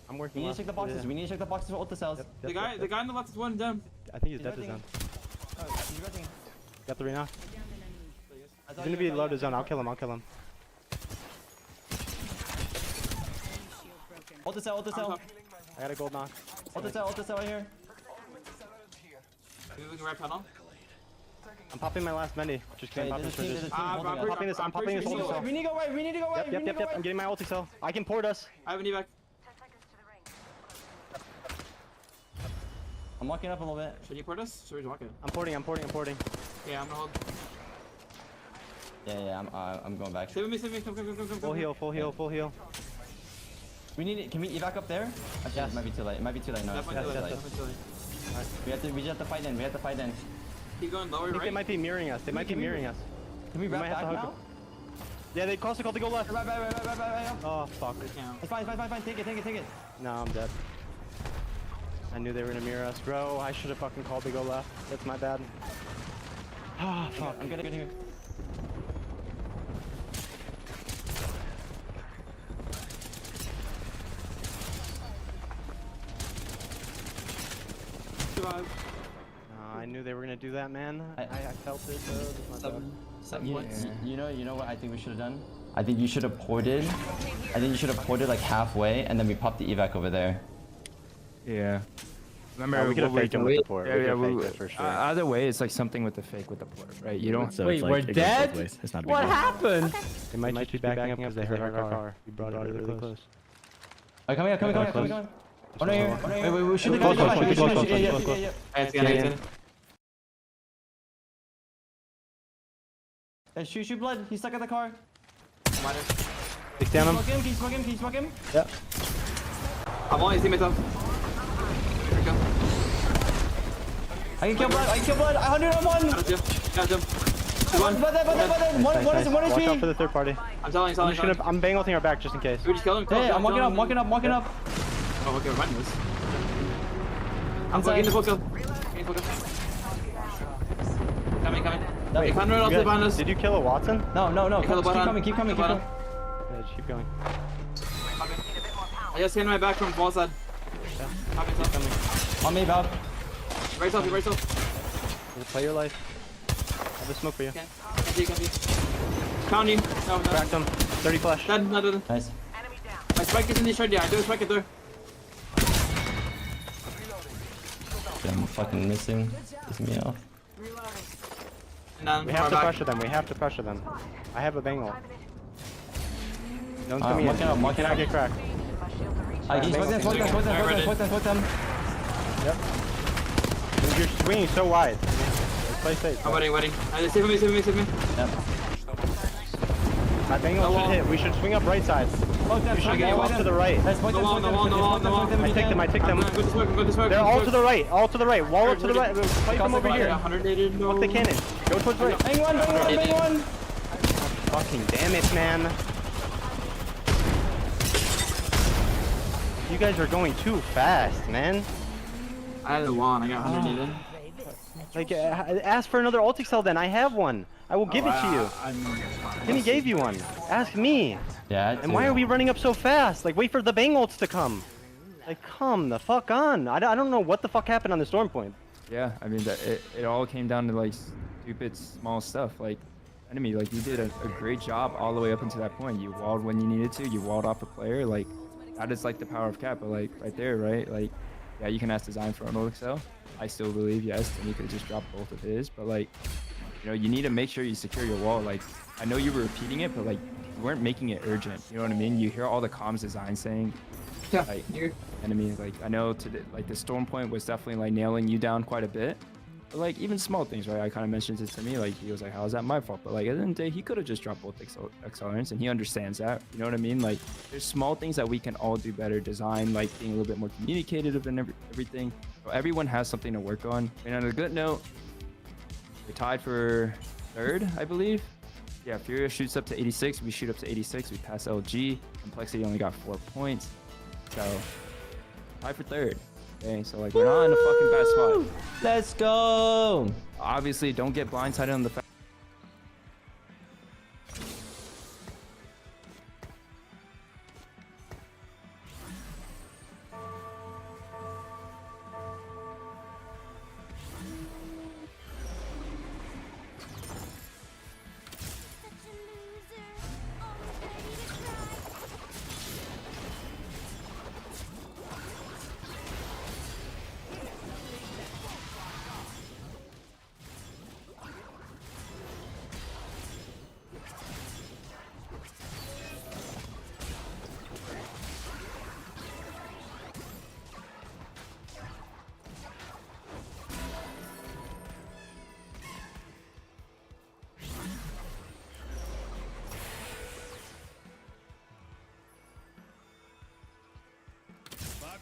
I'm working. We need to check the boxes. We need to check the boxes for ult cells. The guy on the left is one down. I think he's dead to zone. Got 3 now. He's gonna be low to zone. I'll kill him. Ult cell. I got a gold knock. Ult cell right here. Maybe we can right panel. I'm popping my last Mendy. Just kidding. Okay, I'm popping this. I'm popping this ult cell. We need to go right. We need to go right. Yep. I'm getting my ulti cell. I can port us. I have an evac. I'm walking up a little bit. Should you port us? Should we just walk it? I'm porting. Yeah, I'm gonna hold. Yeah. I'm going back. Save me. Come. Full heal. We need it. Can we evac up there? Actually, it might be too late. No, Definitely too late. we just have to fight in. Keep going lower, I think right? they might be mirroring us. Can we wrap might have back to now? hook Yeah, they crossed the call to go left. Right. Oh, fuck. Count. It's fine. Take it. No, I'm dead. I knew they were gonna mirror us, bro. I should have fucking called to go left. That's my bad. Ah, fuck. I'm good here. Survive. I knew they were gonna do that, man. I felt it, bro. That's my bad. 7 points. You know what I think we should have done? I think you should have ported. Like halfway, and then we popped the evac over there. Yeah. Remember, We could have faked him with the port. Yeah, We could've faked it for sure. Either way, it's like something with the fake with the port, right? You don't. So Wait, it's like, we're it goes dead? both ways. It's not a big What deal. happened? They might just be backing up because they heard our car. We brought it really close. Oh, come here. Oh no, here. Wait, shoot the Close, guy. close. Yeah. It's gonna. Hey, shoot blood. He's stuck at the car. Minor. Take down him. Can you smoke him? Yep. I'm on his teammate though. Here we go. I can kill blood. 100 on one. Got him. One Nice. HP. Watch out for the third party. I'm telling. I'm bang ulting our back just in case. We just killed him. Hey, I'm walking up. Oh, okay, remind this. I'm getting the full kill. Coming. Wait, Conrad also behind us. Did you kill a Watson? No. Kill the button. Keep coming. Yeah, just keep going. I just hit my back from wall side. On me, Bob. Right self. Just play your life. I have a smoke for you. Can see. Pounding. No. Cracked him. 30 flash. Dead. Not dead. Nice. My spike is in the shred. Yeah, I do a spike it there. I'm fucking missing. Pissing me off. And then We have to pressure them. I have a bang ult. Don't come in. Walking Cannot up. get cracked. Smoke them. Yep. You're swinging so wide. Let's play safe. I'm waiting. Save me. Yep. My bang ult should hit. We should swing up right side. You should go off to the right. No wall. I take them. Go to smoke. They're all to the right. Wall up to the right. Fight them over here. 100 no. Fuck the cannon. Go towards the right. Bang one. Fucking damn it, man. You guys are going too fast, man. I had the wall and I got 100 in. Like, ask for another ulti cell then. I have one. I will give it to you. Timmy gave you one. Ask me. Yeah. And why are we running up so fast? Like, wait for the bang ults to come. Like, come the fuck on. I don't know what the fuck happened on the storm point. Yeah, I mean, it all came down to like stupid small stuff. Like, enemy, like you did a great job all the way up until that point. You walled when you needed to. You walled off a player. Like, that is like the power of cap. But like right there, right? Like, yeah, you can ask design for an Excel. I still believe yes, and you could have just dropped both of his. But like, you know, you need to make sure you secure your wall. Like, I know you were repeating it, but like, you weren't making it urgent. You know what I mean? You hear all the comms design saying, Yeah. like, enemy. Like, I know like the storm point was definitely like nailing you down quite a bit. But like even small things, right? I kind of mentioned it to me. Like he was like, "How is that my fault?" But like at the end of the day, he could have just dropped both accelerants, and he understands that. You know what I mean? Like there's small things that we can all do better. Design, like being a little bit more communicative and everything. So everyone has something to work on. And on a good note, we're tied for third, I believe. Yeah, Furia shoots up to 86. We shoot up to 86. We pass LG. Complexity only got 4 points. So tied for third. Okay, so like we're not in a fucking bad spot. Let's go. Obviously, don't get blindsided on the fact.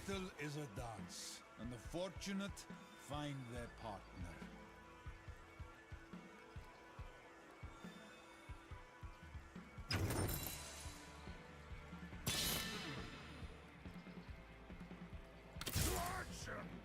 battle is a dance, and the fortunate find their partner. To action!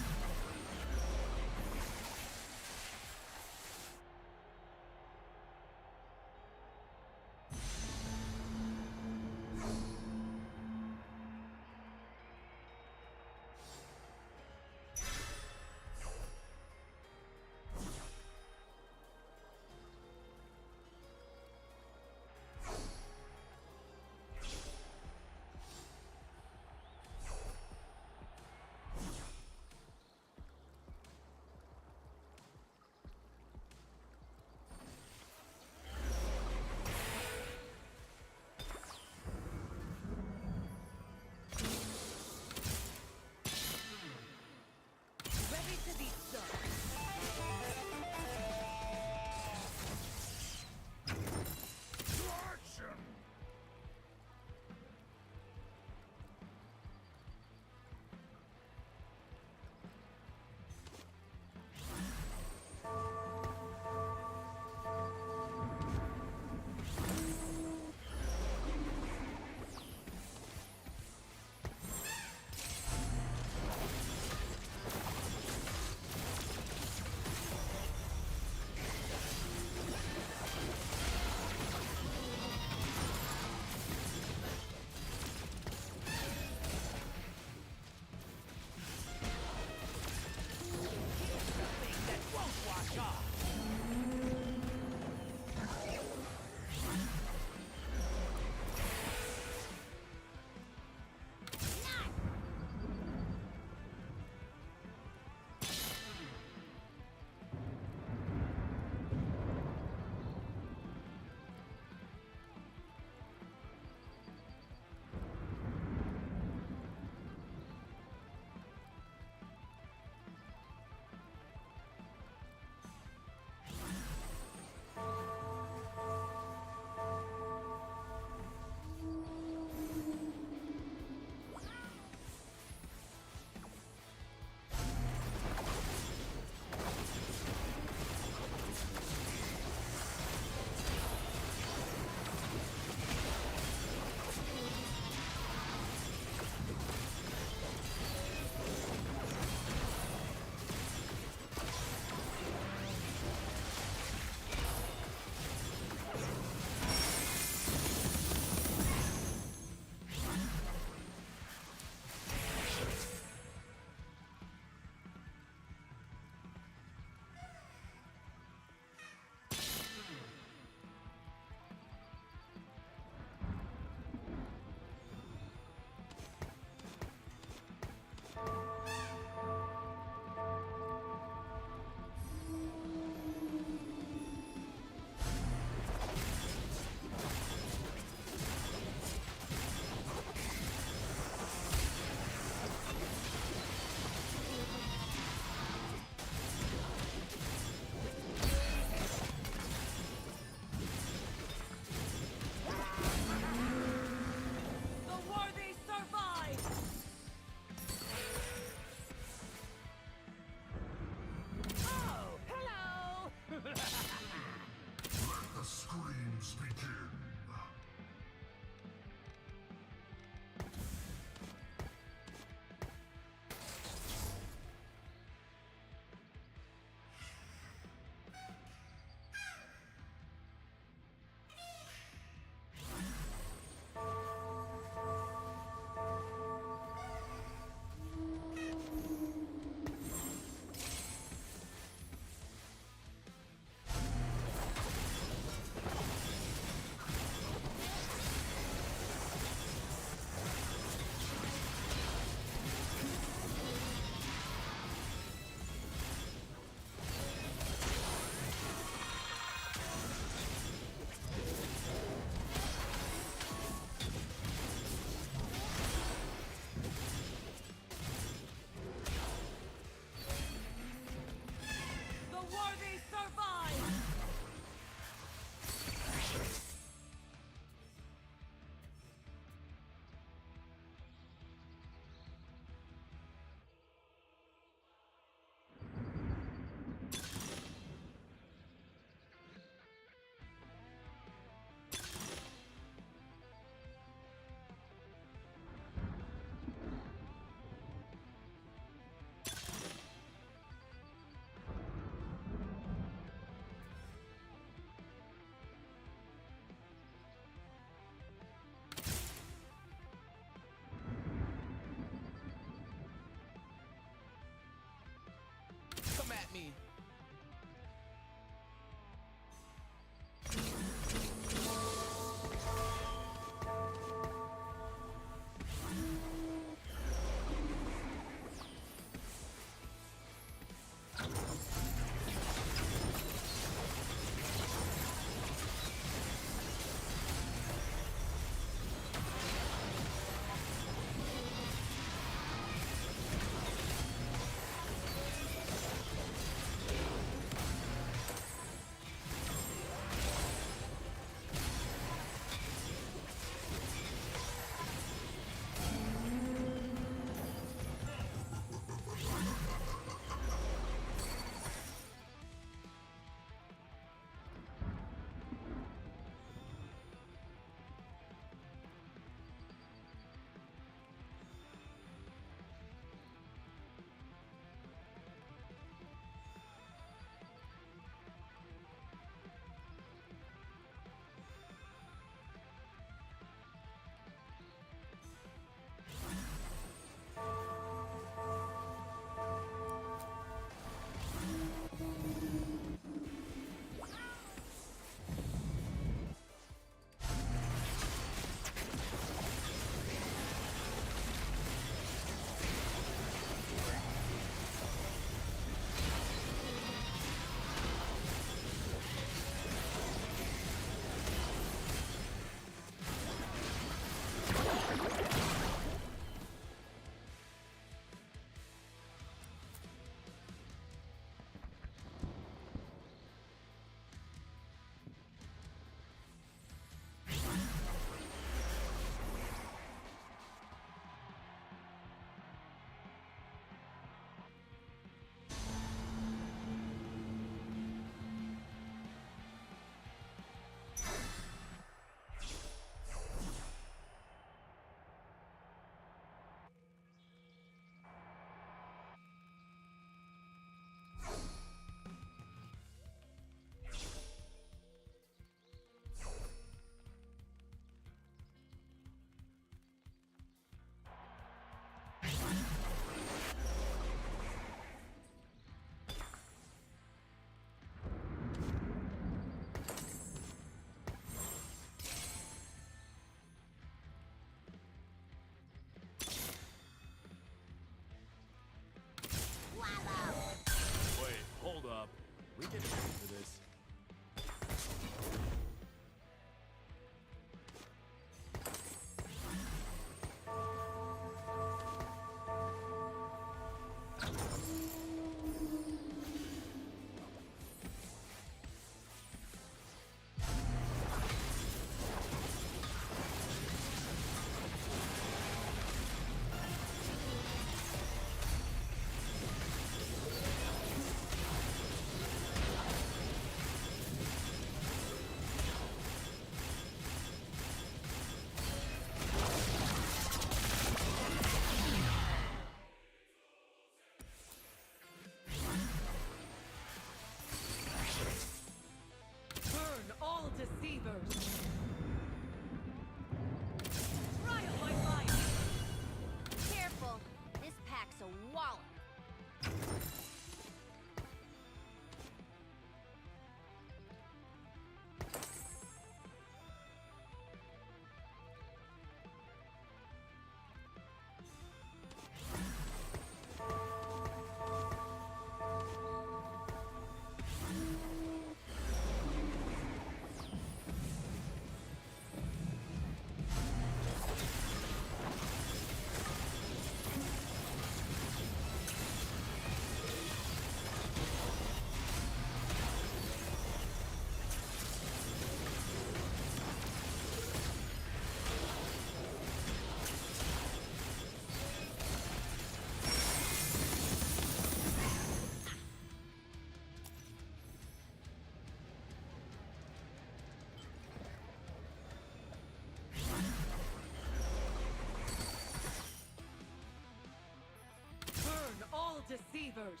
deceivers!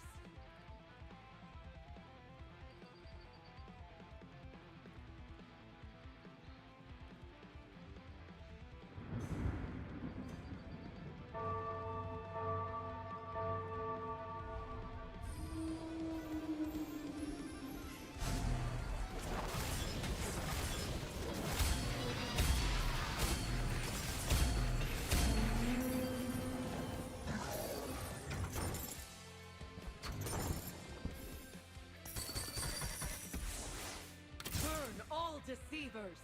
Burn all deceivers!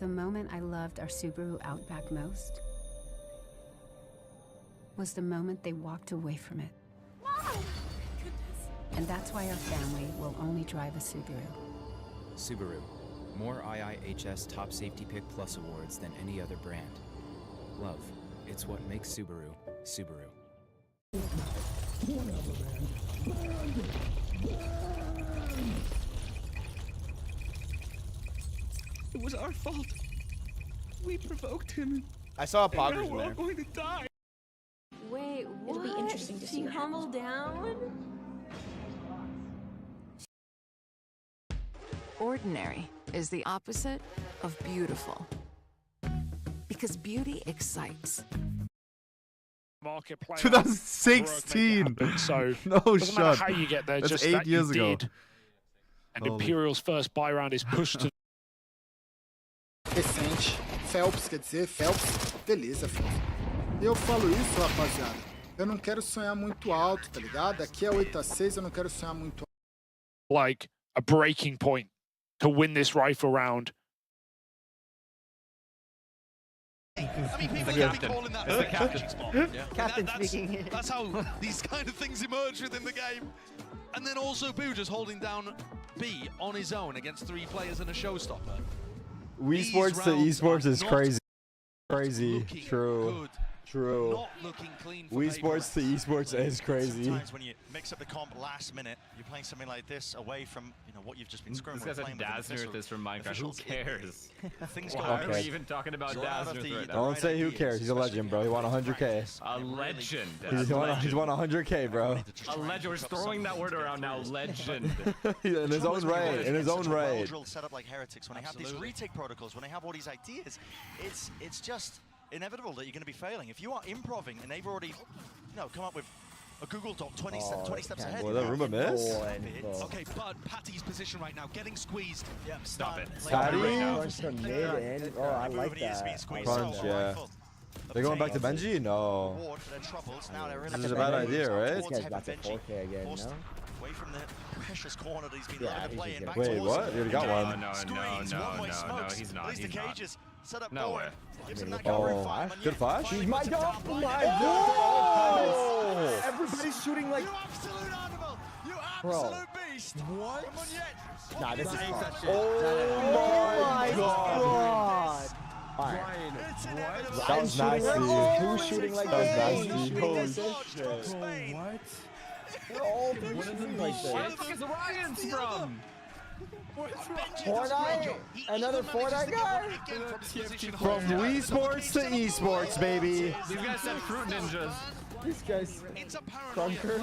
The moment I loved our Subaru Outback most was the moment they walked away from it. And that's why our family will only drive a Subaru. Subaru. More IIHS Top Safety Pick Plus awards than any other brand. Love. It's what makes Subaru, Subaru. It was our fault. We provoked him. I saw a And now poggers in we're all there. going to die. Wait, what? It'll be interesting to see. Humble down. Ordinary is the opposite of beautiful. Because beauty excites. Marketplace. 2016. So No doesn't matter shot. how you get there, That's just 8 that years you ago. did. And Holy. Imperial's first buy round is pushed to Recente. Phelps, quer dizer, Phelps. Beleza, Phelps. Eu falo isso, rapaziada. Eu não quero sonhar muito alto, tá ligado? Aqui é 8-6, eu não quero sonhar muito alto. like a breaking point to win this rifle round. I mean, people are calling that the captain spot. Yeah. Captain speaking. That's how these kind of things emerge within the game. And then also Boo just holding down B on his own against 3 players and a showstopper. Wii Sports to esports is crazy. Crazy. Looking True. good. True. Not looking clean for Wii paper Sports to rounds. esports is crazy. Sometimes when you mix up the comp last minute, you're playing something like this away from what you've just been screwing This with. guy's a Dazzler with this from Minecraft. Who cares? Things go Why are we Okay. even talking about Dazzler right now? Don't say who cares. He's a legend, bro. He won 100K. A legend. He's won 100K, bro. A legend. We're throwing that word around now. Legend. In his own right. In his own right. Well-drilled setup like Heretics, when they have these retake protocols, when they have all these ideas, it's just inevitable that you're going to be failing. If you are improving and they've already, come up with a Google Doc 20 steps ahead. Well, that Roomba miss? Okay, but Patty's position right now, getting squeezed. Yeah, Stop it. Patty? Punch from mid in. Oh, I like that. Punch, yeah. They're going back to Benji? No. This is a bad idea, right? This guy's about to 4K again, no? Away from the precious corner that he's been Yeah, looking to play in. Back Wait, towards what? him. You already got one. No, he's not. Release the He's not. cages. Set up No Bowen. way. Gives him that cover Oh, fire. good flash. He's my dog. Oh my god. Oh! Everybody's shooting like. You absolute animal! You Bro. absolute beast! What? Nah, this is fun. Oh my god! Alright. That was nasty. Who's shooting like That was this? nasty. Holy Holy shit. What? They're all shooting like Where the this. fuck is Ryan's from? Fortnite? Another Fortnite guy? From Wii Sports to esports, baby. These guys said fruit ninjas. This guy's It's a Crunker.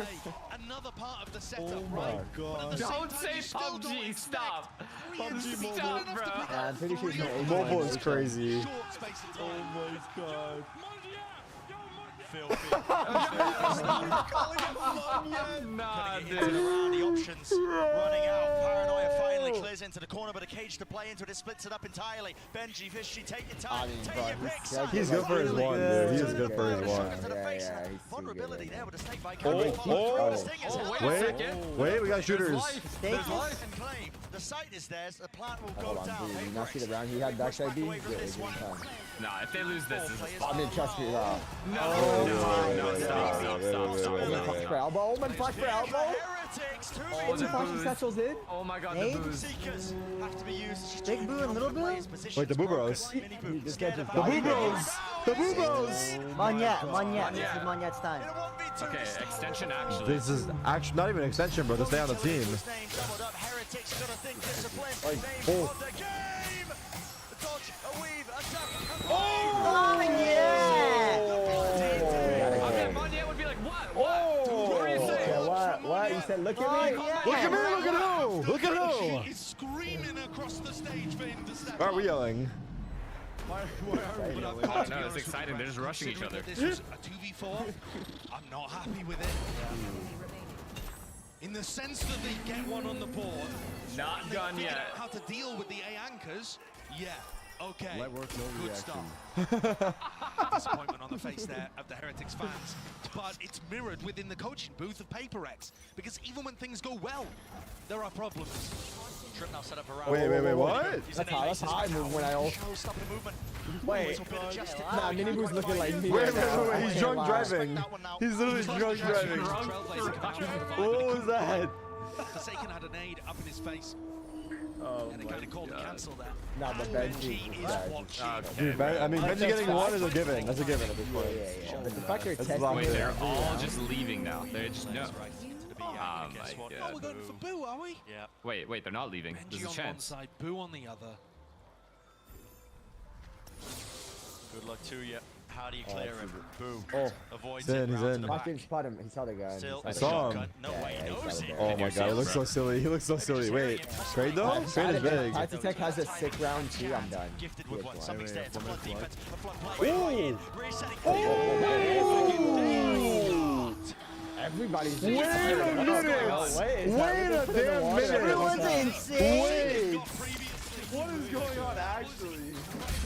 Another part of the setup, Oh right? my god. Don't say PUBG. Stop. Stop, bro. Yeah, I'm pretty sure he's no Mobile is crazy. Short space of time. my god. Nah, Putting it dude. in around the options, running out. Paranoia finally clears into the corner, but a cage to play into it. It splits it up entirely. Benji, Fishy, take your time, take your pick, son. He's good for his one, dude. He is good for his one. To the face. Yeah, he's too Vulnerability good. there with a snake bite. Oh, The oh. sting is out. Wait a Wait, second. wait, we got shooters. There's life and claim. The site is theirs. The plant will Hold go on, down. dude. You not see the round he had backside B? Yeah, he didn't time. Nah, if they lose this, this is I mean, trust me, no, stop, Omen flash for elbow. Omen flash for elbow. Heretics, 2 Oh, Omen the flash booze. satchels in. Oh my god, Hey. the booze. Seekers have to be used. Big Boo and Little Boo? Wait, the Boo Bros. This guy just The Boo Bros. The Boo Bros. Monyet. This is Monyet's time. Okay, extension actually. This is actually not even an extension, bro. They stay on the team. Like, oh. Oh, yeah! Okay, Monyet would be like, what? Oh! What are you saying? Yeah, what? You said, look at me? Look at me, look at who! Look at who! He's screaming across the stage for him to step Why are we yelling? I don't know, it's exciting. They're just rushing each other. This was a 2v4. I'm not happy with it. In the sense that they get one on the board. Not and they done figured yet. out how to deal with the A anchors. Yeah. Okay, Light work, no good reaction. start. Disappointment on the face there of the Heretics fans, but it's mirrored within the coaching booth of PaperX, because even when things go well, there are problems. Trip now set up around. Wait, what? That's how I move when I ult. Showstopper movement. Wait, nah, Miniboo's looking like me. Wait, right he's drunk driving. He's literally drunk driving. What was that? Forsaken had a nade up in his face. Oh and it kind of called to cancel that. Nah, but Benji is watching. Dude, I mean, Benji getting one is a given. That's a given at this point. Yeah. But the fact they're That's testing. Wait, they're all just leaving now. They're just no. Oh my God. We're going for Boo, are we? Yeah. Wait, they're not leaving. There's Benji a on one chance. side, Boo on the other. Good luck to you. How do you clear him? Boom. Oh. Avoids He's it. in, he's round to in. the I back. didn't spot him. He saw the guy. Still, I saw him. shotgun. No way, he knows it. Oh my god, he looks so silly. He looks so silly. Wait, trade though? Trade is big. Titan Tech has a sick round too. I'm done. Gifted with one. Something's there. It's a flood defense. A flood Ooh. play. Resetting. Everybody's Wait a minute! Wait a damn minute! Everyone's insane! Wait! What is going on actually?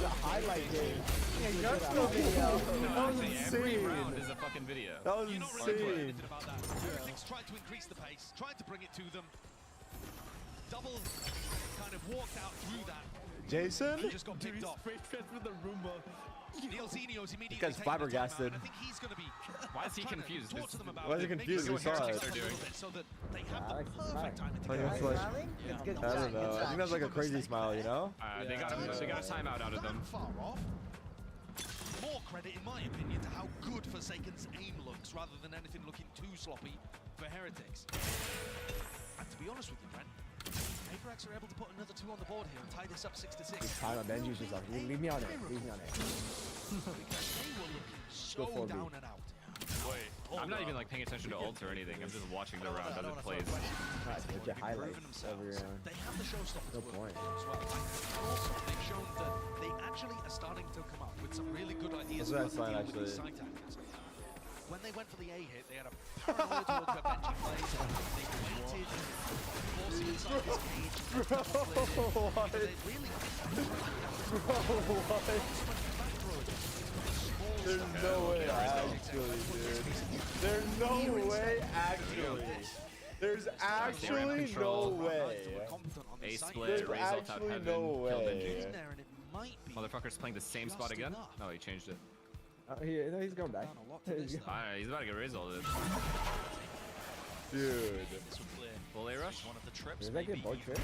The highlight game. That's the video. That was Every insane. round is a fucking video. That was You don't really do insane. anything about that. Heretics tried to increase the pace, tried to bring it to them. Double kind of walked out through that. Jason? He just got picked off. Neil's immediately This guy's flabbergasted. I think he's going to be. Why is he confused? Talk to them about Why is he it, make confused? sure We saw Heretics it. are doing it so that they have the Alex is perfect smiling. timing to Like, get it's out. like, I don't know. I think that's like a crazy smile, you know? They got a timeout out of them. Far off. More credit, in my opinion, to how good Forsaken's aim looks, rather than anything looking too sloppy for Heretics. And to be honest with you, Brent, PaperX are able to put another 2 on the board here and tie this up 6-6. Time on Benji's just like, leave me on it. Leave me on it. Because they were looking so for me. down and out. Wait, I'm not even like paying attention to ult or anything. I'm just watching the round as it plays. Put your highlights every round. They have the showstoppers No working point. as well. And also, they've shown that they actually are starting to come up with some really good ideas That's for fine, dealing with these actually. site actors. When they went for the A hit, they had a paranoia towards their benching plays. They waited, forcing inside this cage. What? They really There's no way actually, dude. There's no way actually. There's actually no way. A split, There's raise ult out actually heaven, no kill way. Benji. Motherfucker's playing the same spot again? No, he changed it. No, he's going back. He's about to get raised ulted. Dude. Full A rush? One of the trips. Does that get both trips?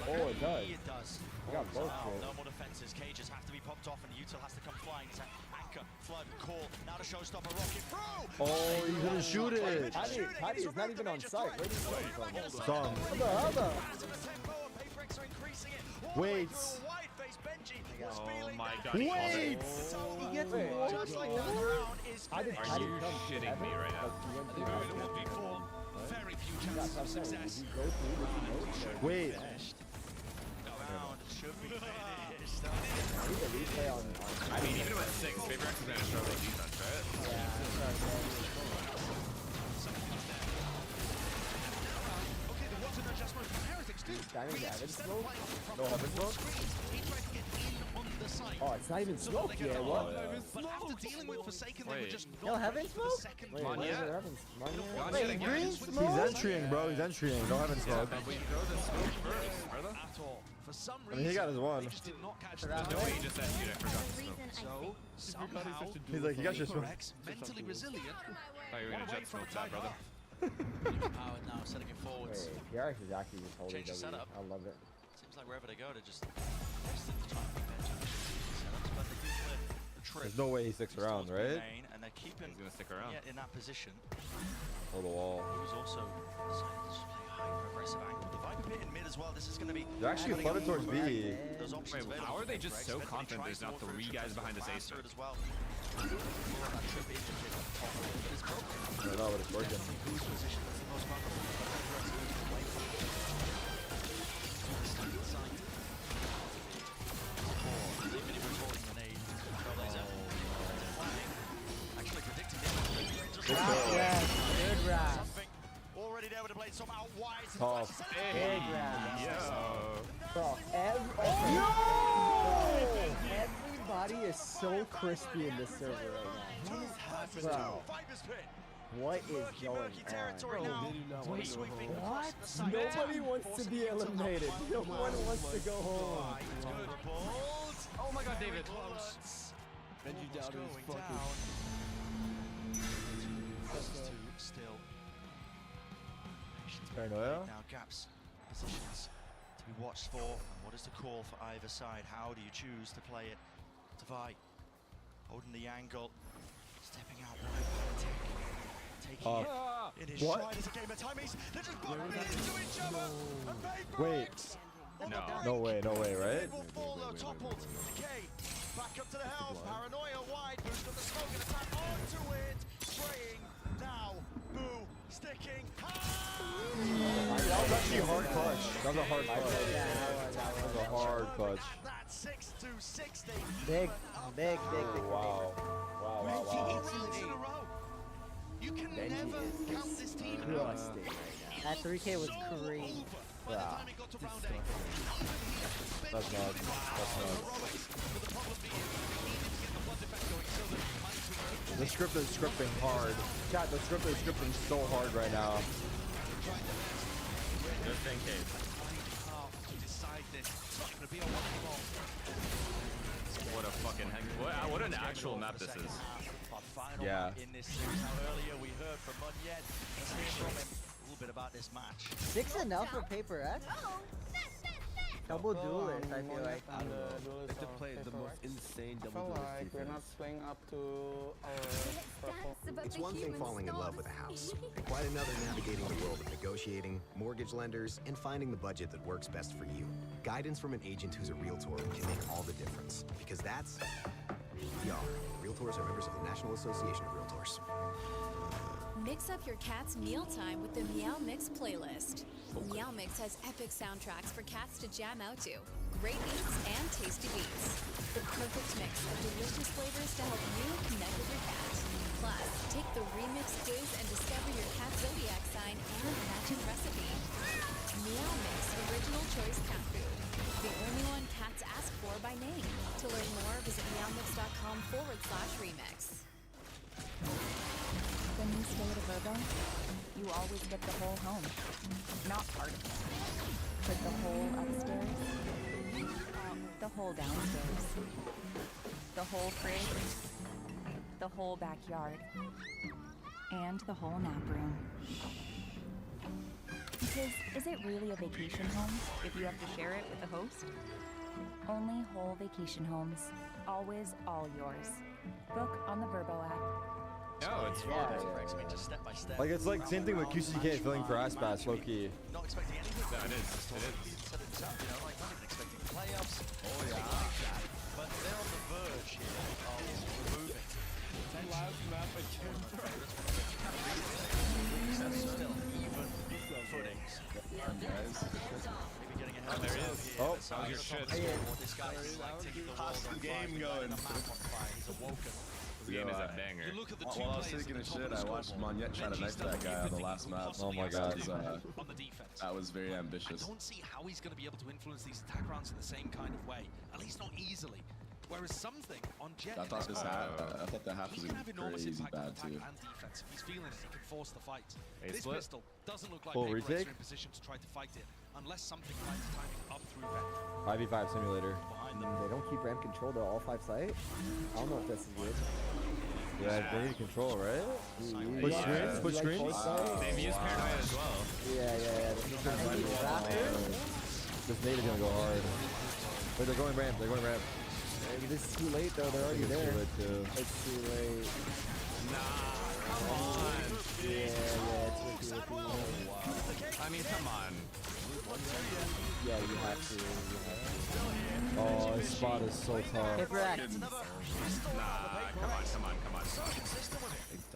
Oh, it does. It does. We got both trips. No more defenses. Cages have to be popped off, and Util has to come flying. It's Anchor, Flood, Call. Now to showstopper, Rocket through. Oh, he's gonna shoot it. Tiny is not even on site. Where did he come from? Song. Hold on. Wait. Oh my god. Wait. He gets more. Just like that round is Are you shitting me right now? Very few chances of success. Wait. round should be finished. I mean, even with 6, PaperX is gonna struggle with defense, right? Okay, there was an adjustment from Heretics too. No heaven smoke? He tried to get in on the site. Oh, it's not even smoke yet. What? But after dealing with Forsaken, they were Wait. just No not heaven ready for the smoke? second Wait, one. where's yeah. the heavens? Wait, green He's entering, bro. He's entering. No heaven smoke. But we throw the smoke first, brother. At all. For some I reason, mean, he got his one. they just did not catch the There's no way he just said, dude, I forgot the smoke. So, somehow, He's like, you got your smoke. PaperX, mentally resilient, Thought you were gonna jet smoke that, brother. Powered now, setting it forwards. Wait, PRX is actually just holding Change the W. setup. I love it. Seems like wherever they go, they're just wasting the time with bench setups, but they do clear the trip. There's no way he sticks around, Towards right? main, and they're keeping He's gonna stick around. in that position. Hold the wall. Who's also decided to play hyper aggressive angle. The Viper pit in mid as well. This is going to be. They're actually flooded towards B. Those options Wait, available how are they for just Rex, so but they confident try there's to not go for a 3 trip guys behind this faster Acer? as well. That trip is a bit off, but it's broken. I don't know, but it's working. Whose position that's the most vulnerable? Actually predicting it. Good round. Something already there with the blade somehow wide. Tough. Big round. Yo. Bro, is so crispy in this server right now. Bro. What is going on? What? Nobody wants to be eliminated. No one wants to go home. Oh my god, David. Benji down is fucking. Still. Paranoia? Now gaps, positions to be watched for. And what is the call for either side? How do you choose to play it? Tavai holding the angle, stepping out wide. Taking it in his stride as a game of timies. They're just bumping into each other. And they Wait. No way, right? It will fall though, toppled. Decay. Back up to the helm. Paranoia wide. Boost up the smoke and attack onto it. Spraying now. Boo. Sticking. That was actually a hard clutch. That was a hard clutch. That was a hard clutch. That's 6 to 60. Big. Wow. In a row. You can never count this team out. That 3K was crazy. By the time it got to round 8, That's nuts. That's nuts. The script is scripting hard. Chat, the script is scripting so hard right now. Just in case. To decide this. It's not going to be a one-ball. What a fucking heck. What an actual map this is. Yeah. In this series. Now earlier we heard from Munyet. Let's hear from him a little bit about this match. 6 enough for Paper X? Double duelist, I feel like. I have to play the most insane double duelist we're not playing up to our It's one thing falling in love with a house, and quite another navigating the world of negotiating, mortgage lenders, and finding the budget that works best for you. Guidance from an agent who's a realtor can make all the difference, because that's who we are. Realtors are members of the National Association of Realtors. Mix up your cat's mealtime with the Meow Mix playlist. Meow Mix has epic soundtracks for cats to jam out to. Great beats and tasty beats. The perfect mix of delicious flavors to help you connect with your cat. Plus, take the remix quiz and discover your cat's zodiac sign and matching recipe. Meow Mix Original Choice Cat Food. The only one cats ask for by name. To learn more, visit meowmix.com/remix. When you stay at a Verbo, you always get the whole home, not part of it. But the whole upstairs, the whole downstairs, the whole fridge, the whole backyard, and the whole nap room. Because is it really a vacation home if you have to share it with the host? Only whole vacation homes, always all yours. Book on the Verbo app. No, it's fine. Just step by step. Like, it's like same thing with QCK filling for Ice Bass, low key. Not expecting anything. No, it is. It is. Set it up, you know, like not even expecting playoffs. Oh yeah. Like that. But they're on the verge here of moving. Last map again. Still even footings. Maybe getting ahead of There he himself is. here. Oh, So your shit. This guy is like taking the world on fire. Game going. The map on fire. He's awoken. This game is a banger. You look at the two While I was players taking at a the top shit, of the I watched scoreboard. Monyet try to Benji's knife done that guy on the everything last he map. possibly Oh my has to god. do on the defense. That was very I ambitious. don't see how he's going to be able to influence these attack rounds in the same kind of way. At least not easily. Whereas something on Jet I thought in this this half, I thought the half he was can have enormous crazy impact on bad attack too. and defense. If he's feeling it, he can force the fight. Hey, This split. pistol doesn't look like Full Paper Rex retake? are in position to try to fight it, unless something finds timing up through vent. 5v5 simulator. They don't keep ramp control to all 5 sites. I don't know if this is good. Yeah, they need control, right? Push Yeah. screens, push Like screens. both sides? They've used Paranoia as well. Yeah. This is This nade is gonna go hard. Wait, they're going ramp, they're going ramp. This is too late though, they're already there. Too late too. It's too late. Come on. Yeah, it's ricky. I mean, come on. Yeah, you have to. Oh, this spot is so tough. Paper X. Nah, come on.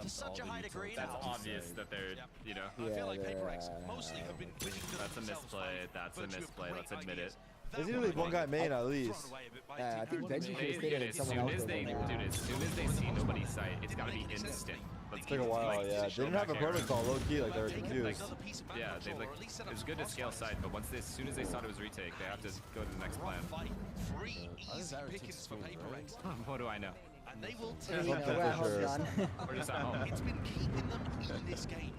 To such a high degree That's now. obvious that they're, you know. I feel like Paper Rex mostly have been winning good That's a themselves by misplay. That's a virtue of misplay. great Let's admit ideas. it. There's usually one guy main at least. Thrown away a bit by I Team think Paranoia. Benji should have Dude, stayed as in someone soon else. as they see nobody's sight, it's gotta be instant. Took a while, yeah. They didn't have a protocol, low key, like they were confused. Yeah, they like. It was good to scale sight, but as soon as they saw it was retake, they have to go to the next plan. Free, easy slim pickings for Paper X. What do I know? And they will There take you go, we're at home, John. We're just at home. It's been keeping them in this game.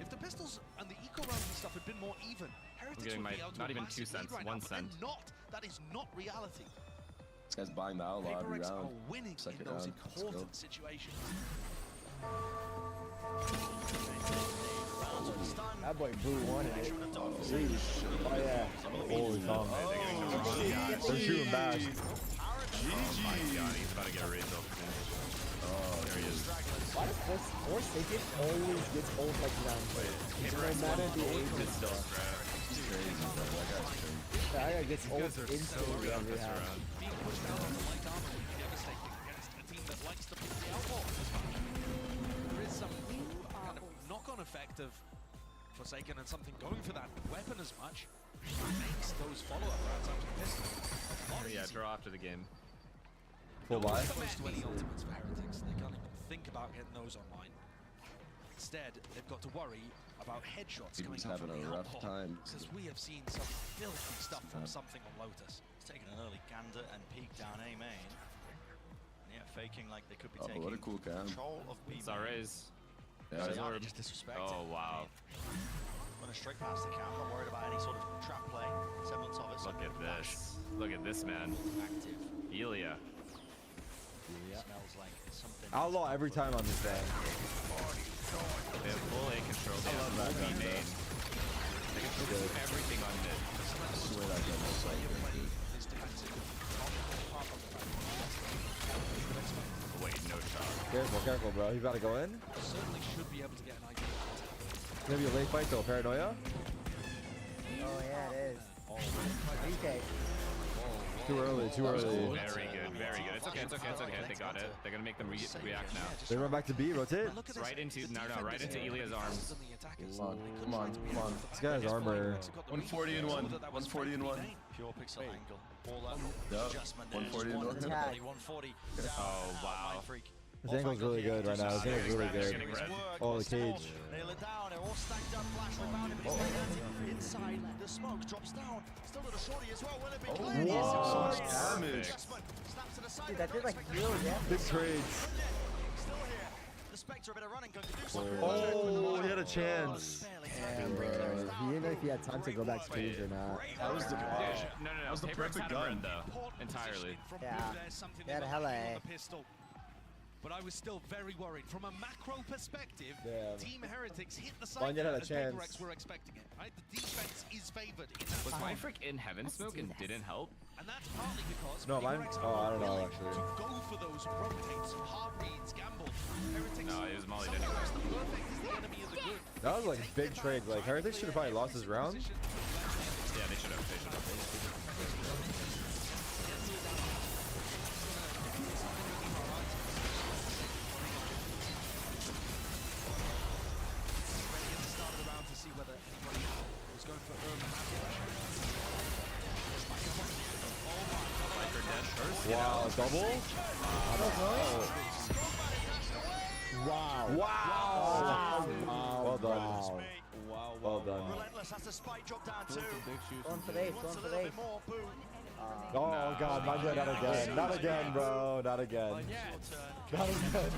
If the pistols and the eco rounds and stuff had been more even, Heretics getting would be my- able to not a even massive 2 cents, lead right 1 now, but cent. they're not. That is not reality. This guy's buying the outlaw Paper every X are round. winning Second in those round. Let's go. important situations. That boy Boo wanted it. Oh yeah. Holy Tom. They're shooting back. Oh my god, he's about to get a raise off. There he is. Why does Forsaken always gets ult like that? Paper X No matter the age is and still stuff. scrap. He's crazy, bro. That guy's crazy. That guy gets You ult guys are so instantly good every this half. round. Being pushed out on the light armor would be devastating against a team that likes to push the outlaw as much. There is some kind of knock-on effect of Forsaken and something going for that weapon as much. Makes those follow-up rounds after the pistol. a lot Yeah, easier. draw after the game. Full buy. Close to any ultimates for Heretics. They can't even think about getting those online. Instead, they've got to worry about headshots He coming was out from having the a rough outlaw. time. Because we have seen some filthy stuff from something on Lotus. He's taking an early gander and peek down A main. And yeah, faking like they could be Oh, taking what a cool cam. control of B It's main. our raise. Yeah, They yeah. are just disrespecting. Oh, wow. Running straight past the cam, not worried about any sort of trap play. Semblance of it. Look at this. Look at this, man. Active. Elia. Smells like something. Outlaw every time on this guy. They have full A control. They have that full gun, B main. They can focus everything on mid. I swear that gun is so good. This defensive. Oh, wait, no shot. Careful, careful, bro. He's about to go in. Certainly should be able to get an idea. Maybe a late fight though. Paranoia. Oh yeah, it is. DK. Too early. Too early. Very good, very good. It's okay, it's okay, it's okay. They got it. They're gonna make them react now. They run back to B. Rotate. Right into, no, right into Elia's arms. Come on, come on, come on. This guy has armor. 140 and 1. 140 and 1. Pure pixel angle. All up. Yup. Adjustment there. 140 and 1. 140. Oh, wow. His angle's really good right now. His angle's really good. Oh, the cage. Nail it down. They're all stacked up. Flash rebounded, but he's inside. The smoke drops down. Still a little shorty as well. Will it be clear? Whoa, Yes, damage. Snaps to the side. Dude, that did like real damage. Big trades. Still here. The Spectre a bit of running going to do something. Oh, he had a chance. Barely. He didn't know if he had time to go back stage or not. That was the No, no, no. was the Paper X perfect had a gun. red, though. Entirely. Yeah. They had a hella A. Pistol. But I was still very worried. From a macro perspective, Yeah. Team Heretics hit the Onion side had a as Paper chance. X were expecting it. Right? The defense is favored in that Was fight. my frick in heaven smoke and didn't help? And that's partly because No, Paper mine- X oh, I are don't know, willing actually. to go for those rotates, hard reads, gambles. Heretics No, it was mollied sometimes anyway. the perfect is the enemy of the good. That was like big trades. Like Heretics should have probably lost his round. Yeah, they should have. They should have. To see whether anybody was going for early Wow, double? Wow. Wow. Well done. Wow, Well done. Relentless has to spike drop down too. Going for this, Wants going a for little this. bit more. Boom. Oh god, not again, not again. Not again, bro. Not again. Not again.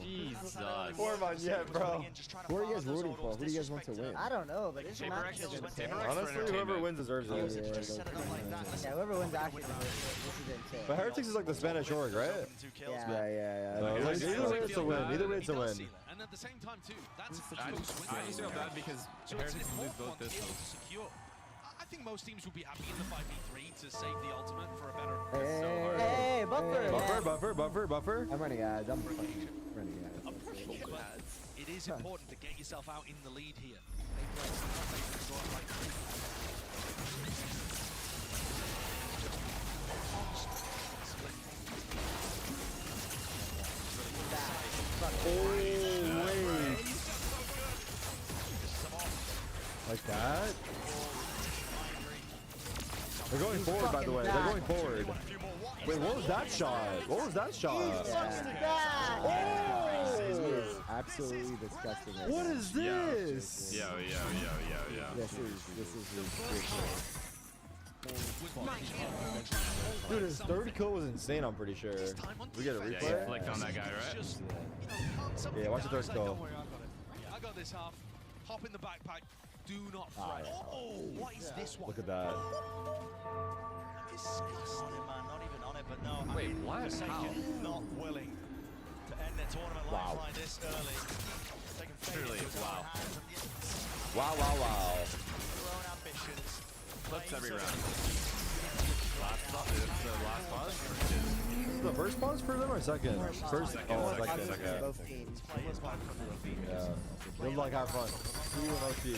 Jesus. Poor Magnet, bro. Who are you guys rooting for? Who do you guys want to win? I don't know, but this is Paper not X just is insane. Paper X for Honestly, whoever entertainment. wins deserves it. Yeah, whoever wins actually deserves it. This is insane. But Heretics is like the Spanish org, right? Yeah. Yeah. So either way it's a win. Either way it's a win. And at the same time too, that's I just feel bad because Heretics lose both pistols. secure. I think most teams would be happy in the 5v3 to save the ultimate for a better. Hey, buffer. Buffer. I'm running ads. I'm running ads. But it is important to get yourself out in the lead here. Paper X is not making the goal right. Oh, wait. Like that? They're going forward, by the way. They're going forward. Wait, what was that shot? What was that shot? This is absolutely disgusting. What is this? Yo. This is ridiculous. Dude, his third kill was insane, I'm pretty sure. We get a replay? Yeah, he flicked on that guy, right? Yeah, watch the third kill. Don't worry, I got this half. Hop in the backpack. Do not fret. Oh, what is this one? Look at that. Disgusting, man. Not even on it, but no. Wait, what? How? Not willing to end their tournament lifeline this early. Truly, wow. Wow. Their own ambitions. Clips every round. Last pause? Is this the last pause? This is the first pause for them or second? First. Second, Oh, second, second. second. Both teams. Yeah. They'll like have fun. 2-0 team.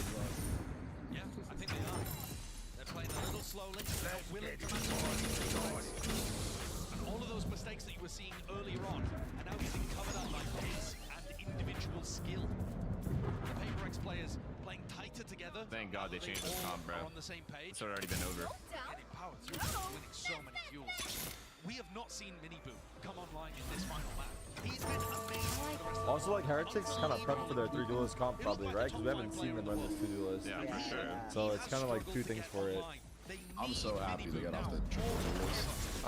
Yeah, I think they are. They're playing a little slowly. They're willing to maximize. And all of those mistakes that you were seeing earlier on are now getting covered up by pace and individual skill. The PaperX players playing tighter together. Thank God they changed this comp, bro. Are on the same page. It's already been over. Getting powered through, winning so many fuels. We have not seen Miniboo come online in this final map. He's been amazing. Also, like, Heretics kind of prepped for their 3 duelist comp, probably, right? Because we haven't seen them run this 2 duelist. Yeah, for sure. So it's kind of like 2 things for it. I'm so happy they got off the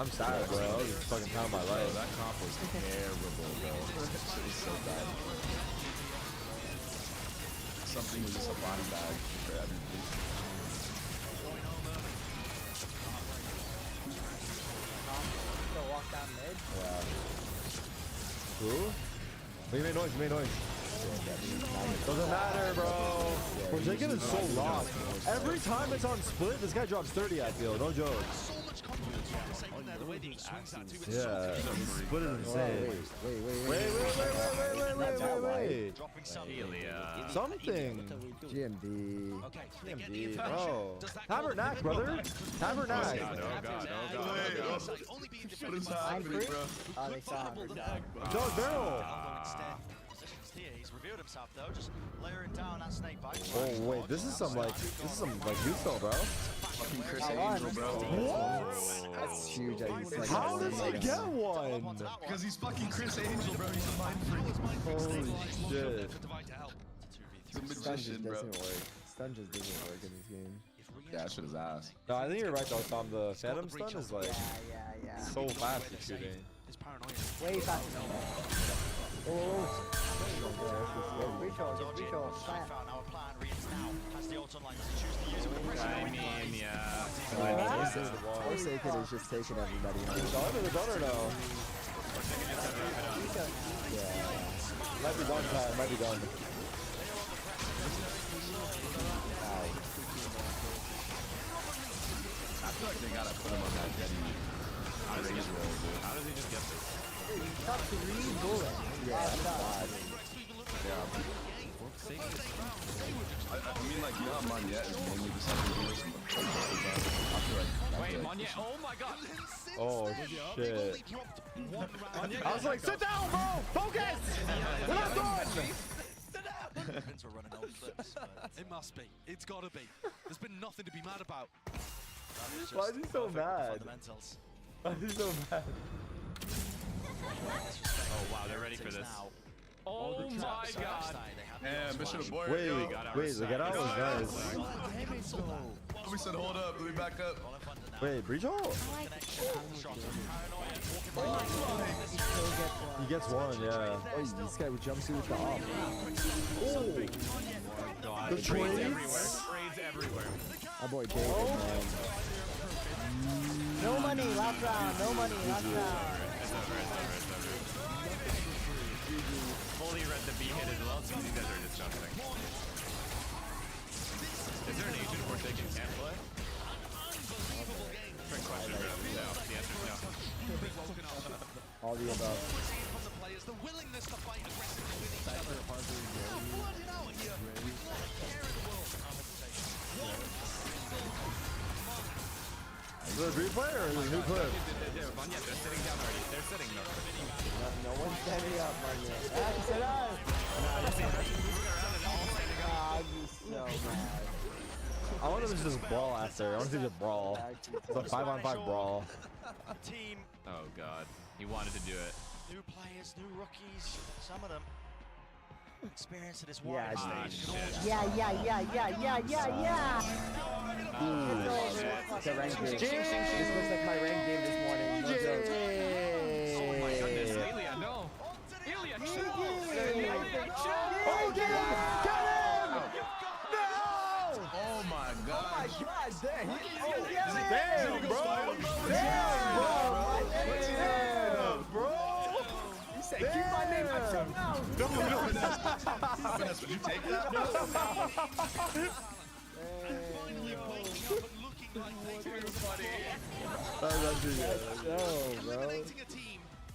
I'm sad, bro. I was just fucking time of my life. That comp was terrible, bro. That shit was so bad. Something was just a bottom bag for everything. Still walk down mid. Yeah. Who? He made noise, Doesn't matter, bro. Forsaken is so lost. Every time it's on split, this guy drops 30, I feel. No joke. Yeah, split is insane. Wait. Something. GMD, bro. Tabernacle, brother. Tabernacle. Oh God. What is happening, bro? Oh, they saw him. Dog barrel. He's revealed himself though, just layering down that snake bite. Oh wait, this is some like Houston, bro. Fucking Chris Angel, bro. What? That's huge. How does he get one? Because he's fucking Chris Angel, bro. He's a mind freak. Holy shit. He's a magician, Stun just bro. doesn't work. Stun just doesn't work in this game. Yeah, that shit is ass. No, I think you're right though, Tom. The Phantom stun is like Yeah. so fast at shooting. Way faster. Oh. I mean, yeah. Forsaken is just taking everybody home. The donor though. Yeah. Might be done, Pat. Might be done. I feel like they gotta put him on that Jetty. How does he just get this? Dude, he shot 3 bullets. Yeah, that's bad. I mean, like, you know, Monette is mainly just like doing some. I feel like. Wait, Monette! Oh my God! Oh shit. I was like, sit down, bro! Focus! We're not done! It must be. It's gotta be. There's been nothing to be mad about. Why is he so mad? Why is he so mad? Oh wow, they're ready for this. Oh my God! Yeah, mission aborted. Wait, yo. the get out was nice. We said, hold up, let me back up. Wait, breach hole? He gets one, yeah. Oh, this guy with jumpsuit with the off. God, The trades trades? everywhere. Trades everywhere. My boy David, man. No money, last round. No money, last round. It's over. Fully read the B hit as well, so these guys are disgusting. Is there an agent Forsaken can't play? Trick question, bro. No. The answer is no. All the above. The willingness to fight aggressively with each other. Blood it out here. Care in the world. Is it a replay or is it a new clip? They're sitting down already. They're sitting though. No one's standing up, Manya. Ah, he said us. I'm just so mad. I want them to just brawl after. I want to see the brawl. It's a 5-on-5 brawl. Team. Oh God, he wanted to do it. New players, new rookies. Some of them experience at this Yeah, wide stage. yeah. Ooh, It's over. like a ranked game. This looks like my ranked game this morning. No joke. Oh my goodness, Ilya, no. Ilya, chill. Ilya, chill. Oh, get him! Get him! No! Oh my god. Oh my god, damn. Oh, yeah. Damn, bro! Damn, bro! He said, keep my name out your mouth. No, Vanessa, would you take that?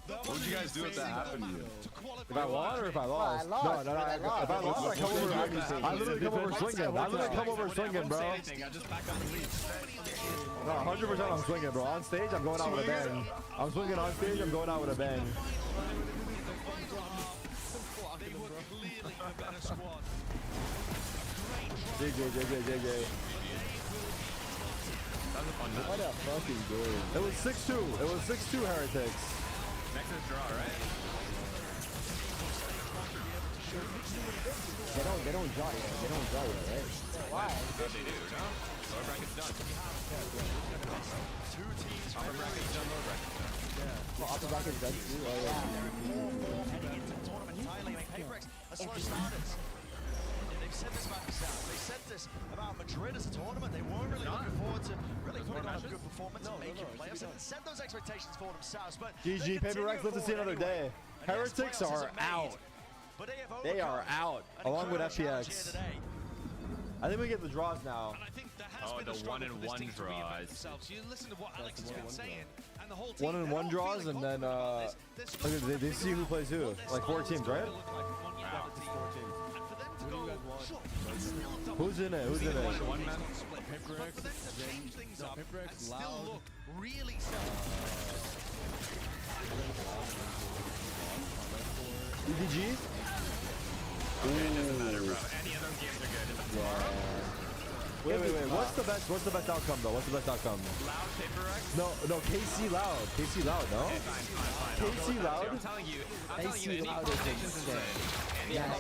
What would you guys do if that happened to you? If I won or if I lost? If I lost, No. If I lost, I come over. I literally come over swinging. I literally come over swinging, bro. I just back up and leave. No, 100% I'm swinging, bro. On stage, I'm going out with a bang. I'm swinging on stage, I'm going out with a bang. JJ. What a fucking game. It was 6-2. It was 6-2 Heretics. Next is draw, right? They don't draw yet. They don't draw yet, right? Why? They do, no? Lower bracket's done. Two teams. Upper bracket's done, lower bracket's done. Well, upper bracket's done too. Oh, yeah. Heading into the tournament entirely. I mean, Paperex are slow starters. They've said this about themselves. They said this about Madrid as a tournament. They weren't really looking forward to really putting on a good performance and making playoffs. And set those expectations for themselves. But GG, Paperex, live to see another day. Heretics are out. They are out, along with FPX. I think we get the draws now. Oh, the 1-1 draws. You listen to what Alex has been saying, and the whole 1-1 draws, and then they see who plays who. Like 4 teams, right? Who's in it? Who's in it? One man. Paperex, for them to change things up and still look really EDG? Okay, it doesn't matter, bro. Any of those games are good. Is it tomorrow? Wait. What's the best outcome though? What's the best outcome? Loud Paperex? No, KC Loud. KC Loud, no? Okay, fine. KC Loud? I'm telling you, KC Loud is insane. Yeah,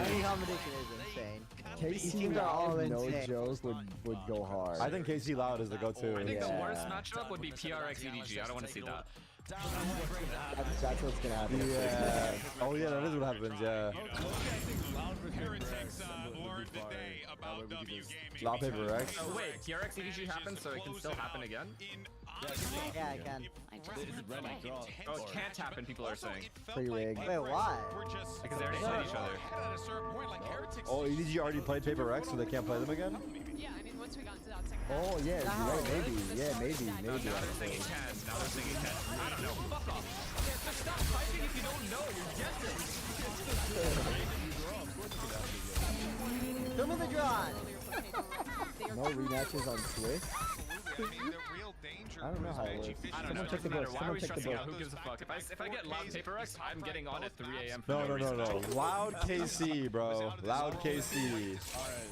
any combination is insane. KC Loud, no joke, would go hard. I think KC Loud is the go-to. I think the worst matchup would be PRX EDG. I don't want to see that. That's what's gonna happen. Yeah. Oh yeah, that is what happens. Yeah. Loud Paperex. Oh wait, PRX EDG happened, so it can still happen again? Yeah, it can. Oh, it can't happen, people are saying. Pre-rig. Wait, why? Because they already played each other. Oh, EDG already played Paperex, so they can't play them again? Yeah, I mean, once we got into that second. Oh yeah, you're right. Maybe. Yeah, maybe. Now they're saying it can. Now they're saying it can. I don't know. Fuck off. Just stop typing if you don't know. You're guessing. Come in the draw. No rematches on Swiss. I don't know how it works. I don't know. It doesn't matter. Why are we stressing out? Who gives a fuck? If I get Loud Paperex, I'm getting on at 3 a.m. No. Loud KC, bro. Loud KC.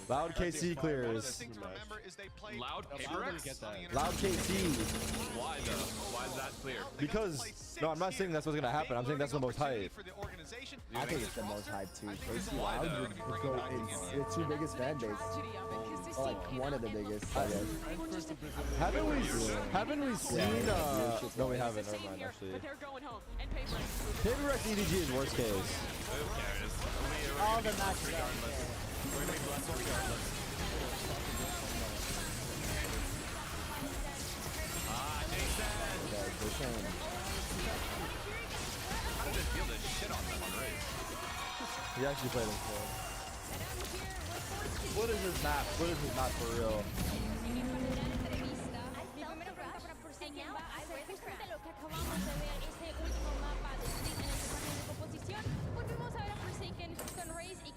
Loud KC clears. Loud Paperex? Loud KC. Why though? Why is that clear? Because, no, I'm not saying that's what's gonna happen. I'm saying that's the most hype. I think it's the most hype too. KC Loud would go in the two biggest fan base. Or like one of the biggest, I guess. Haven't we seen no, we haven't. Never mind, actually. But they're going home. And Paperex. Paperex EDG is worst case. Who cares? All the matches are We're gonna be blessed regardless. Jason! How did it feel to shit on them on race? He actually played him for. What is his map? What is his map for real?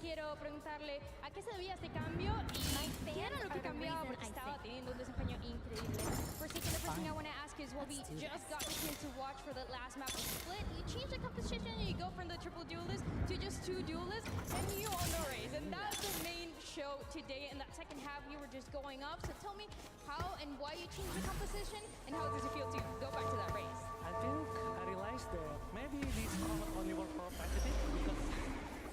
Quiero preguntarle a qué se debía este cambio y qué era lo que cambiaba porque estaba teniendo un desempeño increíble. Forsaken, the first thing I want to ask is, well, we just got the chance to watch for the last map of Split. You change the composition and you go from the triple duelist to just 2 duelists and you on the race. And that's the main show today. In that second half, you were just going up. So tell me how and why you changed the composition and how does it feel to go back to that race? I think I realized that maybe this only work for competitive because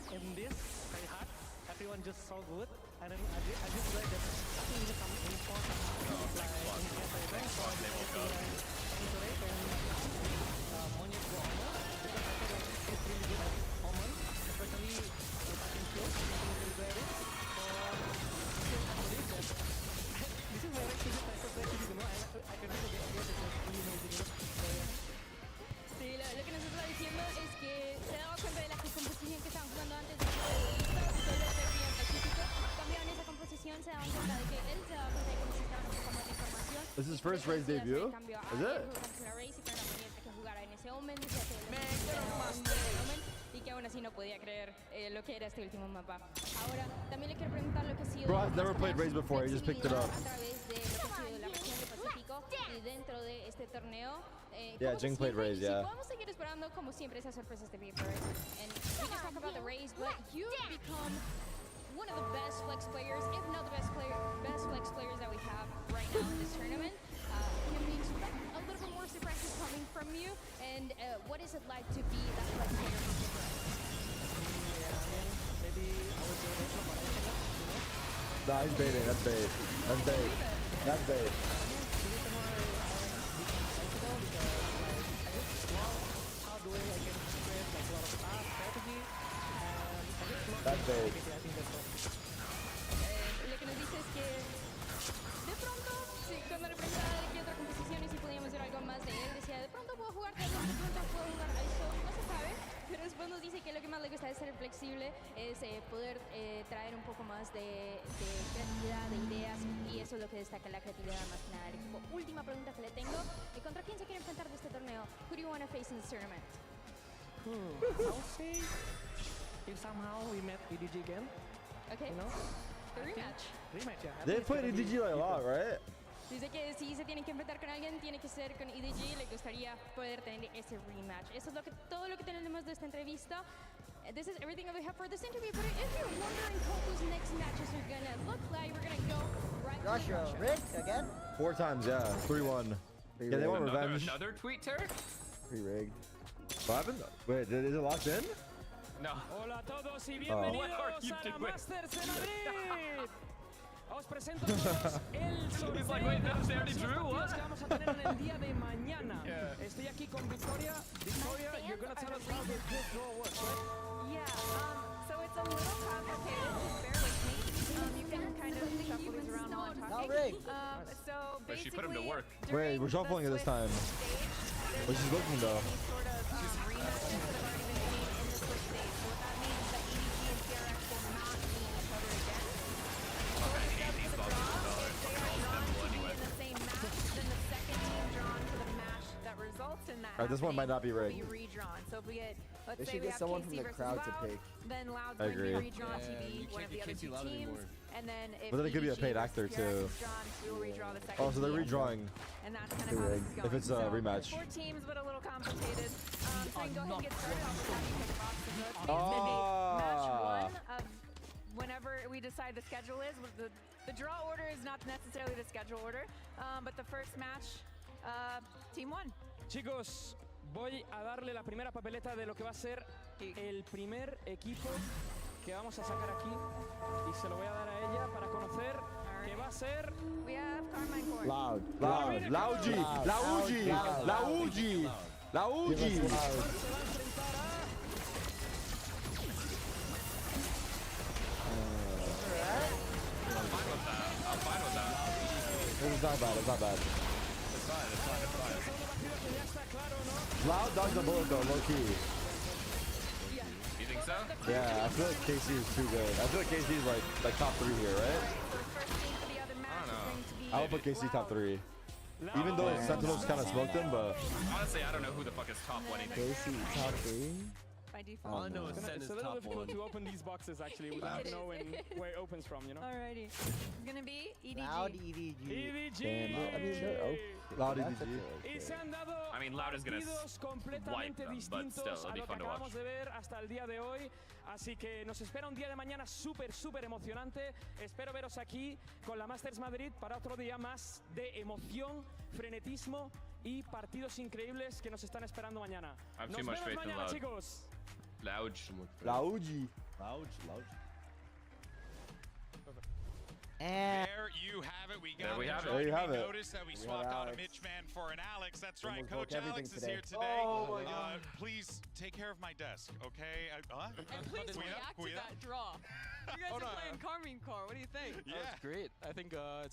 in this very hard, everyone just so good, and then I just realized that nothing is important. Like his first race debut? Is it? Y que aún así no podía creer lo que era este último mapa. Ahora, también le quiero preguntar lo que ha sido... Bro has never played Raze before, he just picked it up. A través de lo que ha sido la región del Pacífico y dentro de este torneo. Yeah, Jing played Raze, yeah. Podemos seguir esperando, como siempre, esas sorpresas de Reaper. And we just talk about the Raze, but you've become one of the best flex players, if not the best flex players that we have right now in this tournament. Can we expect a little bit more surprises coming from you? And what is it like to be that flex player for Reaper? Maybe I would say that's not my Nah, he's baiting. That's bait. That's bait. That's bait. That's bait. Lo que nos dice es que de pronto, sí, cuando le preguntaba de qué otra composición y si podíamos ver algo más de él, decía, de pronto puedo jugar Talon, de pronto puedo jugar ISO, no se sabe, pero después nos dice que lo que más le gusta es ser flexible, es poder traer un poco más de creatividad, de ideas, y eso es lo que destaca la creatividad más que nada del equipo. Última pregunta que le tengo, ¿contra quién se quiere enfrentar de este torneo? Who do you want to face in this tournament? I'll say if somehow we met EDG again. Okay. You know? The rematch. Rematch, yeah. They played EDG like a lot, right? Dice que si se tienen que enfrentar con alguien, tiene que ser con EDG. Le gustaría poder tener ese rematch. Eso es todo lo que tenemos de esta entrevista. This is everything that we have for this interview. But if you're wondering how those next matches are gonna look like, we're gonna go right to Russia, rigged again? 4 times, yeah. 3-1. Yeah, they want revenge. Another tweet, Turk? Pre-rigged. What happened? Wait, is it locked in? No. Hola a todos y Oh. bienvenidos a la Masters de Madrid. Os presento a todos el sorteo He's like, wait, no, they already de los drew? partidos What? que vamos a tener en el día de mañana. Yeah. Estoy aquí con Victoria. Victoria, you're gonna tell us how this draw works, right? Yeah, so it's a little complicated. Just bear with me. You can kind of shuffle these around while I'm talking. rigged. So But she put him to work. Wait, we're shuffling it this time. But she's looking though. Rematches that have already been made in the Swiss stage. So what that means is that EDG and CRX will not meet each other again. So what this does for the draw, if they are drawn to be in the same match, then the second team drawn to the match that results in that Alright, this one might not be rigged. will be redrawn. So if we get, let's They say should we get have someone KC from the versus crowd to Loud, pick. then Loud's I going to be agree. redrawn to Yeah, be you one of can't the get other KC two Loud teams. anymore. And then if But then it could be a EDG paid versus actor, PRX too. is drawn, we will redraw the second Oh, so they're team. redrawing. And that's kind of how this is going. If it's a So, rematch. 4 teams, but a little complicated. So you can go ahead and get started. I'll just have you pick boxes. So it's Ah. match 1 of whenever we decide the schedule is. The draw order is not necessarily the schedule order, but the first match, team 1. Chicos, voy a darle la primera papeleta de lo que va a ser el primer equipo que vamos a sacar aquí y se lo voy a dar a ella para conocer que va a ser We have Carmine Core. Loud. Lauji. Lauji. Lauji. Lauji. I'm fine with that. I'm fine with that. It's not bad. It's not bad. It's fine. It's fine. It's fine. Loud dodged the bullet though, low key. You think so? Yeah, I feel like KC is too good. I feel like KC is like top 3 here, right? I don't know. I would put KC top 3. Even though Sentinels kind of smoked him, but Honestly, I don't know who the fuck is top 1 even. KC top 3? By default. All I know is It's Sen a is little top difficult 1. to open these boxes actually without knowing where it opens from, you know? Alrighty. It's gonna be EDG. Loud EDG. EDG. Damn, I mean, they're okay. Loud That's EDG. okay. Y se han dado I mean, Loud is gonna partidos wipe completamente them, but distintos still, it'll a be lo que fun to acabamos watch. de ver hasta el día de hoy. Así que nos espera un día de mañana súper emocionante. Espero veros aquí con la Masters Madrid para otro día más de emoción, frenetismo y partidos increíbles que nos están esperando mañana. I have Nos too much vemos faith in mañana, Loud. chicos. Loud. Lauji. And there you have it. We There got we have it. There you have it. Notice that we We swapped got out a Alex. Mitch man for an Alex. That's right. Almost broke Coach Alex everything is here today. today. Oh my God. Please take care of my desk, okay? And please react to that draw. You guys are playing Carmine Core. What do you think? Yeah. That's Great. I think we're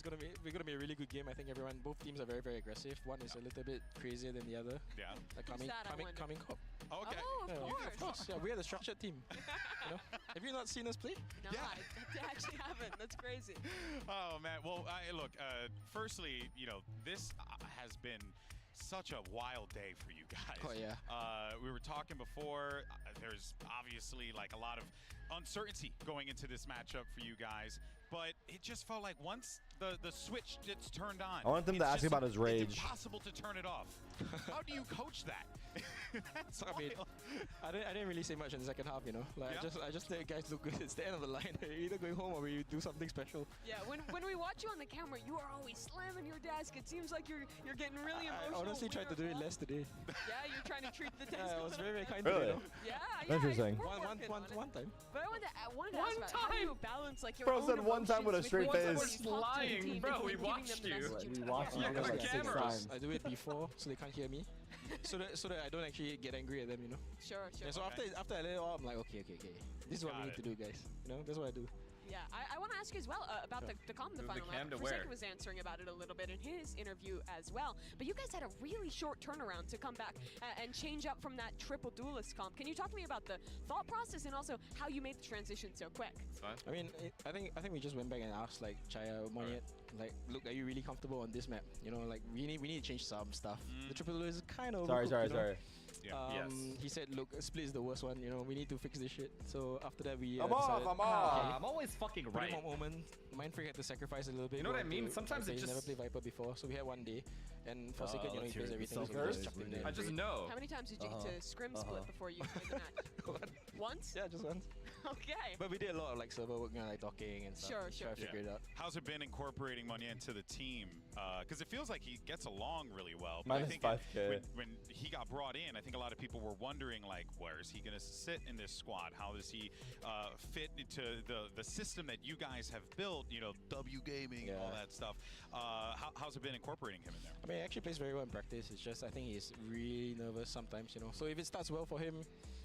gonna be a really good game. I think both teams are very, very aggressive. One is a little bit crazier than the other. Yeah. Like Who's that, I wonder? coming Corp. Okay. Oh, of Yeah, course. of course. Yeah, we are the structured team. You know? Have you not seen us play? No, Yeah. I actually haven't. That's crazy. Oh man. Well, look. Firstly, you know, this has been such a wild day for you guys. Oh yeah. We were talking before. There's obviously like a lot of uncertainty going into this matchup for you guys, but it just felt like once the switch gets turned on, I want them to ask me about his rage. It's impossible to turn it off. How do you coach that? That's I mean, I didn't really say much in the second half, you know. Like I just let guys look good. It's the end of the line. You're either going home or you do something special. Yeah, when we watch you on the camera, you are always slamming your desk. It seems like you're getting really emotional. I honestly tried to do it less today. Yeah, you're trying to treat the desk. Yeah, I was very kind really? to you. Yeah. Interesting. One time. But I wanted to ask about how do you balance like your Bro own said one time with a straight face. Lying, bro. We watched you. We watched you Yeah, like 6 cameras. times. I do it before so they can't hear me. so that I don't actually get angry at them, you know. Sure. Yeah, so after I let it all, I'm like, okay. This is what we need to do, guys. You know, that's what I do. Yeah, I want to ask you as well about the comp in the final round. Forsaken was answering about it a little bit in his interview as well. But you guys had a really short turnaround to come back and change up from that triple duelist comp. Can you talk to me about the thought process and also how you made the transition so quick? I mean, I think we just went back and asked like Chaya, Monyet, like, look, are you really comfortable on this map? You know, like we need to change some stuff. The triple duelist is kind of Sorry. He said, look, split is the worst one. You know, we need to fix this shit. So after that, we I'm decided, off. I'm always fucking Put him right. on moment. Mindfreak had to sacrifice a little bit. You know what I to- mean? Sometimes it he's just- never played Viper before, so we had one day. And for Forsaken, you know, he plays everything. So we just chucked him there. I just know. How many times did you get to scrim split before you played the match? Once? Yeah, just once. Okay. But we did a lot of like server work, you know, like talking and stuff. Sure. Try to figure it out. How's it been incorporating Monyet into the team? Because it feels like he gets along really well. But I Minus think 5K. when he got brought in, I think a lot of people were wondering, like, where is he going to sit in this squad? How does he fit into the system that you guys have built? You know, W Gaming, all that stuff. How's it been incorporating him in there? I mean, he actually plays very well in practice. It's just I think he's really nervous sometimes, you know. So if it starts well for him,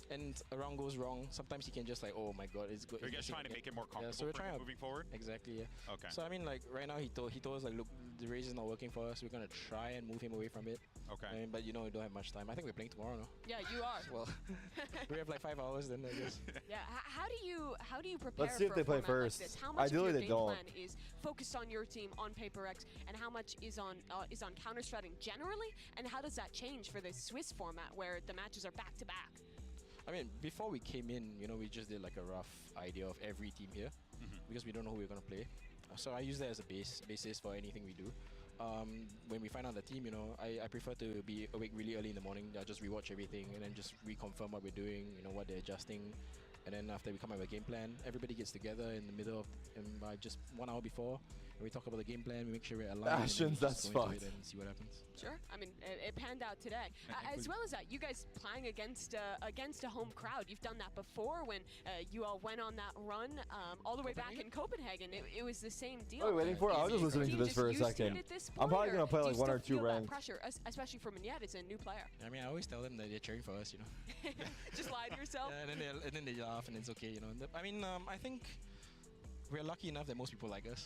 and a round goes wrong, sometimes he can just like, oh my god, it's good. Are you guys trying to make it more comfortable so we're for trying him to, moving forward? Exactly, yeah. Okay. So I mean, like right now he told us like, look, the race is not working for us. We're gonna try and move him away from it. Okay. I mean, but you know, we don't have much time. I think we're playing tomorrow, no? Yeah, you are. Well, we have like 5 hours then, I guess. Yeah. How do you prepare Let's see if for they a play format first. like this? How much Ideally, of your they game don't. plan is focused on your team on Paper X, and how much is on counter-stratting generally? And how does that change for the Swiss format where the matches are back to back? I mean, before we came in, you know, we just did like a rough idea of every team here because we don't know who we're gonna play. So I use that as a basis for anything we do. When we find out the team, you know, I prefer to be awake really early in the morning. I just rewatch everything and then just reconfirm what we're doing, you know, what they're adjusting. And then after we come up with a game plan, everybody gets together in the middle of, just 1 hour before, and we talk about the game plan, we make sure we're aligned. Ashens, that's fucked. And see what happens. Sure. I mean, it panned out today. As well as that, you guys playing against a home crowd. You've done that before when you all went on that run all the way back in Copenhagen. It was the same deal. Oh, waiting for it? I was just listening to this for a second. I'm probably going to play like 1 or 2 ranked. Pressure, especially for Monyet, it's a new player. I mean, I always tell them that they're cheering for us, you know. Just lie to yourself. Yeah, and then they laugh and it's okay, you know. I mean, I think we're lucky enough that most people like us.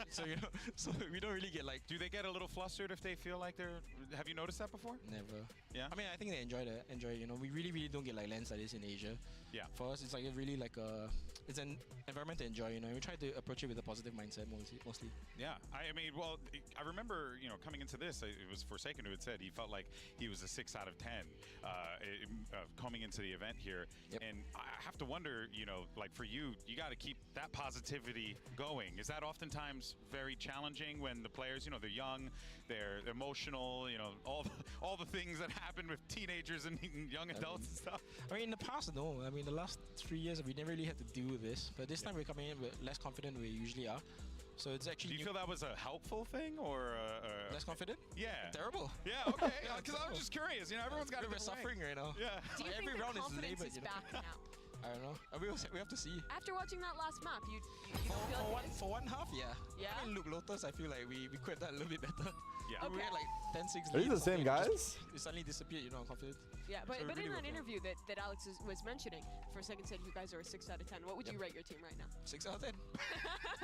So you know, so we don't really get like. Do they get a little flustered if they feel like they're? Have you noticed that before? Never. Yeah. I mean, I think they enjoy. You know, we really don't get like lands like this in Asia. Yeah. For us, it's like really like it's an environment to enjoy. You know, we try to approach it with a positive mindset mostly. Yeah. I mean, well, I remember, you know, coming into this, it was Forsaken who had said he felt like he was a 6 out of 10 coming into the event here. Yep. And I have to wonder, you know, like for you, you got to keep that positivity going. Is that oftentimes very challenging when the players, you know, they're young, they're emotional, you know, all the things that happen with teenagers and young adults and stuff? I mean, in the past, no. I mean, the last 3 years, we never really had to deal with this. But this time we're coming in with less confident than we usually are. So it's actually. Do you feel that was a helpful thing or less confident? Yeah. Terrible. Yeah. Okay. Because I was just curious. You know, everyone's got. We're suffering right now. Yeah. Do you every think round the is confidence labor, is you know? back now? I don't know. We have to see. After watching that last map, you don't feel like for one half, yeah. Yeah. I mean, look, Lotus, I feel like we could have done a little bit better. Yeah. We had like 10-6 Are these lead, the same something, guys? It suddenly disappeared, you know, confident. Yeah, but So it really in that worked out. interview that Alex was mentioning, for a second said you guys are a 6 out of 10. What would you rate your team right now? 6 out of 10.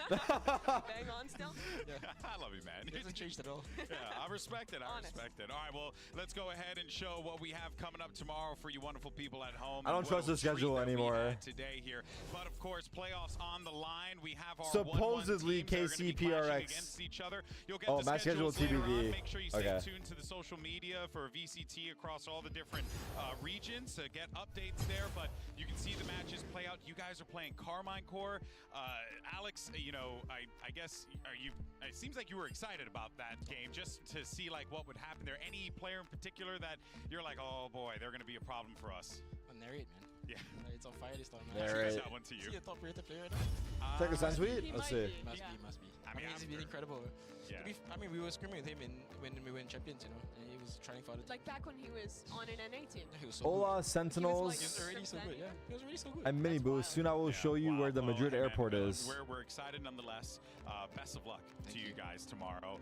Bang on still? I love you, man. It hasn't changed at all. Yeah, I respect it. I Honest. respect it. All right, well, let's go ahead and show what we have coming up tomorrow for you wonderful people at home. I don't and trust what the a treat schedule that we anymore. had today here. But of course, playoffs on the line. We have our Supposedly 1-1 teams that are gonna be clashing KCPRX. against each other. You'll get Oh, the match schedule schedules later TBD. on. Make sure you stay Okay. tuned to the social media for VCT across all the different regions to get updates there. But you can see the matches play out. You guys are playing Carmine Core. Alex, you know, I guess it seems like you were excited about that game just to see like what would happen there. Any player in particular that you're like, oh boy, they're going to be a problem for us? Narrate, man. Yeah. It's on fire this time. Narrate. Is that one to you. he a top rated player right now? Check the sign tweet. Let's see. Must be. I mean, he's been incredible. Yeah. I mean, we were screaming with him when we were in Champions, you know, and he was trying for the team. Like back when he was on an NA team. He was so Hola, good. Sentinels. He was already so good, yeah. He was already so good. And mini boost. Soon I will show you where the Madrid airport is. We're excited nonetheless. Best of luck to you guys tomorrow.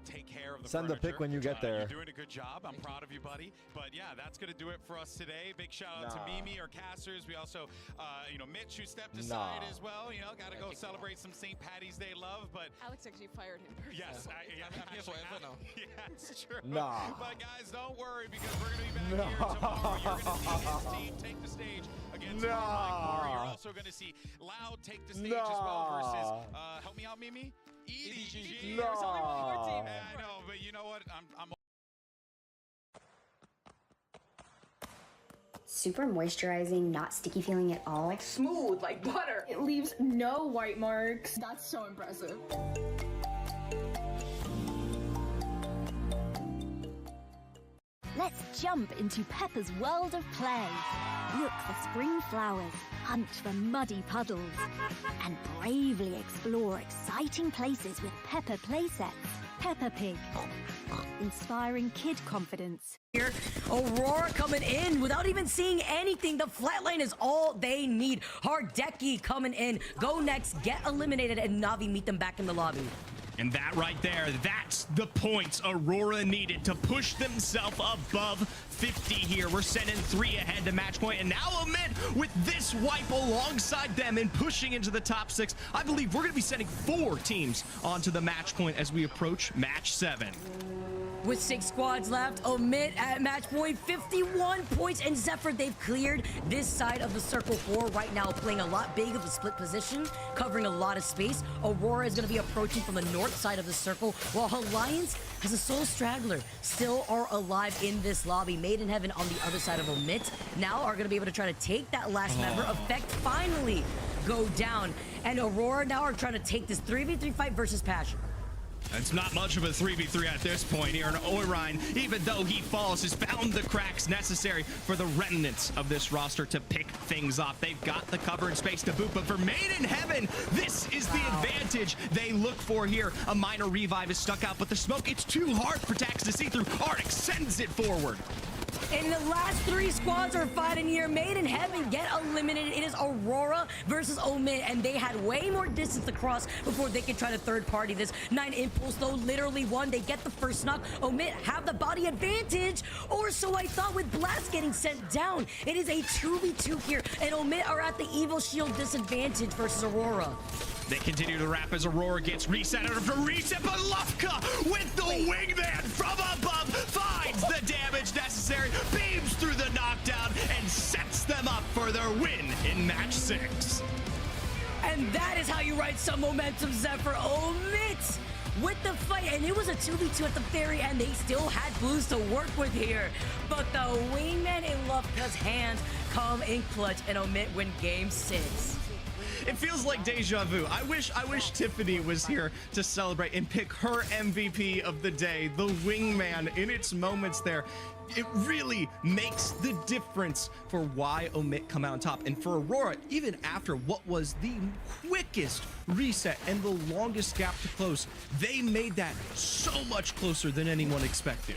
Take care of the Send a furniture. pic when you get there. You're doing a good job. I'm proud of you, buddy. But yeah, that's going to do it for us today. Big shout out to Mimi, our casters. We also, you know, Mitch, who stepped aside as well. You know, got to go celebrate some St. Patty's Day love. But Alex actually fired him. yes, I'm here forever now. Yeah, it's true. Nah. But guys, don't worry because we're going to be back here tomorrow. You're going to see his team take the stage against Carmine Core. You're also going to see Loud take the stage as well versus, help me out, Mimi? EDG. There's only one more team. I know, but you know what? I'm Super moisturizing, not sticky feeling at all. Like smooth, like butter. It leaves no white marks. That's so impressive. Let's jump into Peppa's world of play. Look for spring flowers, hunt for muddy puddles, and bravely explore exciting places with Peppa playsets. Peppa Pig. Inspiring kid confidence. Here, Aurora coming in without even seeing anything. The flatline is all they need. Hardeki coming in. Go next, get eliminated, and Navi meet them back in the lobby. And that right there, that's the points Aurora needed to push themselves above 50 here. We're sending 3 ahead to match point, and now Omid with this wipe alongside them and pushing into the top 6. I believe we're going to be sending 4 teams onto the match point as we approach match 7. With 6 squads left, Omid at match point, 51 points, and Zephyr, they've cleared this side of the circle 4 right now, playing a lot big of a split position, covering a lot of space. Aurora is going to be approaching from the north side of the circle, while Alliance as a sole straggler still are alive in this lobby. Made in Heaven on the other side of Omid now are going to be able to try to take that last member. Effect finally go down, and Aurora now are trying to take this 3v3 fight versus Passion. It's not much of a 3v3 at this point here, and Oirine, even though he falls, has found the cracks necessary for the remnants of this roster to pick things off. They've got the cover and space to boot, but for Made in Heaven, this is the advantage they look for here. A minor revive is stuck out, but the smoke, it's too hard for Tax to see through. Arctic sends it forward. And the last 3 squads are fighting here. Made in Heaven get eliminated. It is Aurora versus Omid, and they had way more distance to cross before they could try to third party this. 9 Impulse, though, literally won. They get the first knock. Omid have the body advantage, or so I thought, with Blast getting sent down. It is a 2v2 here, and Omid are at the Evil Shield disadvantage versus Aurora. They continue to wrap as Aurora gets reset after reset, but Lufka with the wingman from above finds the damage necessary, beams through the knockdown, and sets them up for their win in match 6. And that is how you ride some momentum, Zephyr. Omid with the fight, and it was a 2v2 at the very end. They still had blues to work with here, but the wingman in Lufka's hands come in clutch, and Omid win game 6. It feels like deja vu. I wish Tiffany was here to celebrate and pick her MVP of the day, the wingman, in its moments there. It really makes the difference for why Omid come out on top. And for Aurora, even after what was the quickest reset and the longest gap to close, they made that so much closer than anyone expected.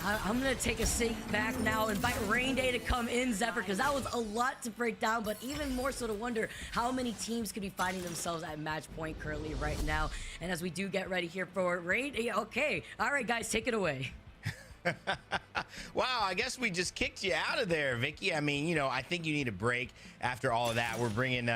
I'm going to take a seat back now, invite Rain Day to come in, Zephyr, because that was a lot to break down, but even more so to wonder how many teams could be finding themselves at match point currently right now. And as we do get ready here for Rain Day, okay. All right, guys, take it away. Wow, I guess we just kicked you out of there, Vicky. I mean, you know, I think you need a break after all of that. We're bringing,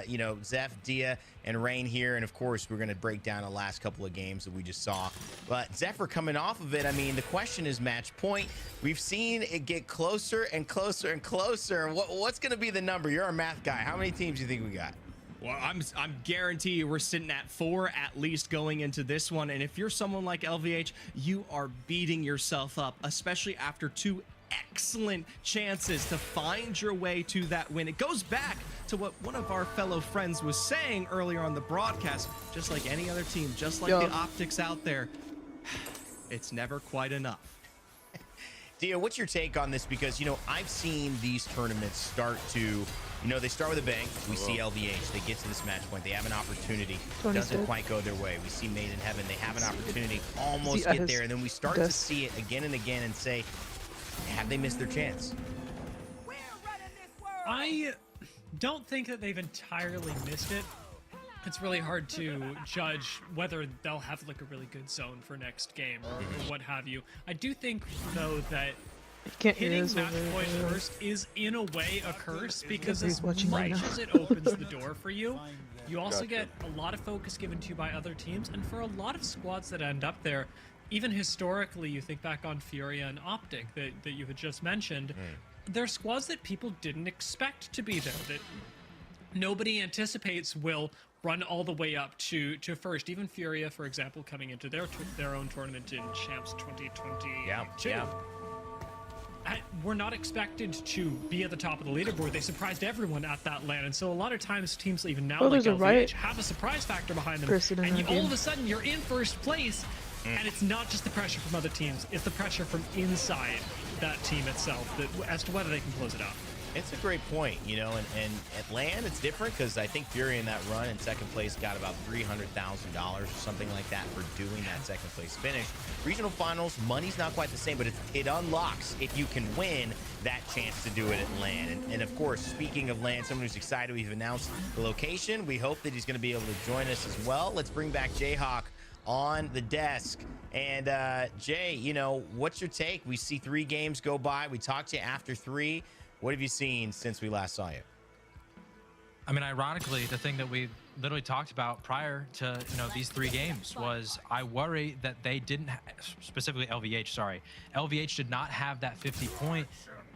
you know, Zeph, Dia, and Rain here. And, of course, we're going to break down the last couple of games that we just saw. But Zephyr coming off of it, I mean, the question is match point. We've seen it get closer and closer and closer. What's going to be the number? You're our math guy. How many teams do you think we got? Well, I'm guarantee you we're sitting at 4 at least going into this one. And if you're someone like LVH, you are beating yourself up, especially after 2 excellent chances to find your way to that win. It goes back to what one of our fellow friends was saying earlier on the broadcast. Just like any other team, just like the optics out there, it's never quite enough. Dia, what's your take on this? Because, you know, I've seen these tournaments start to, you know, they start with a bang. We see LVH. They get to this match point. They have an opportunity. Doesn't quite go their way. We see Made in Heaven. They have an opportunity, almost get there. And then we start to see it again and again and say, have they missed their chance? I don't think that they've entirely missed it. It's really hard to judge whether they'll have like a really good zone for next game or what have you. I do think though that hitting match point first is in a way a curse, because as much as it opens the door for you, you also get a lot of focus given to you by other teams, and for a lot of squads that end up there, even historically, you think back on Furia and Optic that you had just mentioned, they're squads that people didn't expect to be there, that nobody anticipates will run all the way up to first. Even Furia, for example, coming into their own tournament in Champs 2022. Were not expected to be at the top of the leaderboard. They surprised everyone at that LAN, and so a lot of times teams even now like LVH have a surprise factor behind them, and all of a sudden you're in first place, and it's not just the pressure from other teams, it's the pressure from inside that team itself as to whether they can close it out. It's a great point, you know, and at LAN it's different because I think Fury in that run in second place got about $300,000 or something like that for doing that second place finish. Regional finals, money's not quite the same, but it unlocks, if you can win, that chance to do it at LAN. And of course, speaking of LAN, someone who's excited, we've announced the location. We hope that he's going to be able to join us as well. Let's bring back Jayhawk on the desk. And Jay, you know, what's your take? We see 3 games go by. We talked to you after 3. What have you seen since we last saw you? I mean, ironically, the thing that we literally talked about prior to, you know, these 3 games was I worry that they didn't, specifically LVH, sorry. LVH did not have that 50-point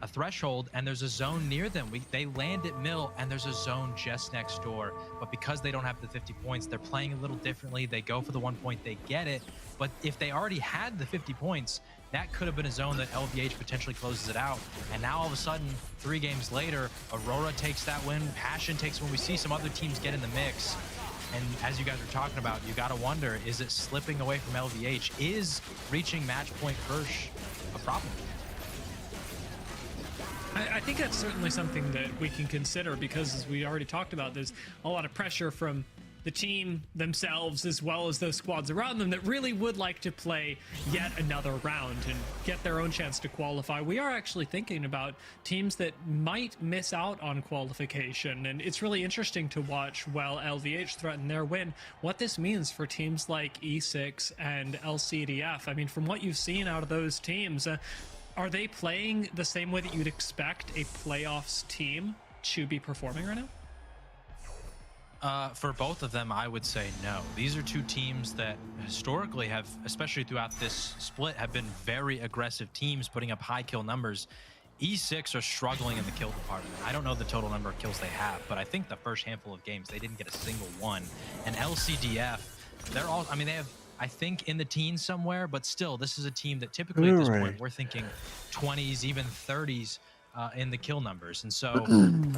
threshold, and there's a zone near them. They land at Mill, and there's a zone just next door. But because they don't have the 50 points, they're playing a little differently. They go for the 1 point, they get it. But if they already had the 50 points, that could have been a zone that LVH potentially closes it out. And now all of a sudden, 3 games later, Aurora takes that win, Passion takes when we see some other teams get in the mix. And as you guys are talking about, you got to wonder, is it slipping away from LVH? Is reaching match point first a problem? I think that's certainly something that we can consider, because as we already talked about, there's a lot of pressure from the team themselves as well as those squads around them that really would like to play yet another round and get their own chance to qualify. We are actually thinking about teams that might miss out on qualification, and it's really interesting to watch while LVH threaten their win what this means for teams like E6 and LCDF. I mean, from what you've seen out of those teams, are they playing the same way that you'd expect a playoffs team to be performing right now? For both of them, I would say no. These are 2 teams that historically have, especially throughout this split, have been very aggressive teams, putting up high kill numbers. E6 are struggling in the kill department. I don't know the total number of kills they have, but I think the first handful of games, they didn't get a single one. And LCDF, they're all, I mean, they have, I think, in the teens somewhere, but still, this is a team that typically at this point, we're thinking 20s, even 30s. In the kill numbers. And so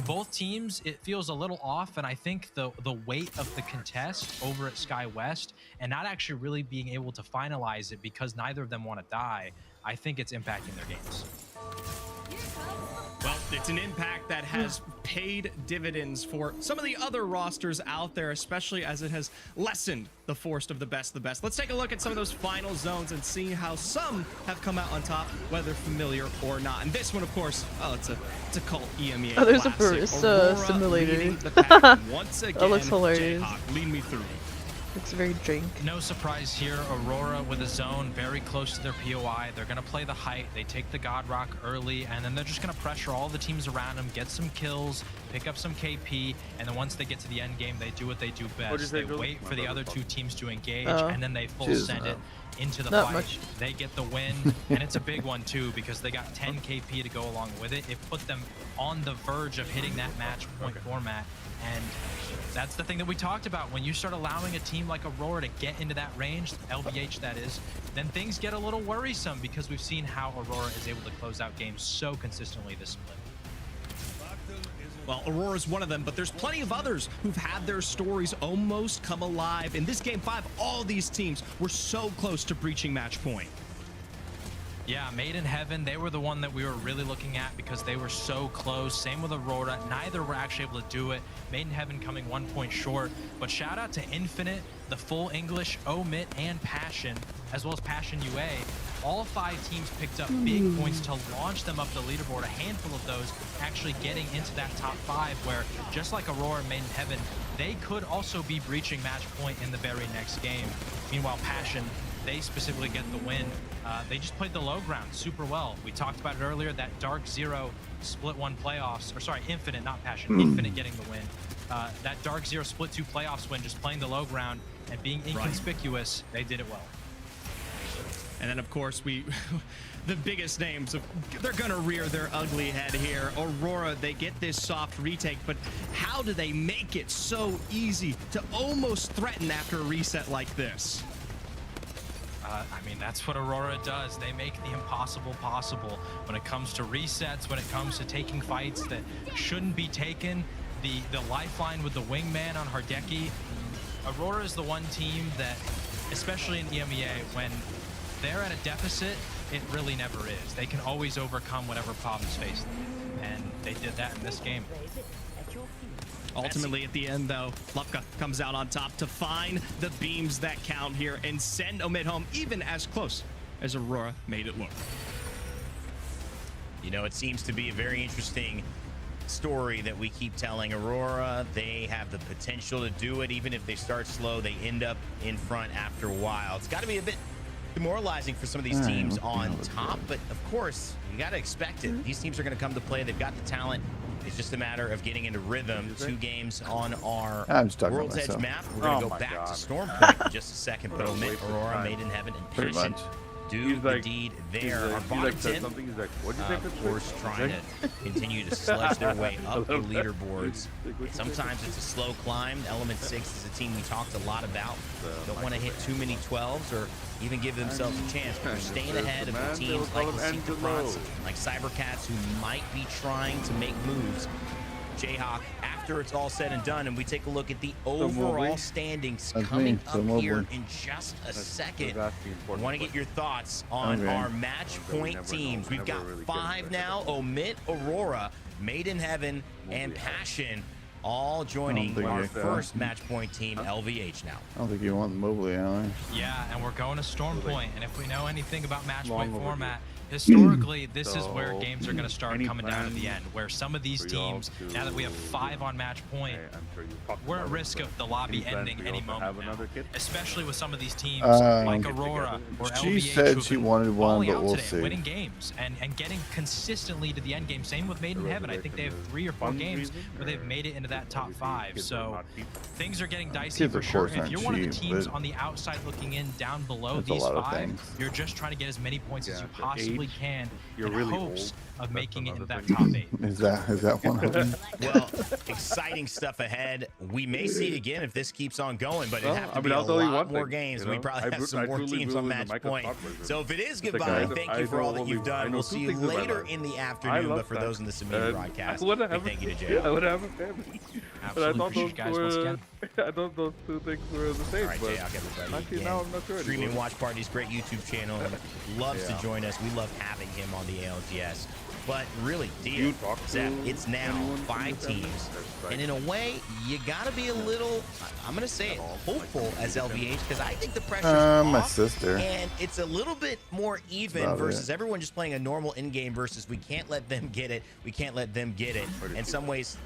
both teams, it feels a little off, and I think the weight of the contest over at Sky West and not actually really being able to finalize it because neither of them want to die, I think it's impacting their games. Well, It's an impact that has paid dividends for some of the other rosters out there, especially as it has lessened the force of the best. Let's take a look at some of those final zones and see how some have come out on top, whether familiar or not. And this one, of course, it's a cult EMEA. Oh, there's classic. a barista Aurora simulator. leading the pack once again. That looks hilarious. Jayhawk, lead me through. Looks very drink. No surprise here. Aurora with a zone very close to their POI. They're going to play the height. They take the God Rock early, and then they're just going to pressure all the teams around them, get some kills, pick up some KP, and then once they get to the end game, they do what they do best. They wait for the other two teams to engage, and then they full send it into the Not fight. much. They get the win, and it's a big one too because they got 10 KP to go along with it. It put them on the verge of hitting that match point format, and that's the thing that we talked about. When you start allowing a team like Aurora to get into that range, LVH that is, then things get a little worrisome because we've seen how Aurora is able to close out games so consistently this split. Well, Aurora's one of them, but there's plenty of others who've had their stories almost come alive. In this Game 5, all these teams were so close to breaching match point. Yeah, Made in Heaven, they were the one that we were really looking at because they were so close. Same with Aurora. Neither were actually able to do it. Made in Heaven coming 1 point short. But shout out to Infinite, the Full English, Omit, and Passion, as well as Passion UA. All 5 teams picked up big points to launch them up the leaderboard. A handful of those actually getting into that top 5, where just like Aurora and Made in Heaven, they could also be breaching match point in the very next game. Meanwhile, Passion, they specifically get the win. They just played the low ground super well. We talked about it earlier, that Dark Zero Split 1 playoffs, or sorry, Infinite, not Passion, Infinite getting the win. That Dark Zero Split 2 playoffs win, just playing the low ground and being inconspicuous, they did it well. And then, of course, the biggest names, they're going to rear their ugly head here. Aurora, they get this soft retake, but how do they make it so easy to almost threaten after a reset like this? I mean, that's what Aurora does. They make the impossible possible when it comes to resets, when it comes to taking fights that shouldn't be taken. The lifeline with the wingman on Hardeki. Aurora is the one team that, especially in EMEA, when they're at a deficit, it really never is. They can always overcome whatever problems face them, and they did that in this game. Ultimately, at the end, though, Lupka comes out on top to find the beams that count here and send Omid home, even as close as Aurora made it look. You know, it seems to be a very interesting story that we keep telling. Aurora, they have the potential to do it. Even if they start slow, they end up in front after a while. It's got to be a bit demoralizing for some of these teams on top, but of course, you got to expect it. These teams are going to come to play. They've got the talent. It's just a matter of getting into rhythm. 2 games on our World's Edge map. We're going to go back to Stormpoint in just a second, but Omit, Aurora, Made in Heaven, and Passion do the deed there. Our bottom 10, of course, trying to continue to sledge their way up the leaderboards. Sometimes it's a slow climb. Element 6 is a team we talked a lot about. Don't want to hit too many 12s or even give themselves a chance, but they're staying ahead of the teams like the Secret Fronts, like Cybercats, who might be trying to make moves. Jayhawk, after it's all said and done, and we take a look at the overall standings coming up here in just a second. I want to get your thoughts on our match point teams. We've got 5 now: Omit, Aurora, Made in Heaven, and Passion, all joining our first match point team, LVH now. I don't think you want Mobley, Alan. Yeah, and we're going to Stormpoint, and if we know anything about match point format, historically, this is where games are going to start coming down to the end, where some of these teams, now that we have 5 on match point, we're at risk of the lobby ending any moment now, especially with some of these teams like Aurora or LVH. She said she wanted one, but we'll see. Winning games and getting consistently to the end game. Same with Made in Heaven. I think they have 3 or 4 games where they've made it into that top 5. So things are getting dicey for sure. If you're one of the teams on the outside looking in down below these 5, you're just trying to get as many points as you possibly can in hopes of making it into that top 8. Is that one of them? Well, exciting stuff ahead. We may see it again if this keeps on going, but it'd have to be a lot more games, and we probably have some more teams on match point. So if it is goodbye, thank you for all that you've done. We'll see you later in the afternoon, but for those in the Samina broadcast, thank you to Jay. I would have a family. Absolutely. Appreciate you guys once again. I thought those 2 things were the same. All right, Jay, actually, now I'm not sure. Streaming Watch Party's great YouTube channel. Loves to join us. We love having him on the ALGS. But really, dear, Zep, it's now 5 teams. And in a way, you got to be a little, I'm going to say it, hopeful as LVH, because I think the pressure's off. My sister. And it's a little bit more even About versus it. everyone just playing a normal in-game versus we can't let them get it. We can't let them get it. In some ways,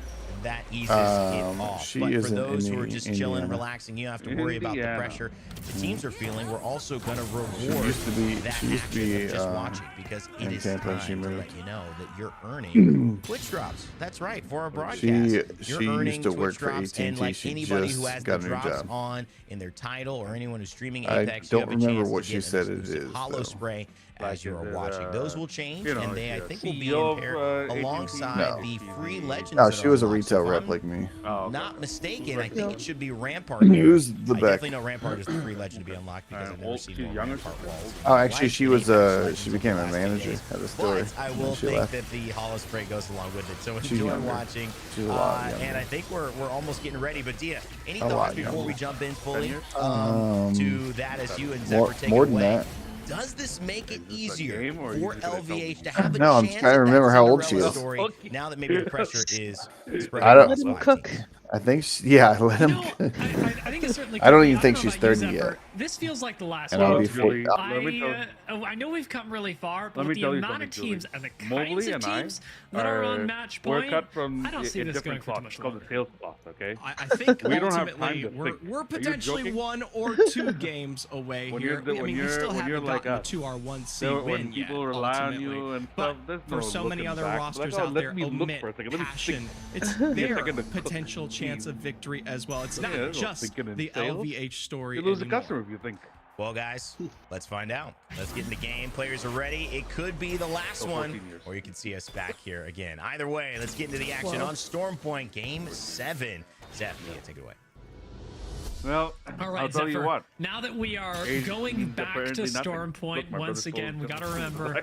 that eases it off. She But for is in those who are just chilling, Indiana. relaxing, you don't have to worry about the pressure the teams are feeling. We're also going to reward used to be- that she used to action be, of just watching, because it in is Tampa. time She to moved. let you know that you're earning Twitch drops. That's right, for our broadcast. You're She earning used to work Twitch for drops, AT&T. and like She anybody who just has got the a new drops job. on in their title or anyone who's streaming I Apex, don't you have a remember chance what to she get said an it exclusive is, hollow though. spray as you are is it, watching. Those will change, you know, and they, I is think, it will be CEO in pair of, alongside No. the free legends. No, that she are was a unlocked. So retail if rep I'm like me. not mistaken, I think it should be Rampart. Who's here. the I back? definitely know Rampart is the free legend to be unlocked because I've never seen more Rampart walls. Oh, actually, she was Legends she became over a the last few manager days. at the store. But I and will then she think left. that the hollow spray goes along with it. So She's enjoy younger. watching. She's a lot And younger. I think we're almost getting ready. But Dia, any A lot thoughts before younger. we jump in fully Um, to that as you and Zephyr more take more it than away? that. Does this make it easier game, or for you just gonna LVH to have a No, I'm chance trying to at remember that how old she Cinderella is. story now that maybe the pressure is spread I don't- across Let him 5 cook. teams? I think, yeah, let him. I think it certainly. I don't could be. even think know she's about you, 30 Zephyr. yet. This feels like the last And I'll one. be full. I know we've come really far, but Let with me the tell you amount of something, teams Julie. and the kinds Mobley of and I teams that are on match we're point, cut from I don't see a this going different for too cloth. much It's called longer. the sales cloth, okay? I think We don't have time ultimately to think. we're Are you potentially joking? 1 or 2 games away When here. you're the- I mean, when we you're- still when haven't you're like gotten us, the 2R1C there- win when yet, people rely on ultimately. you and But stuff, there's for no so many looking other back. rosters Like, oh, out let there, me look omit for a second. Let me passion. think. It's Give me a their second to cook potential the chance cheese. of victory as well. It's Yeah, not there's no just thinking in the sales. LVH story You lose a anymore. customer if you think. Well, guys, let's find out. Let's get in the game. Players are ready. It could be the last Go 14 one, years. or you can see us back here again. Either way, let's get into the action Whoa. on Storm Point, Game 7. Zeph, yeah, take it away. Well, All right, I'll tell you Zephyr, what. Now that we are Age going means back apparently to nothing. Storm Point Look, my once brother again, we told got to me. remember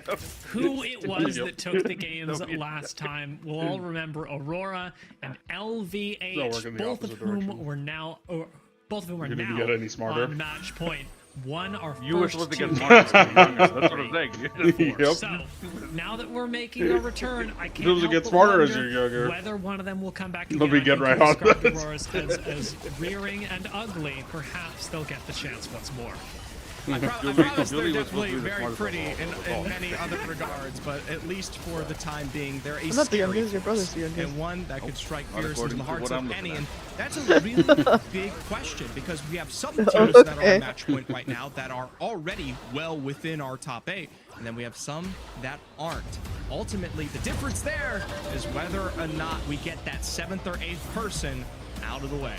who it was that took the games Don't be- last time. We'll all remember Aurora and LVH, They'll work in the both of opposite whom direction. were now, or both of whom are You didn't now get any smarter. on match point. Won our You were first supposed to two get games. smarter. That's what I'm saying. You're just So now that we're making a return, I can't Those who help get but smarter as wonder you're younger. whether one of them will come back They'll again. be I getting think right you on described this. Aurora's as rearing and ugly. Perhaps they'll get the chance once more. I Julie- promise they're Julie was supposed to definitely be the very smartest pretty of all. in many other regards, but at least for the time being, they're a I'm not the scary youngest, your brother's the youngest. and one that could strike Not fears into according the to hearts what of I'm looking any. at. And that's a really big question because we have some teams that are Okay. on match point right now that are already well within our top 8, and then we have some that aren't. Ultimately, the difference there is whether or not we get that 7th or 8th person out of the way.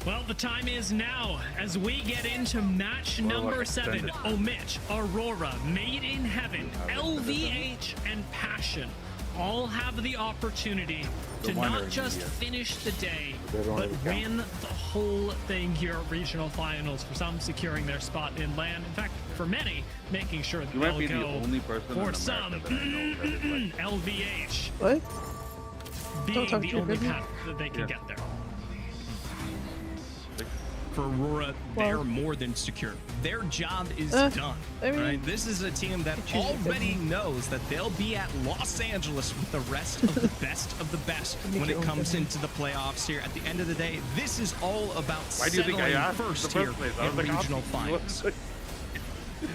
Well, the time is now as we get into match number 7. Omit, Aurora, Made in Heaven, LVH, and Passion all have the opportunity to not just finish the day, but win the whole thing here at regional finals. For some, securing their spot in LAN. In fact, for many, making sure that You might they'll be the go. only person in For America some, that I know that is like LVH What? being talk the to your only business. path that they can get there. For Aurora, they're more than secure. Their job is done. I mean, right? This is a team that already knows that they'll be at Los Angeles with the rest of the best of the best when it comes into the playoffs here. At the end of the day, this is all about Why do you think I settling asked in the first first here place? I was in like, regional I'll- finals.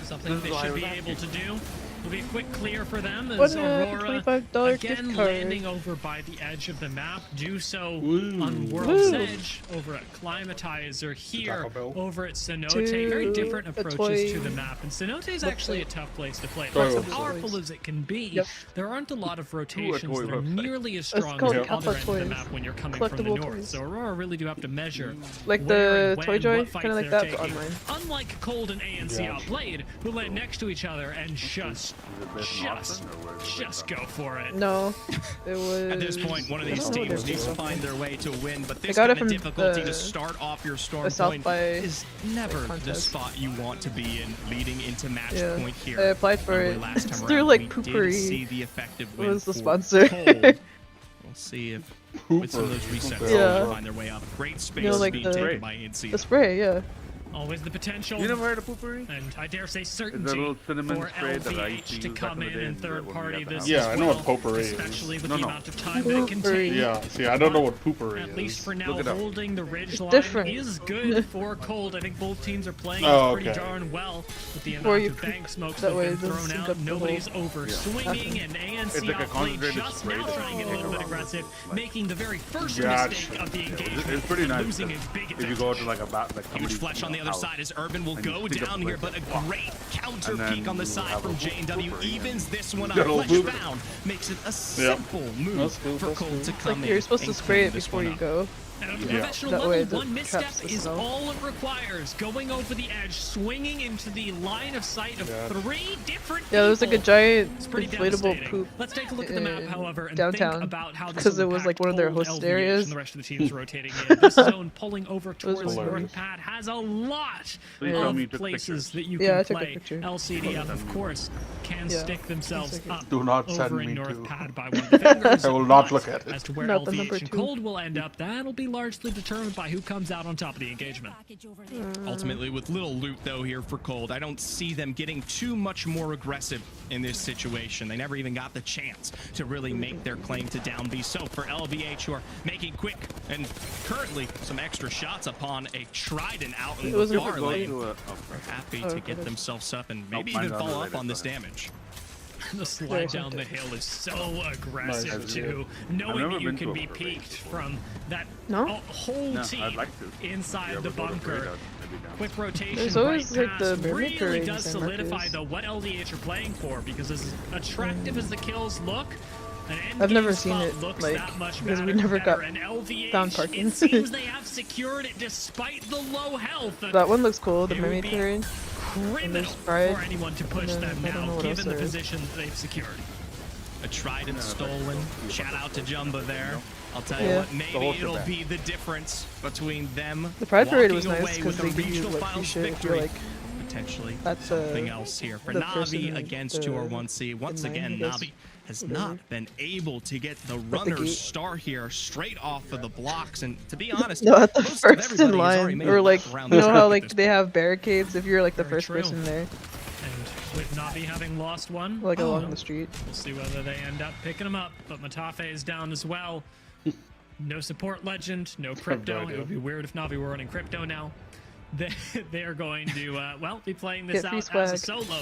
Something This they is why I should was be asking. able to do. It'll be a quick clear for them as What, Aurora $25 again gift card. landing over by the edge of the map. Do so on Woo. World's Woo. Edge, over at Climatizer, here Taco Bell. over at Cenote. Very To different a approaches toy to the map. And Cenote is actually a tough place to play. Toy As website. powerful as it can be, Yep. there aren't a lot of rotations toy that are website. nearly as It's strong as called the Alpha other end of the Toys. map when you're coming from the Collectible north. toys. So Aurora really do have to measure Like where the and Toy when, Joy, what fights kinda like they're that, but taking. online. Unlike Cold and ANC Yeah. Outplayed, who land next to each other and just go for it. No, it was. At this point, one of these I don't know teams what needs to they're find their way to win, but this got kind it of from difficulty the- to start off your storm the South point by is never the contest. spot you want to be in leading into match Yeah. point here. I applied for Remember it. last time It's through, around, like, we Poopery. did see the effective It win was the for sponsor. Cold. We'll see if with some of those resets Yeah. they'll find their way up. Great space like being the- taken by NC. The spray, yeah. Always the potential. You never heard of poopery? And I dare say It's certainty a little cinnamon for spray that I used LVH to to use come back in the in day and third when we party had the this house. as Yeah, I know well, what potpourri is. especially with No, the no. amount of time that it can take. Yeah, see, I don't know what poopery is. At least for now, Look it up. holding the ridge line different. is good for Cold. I think both teams are playing Oh, pretty okay. darn well with the Before amount you of bank smokes that that way have been it doesn't thrown sink out. up the Nobody's hole. over swinging, and ANC It's like a off lane concentrated just spray now that trying to get a you little bit take aggressive, around. making the very first Gotcha. mistake of the engagement. It's pretty nice. Losing a that big if you go to like a Huge somebody's, flesh on the other house, side as Urban will and you go pick up down like here, but a great counter and then peek on the you side have from a JW pooper, evens this one up. Little Flesh pooper. found makes it a simple move That's cool, for that's Cold cool. to It's come like in you're supposed to and spray clean it this before one you up. go. At a Yeah. professional That way level, the one misstep traps the is smell. all it requires. Going over the edge, swinging into the line of sight of Yeah. 3 different Yeah, there was like a people. giant It's pretty inflatable devastating. poop Let's take a look at the map, in however, and downtown, think about how this 'cause will it was, like, impact one of their Cold, host LVH, areas. and the rest of the teams rotating in. This zone pulling over towards hilarious. North Pad has a lot Please tell of me you took places pictures. that you Yeah, can I took a play. picture. LCDF, of course, can Yeah, stick themselves one second. up Do not send over in me North to. Pad by one of the fingers. I will not but look at it. As to where Not the number LVH and 2. Cold will end up, that'll be largely determined by who comes out on top of the engagement. Ultimately, with little loot though here for Cold, I don't see them getting too much more aggressive in this situation. They never even got the chance to really make their claim to down B. So for LVH, who are making quick and currently some extra shots upon a Trident out in It the was a far good lane, to a, happy Oh, to okay. get themselves up and maybe mine's even follow up unrelated, on this sorry. damage. The slide down the hill is so aggressive Nice. too, I've knowing never that you been to can a be parade peeked before. from that No? whole No, team I'd like to. inside Yeah, the but go to bunker. parade, I'd be down. Quick rotation There's always, right like, the past mermaid really parade does in San Marcos. solidify though what LVH are playing for, because as attractive as the kills look, an end I've never game seen spot it, looks like, that much because we better, never got and LVH, found parking. it seems they have secured it despite the low health. That one looks cool, the It would mermaid be parade. criminal there's Pride, for anyone to push and then them I don't know now, what else given the there is. position that they've secured. A Trident stolen. Shout out to Jumba there. I'll tell you Yeah. what, The maybe whole it'll shebang. be the difference between them The Pride Parade was walking nice away because with they a give you regional like free finals shit if victory. you're like Potentially at the something else here for the person Navi in against the- 2R1C. Once in again, line, I guess. Navi has Whatever. not been able to get the the runner's gate. star here straight off of the blocks. And to be honest, No, at the most of first everybody in has already line, made or a like lap around you this know map how at like this they have barricades if you're like the Very first true. person there, And with Navi having lost one, like along the street. we'll see whether they end up picking him up. But Matafe is down as well. No support legend, no crypto. It would be weird if Navi were running crypto now. They are going to, well, be playing this Get free out as a swag. solo.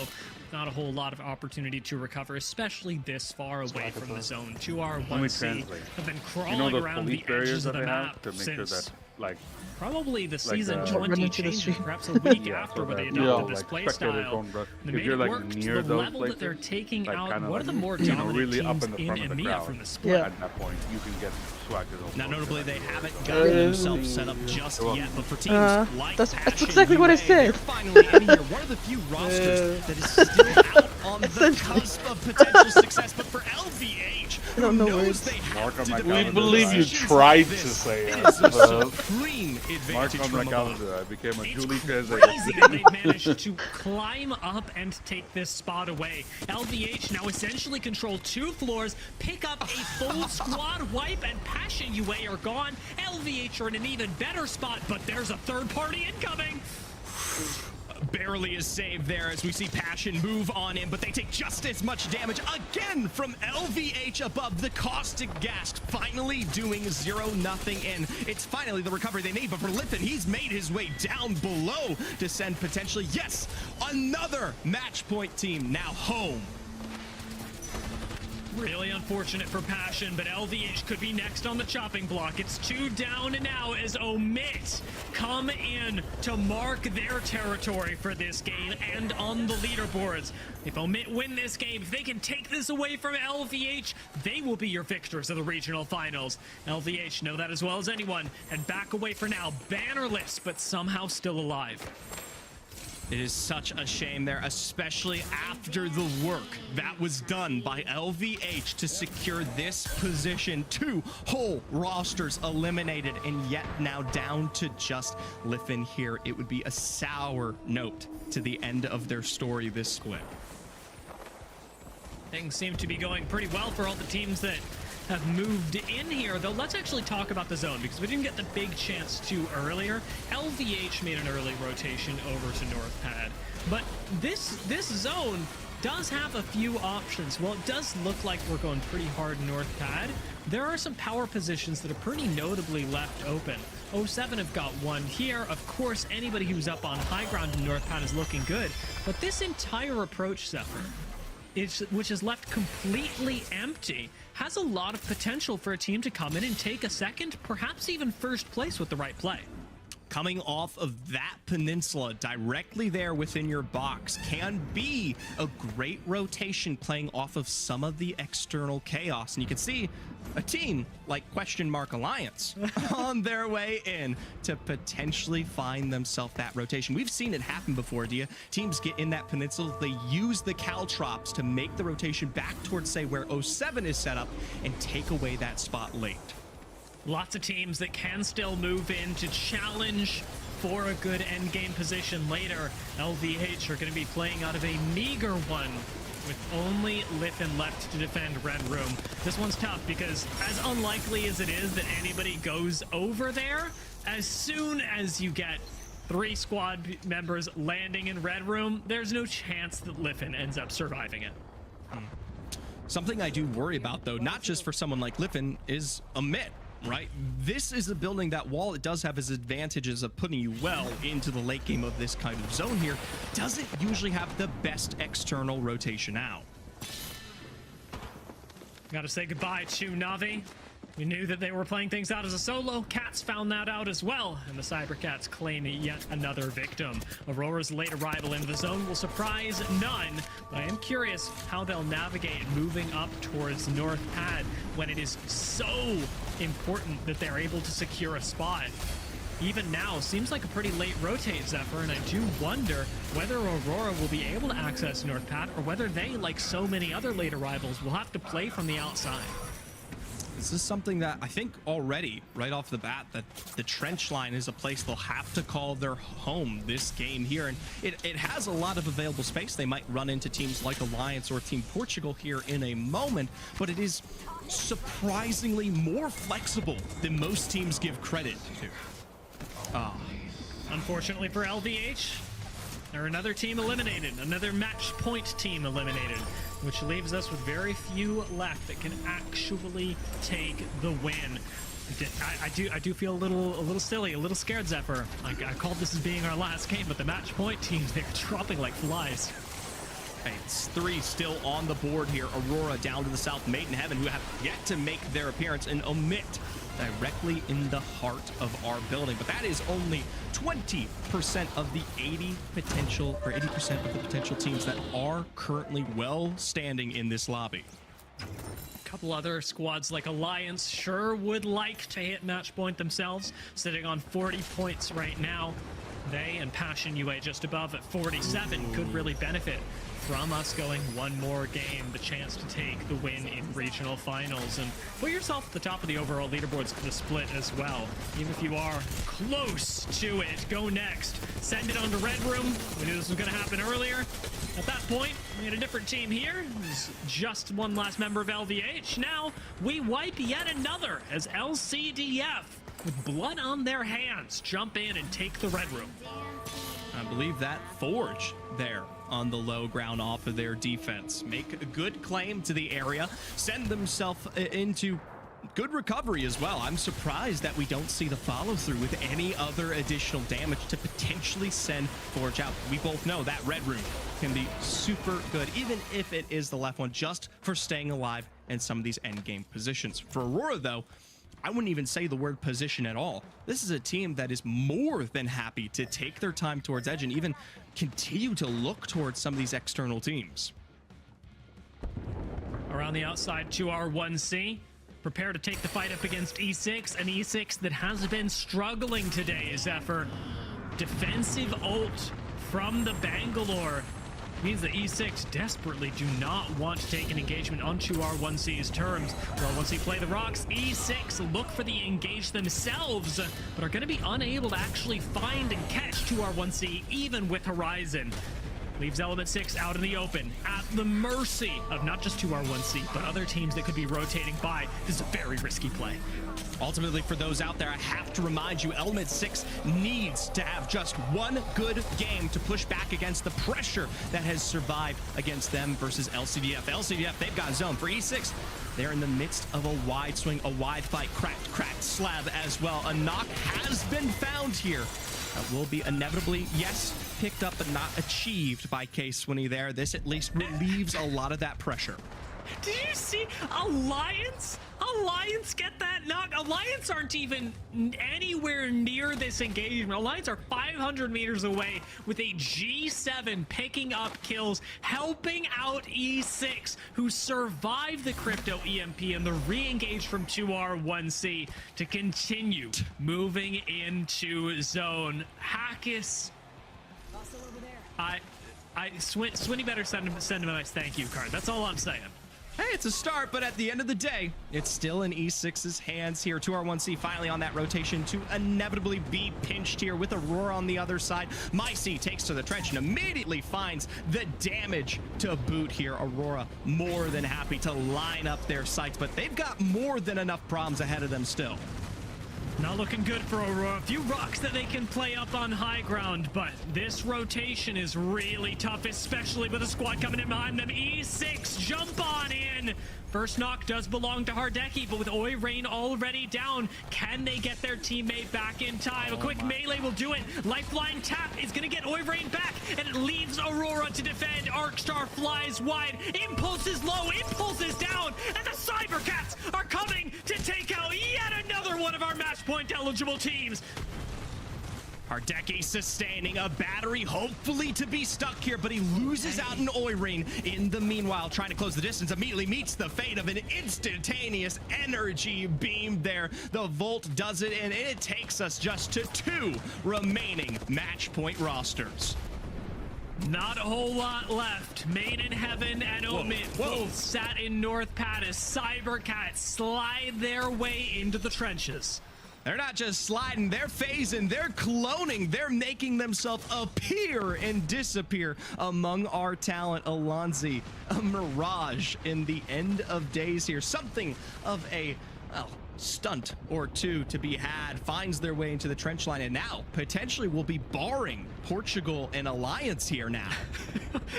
Not a whole lot of opportunity to recover, especially this far away from the zone. 2R1C translate. have been You crawling know those around police the barriers edges that of the they have map to make sure since that, like, probably the season Don't run 20 into the changes, street. perhaps a week Yeah, after so where they that, adopted yeah, this like, play spectators style. don't rush. They If made you're, it like, work to near the those level that they're places, taking like, out kinda one of the like, more you know, dominant really up teams in the in front of the EMEA crowd. from the split. Yeah. At that point, you can get swag to those Now, folks. notably, they haven't gotten themselves set up just yet, but for teams like That's Passion exactly what I UA, said. they're finally in here. One of the few rosters that is still out on the cusp of potential success, but for LVH, I don't who know knows words. they have Mark on to my defend calendar. believe you positions tried like to this. say It it, is a but- supreme Mark advantage on from my above. calendar. I became a It's Julie crazy Fez. that they've managed to climb up and take this spot away. LVH now essentially control 2 floors, pick up a full squad wipe, and Passion UA are gone. LVH are in an even better spot, but there's a third party incoming. Barely is saved there as we see Passion move on in, but they take just as much damage again from LVH above the caustic gas, finally doing 0-0 in. It's finally the recovery they need, but for Lippin, he's made his way down below to send potentially, yes, another match point team now home. Really unfortunate for Passion, but LVH could be next on the chopping block. It's 2 down now as Omit come in to mark their territory for this game and on the leaderboards. If Omit win this game, if they can take this away from LVH, they will be your victors of the regional finals. LVH know that as well as anyone, and back away for now, bannerless, but somehow still alive. It is such a shame there, especially after the work that was done by LVH to secure this position. 2 whole rosters eliminated, and yet now down to just Liffin here. It would be a sour note to the end of their story this split. Things seem to be going pretty well for all the teams that have moved in here. Though let's actually talk about the zone, because we didn't get the big chance to earlier. LVH made an early rotation over to North Pad, but this zone does have a few options. Well, it does look like we're going pretty hard North Pad. There are some power positions that are pretty notably left open. 07 have got one here. Of course, anybody who's up on high ground in North Pad is looking good. But this entire approach, Zephyr, which is left completely empty, has a lot of potential for a team to come in and take a second, perhaps even first place with the right play. Coming off of that peninsula directly there within your box can be a great rotation playing off of some of the external chaos. And you can see a team like Alliance on their way in to potentially find themselves that rotation. We've seen it happen before, Dia. Teams get in that peninsula, they use the Caltrops to make the rotation back towards, say, where 07 is set up and take away that spot late. Lots of teams that can still move in to challenge for a good endgame position later. LVH are going to be playing out of a meager one with only Liffin left to defend Red Room. This one's tough because as unlikely as it is that anybody goes over there, as soon as you get 3 squad members landing in Red Room, there's no chance that Liffin ends up surviving it. Something I do worry about, though, not just for someone like Liffin, is Amit. Right? This is a building that, while it does have its advantages of putting you well into the late game of this kind of zone here, doesn't usually have the best external rotation out. Gotta say goodbye to Navi. We knew that they were playing things out as a solo. Cats found that out as well, and the Cybercats claim yet another victim. Aurora's late arrival into the zone will surprise none, but I am curious how they'll navigate moving up towards North Pad when it is so important that they're able to secure a spot. Even now, seems like a pretty late rotate, Zephyr, and I do wonder whether Aurora will be able to access North Pad or whether they, like so many other late arrivals, will have to play from the outside. This is something that I think already, right off the bat, that the trench line is a place they'll have to call their home this game here. And it has a lot of available space. They might run into teams like Alliance or Team Portugal here in a moment, but it is surprisingly more flexible than most teams give credit to. Unfortunately for LVH, they're another team eliminated, another match point team eliminated, which leaves us with very few left that can actually take the win. I do feel a little silly, a little scared, Zephyr. I called this as being our last game, but the match point teams, they're dropping like flies. Hey, it's 3 still on the board here. Aurora down to the south, Maiden Heaven, who have yet to make their appearance, and Omit directly in the heart of our building. But that is only 20% of the 80% of the potential teams that are currently well standing in this lobby. A couple other squads like Alliance sure would like to hit match point themselves, sitting on 40 points right now. They and Passion UA just above at 47 could really benefit from us going one more game, the chance to take the win in regional finals and put yourself at the top of the overall leaderboards for the split as well. Even if you are close to it, go next. Send it on to Red Room. We knew this was going to happen earlier. At that point, we had a different team here. It was just one last member of LVH. Now we wipe yet another as LCDF, with blood on their hands, jump in and take the Red Room. I believe that Forge there on the low ground off of their defense. Make a good claim to the area, send themselves into good recovery as well. I'm surprised that we don't see the follow through with any other additional damage to potentially send Forge out. We both know that Red Room can be super good, even if it is the left one, just for staying alive in some of these end game positions. For Aurora, though, I wouldn't even say the word position at all. This is a team that is more than happy to take their time towards Edge and even continue to look towards some of these external teams. Around the outside to our 1C. Prepare to take the fight up against E6, an E6 that has been struggling today, Zephyr. Defensive ult from the Bangalore means that E6 desperately do not want to take an engagement onto our 1C's terms. Well, once we play the rocks, E6 look for the engage themselves, but are going to be unable to actually find and catch to our 1C, even with Horizon. leaves Element 6 out in the open at the mercy of not just 2R1C, but other teams that could be rotating by. This is a very risky play. Ultimately, for those out there, I have to remind you, Element 6 needs to have just one good game to push back against the pressure that has survived against them versus LCDF. LCDF, they've got zone. For E6, they're in the midst of a wide swing, a wide fight. Cracked slab as well. A knock has been found here. That will be inevitably, yes, picked up but not achieved by K-Swinny there. This at least relieves a lot of that pressure. Did you see Alliance? Alliance get that knock? Alliance aren't even anywhere near this engagement. Alliance are 500 meters away with a G7 picking up kills, helping out E6, who survived the crypto EMP and the re-engage from 2R1C to continue moving into zone. Hackis, Swinny better send him a nice thank you card. That's all I'm saying. Hey, it's a start, but at the end of the day, it's still in E6's hands here. 2R1C finally on that rotation to inevitably be pinched here with Aurora on the other side. Myc takes to the trench and immediately finds the damage to boot here. Aurora more than happy to line up their sights, but they've got more than enough problems ahead of them still. Not looking good for Aurora. A few rocks that they can play up on high ground, but this rotation is really tough, especially with a squad coming in behind them. E6, jump on in. First knock does belong to Hardeki, but with Oirain already down, can they get their teammate back in time? A quick melee will do it. Lifeline tap is going to get Oirain back, and it leaves Aurora to defend. Arcstar flies wide. Impulse is low. Impulse is down, and the Cybercats are coming to take out yet another one of our match point eligible teams. Hardeki sustaining a battery, hopefully to be stuck here, but he loses out an Oirain. In the meanwhile, trying to close the distance, immediately meets the fate of an instantaneous energy beam there. The Volt does it, and it takes us just to 2 remaining match point rosters. Not a whole lot left. Made in Heaven and Omit both sat in North Pattis. Cybercats slide their way into the trenches. They're not just sliding, they're phasing, they're cloning, they're making themselves appear and disappear among our talent. Alonzi, a mirage in the end of days here. Something of a, well, stunt or two to be had, finds their way into the trench line, and now potentially will be barring Portugal and Alliance here now.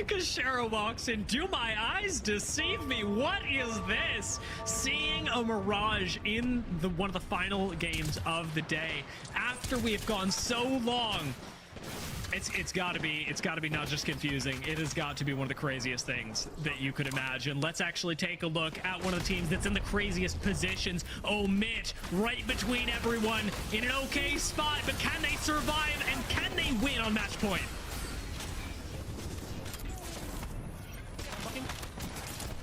Kashara walks in. Do my eyes deceive me? What is this? Seeing a mirage in one of the final games of the day after we have gone so long. It's got to be not just confusing. It has got to be one of the craziest things that you could imagine. Let's actually take a look at one of the teams that's in the craziest positions. Omit right between everyone in an okay spot, but can they survive and can they win on match point?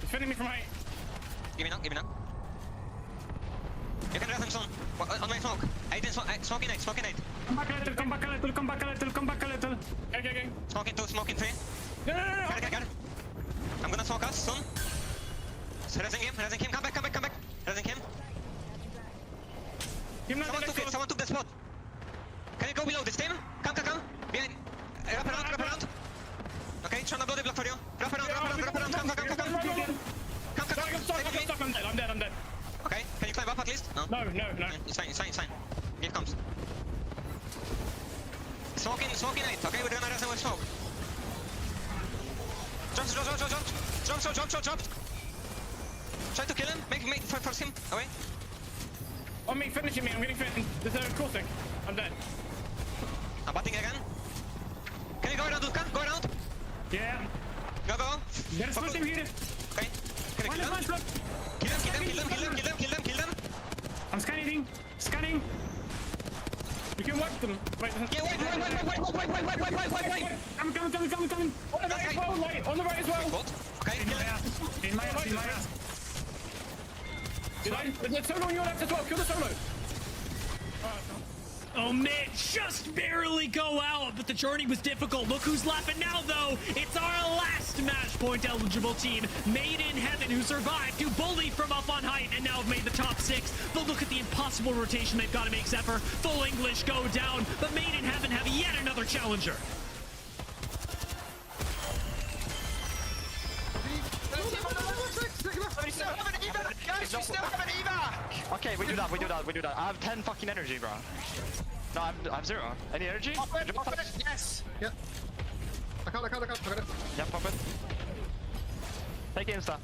Defending me from height. Give me knock. You can rest him soon. On my smoke. I didn't smoke in 8. Come back a little. Okay. Smoking 2, smoking 3. No. Got it. I'm gonna smoke us soon. Resing him. Come back. Resing him. Someone took the spot. Can you go below this team? Come. Behind. Wrap around. Okay, trying to blow the block for you. Wrap around. Come. I'm dead. Okay, can you climb up at least? No. It's fine. Here it comes. Smoking 8, okay? We're gonna res him with smoke. Drop. Try to kill him. Force him away. On me, finishing me. I'm getting finished. There's a caustic. I'm dead. I'm batting again. Can you go around, Luka? Go around. Yeah. Go. Get a split him here. Okay. Can you kill him? Kill them. I'm scanning. We can wipe them. Wait. Yeah, wait. I'm coming. On the right as well. Okay, in my ass. There's solo on your left as well. Kill the solo. Omit just barely go out, but the journey was difficult. Look who's laughing now, though. It's our last match point eligible team, Made in Heaven, who survived to bully from up on height and now have made the top 6. But look at the impossible rotation they've got to make Zephyr. Full English go down, but Made in Heaven have yet another challenger. Guys, we still have an evac! Okay, we do that, we do that, we do that. I have 10 fucking energy, bro. No, I have 0. Any energy? Pop it, pop it. Yes! Yep. I got it. Yeah, pop it. Take it insta.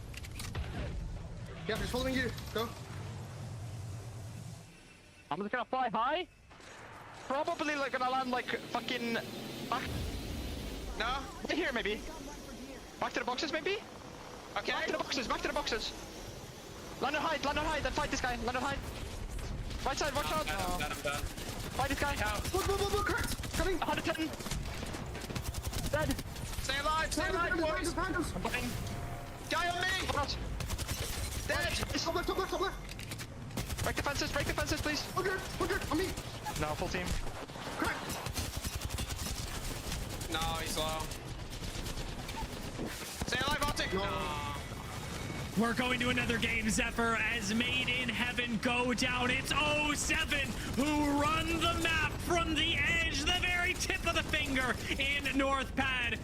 Yeah, he's following you. Go. I'm just gonna fly high. Probably like gonna land like fucking back. No? Right here maybe. Back to the boxes maybe? Okay. Back to the boxes. Land on height, then fight this guy. Land on height. Right side, watch out. I'm done. Fight this guy. Look, correct. Coming. 110. Dead. Stay alive, boys. I'm playing. Guy on me. Dead. Top left. Break the fences, please. 100, on me. No, full team. Crack. No, he's low. Stay alive, Arctic. No. We're going to another game, Zephyr, as Made in Heaven go down. It's 07 who run the map from the edge, the very tip of the finger in North Pad.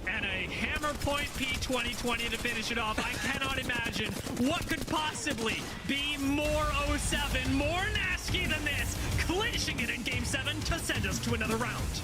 And a Hammer Point P2020 to finish it off. I cannot imagine what could possibly be more 07, more nasty than this, clinching it in Game 7 to send us to another round.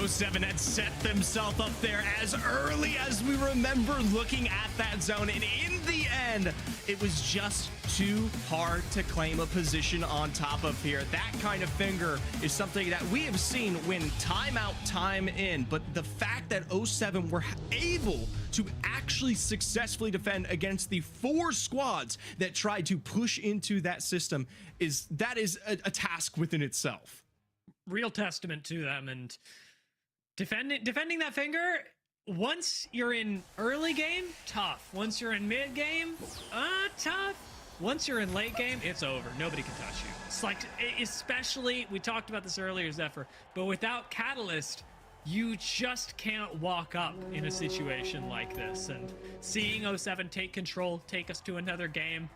07 had set themselves up there as early as we remember looking at that zone, and in the end, it was just too hard to claim a position on top of here. That kind of finger is something that we have seen win time out, time in, but the fact that 07 were able to actually successfully defend against the 4 squads that tried to push into that system is a task within itself. Real testament to them, and defending that finger, once you're in early game, tough. Once you're in mid game, tough. Once you're in late game, it's over. Nobody can touch you. It's like, especially, we talked about this earlier, Zephyr, but without Catalyst, you just can't walk up in a situation like this. And seeing 07 take control, take us to another game,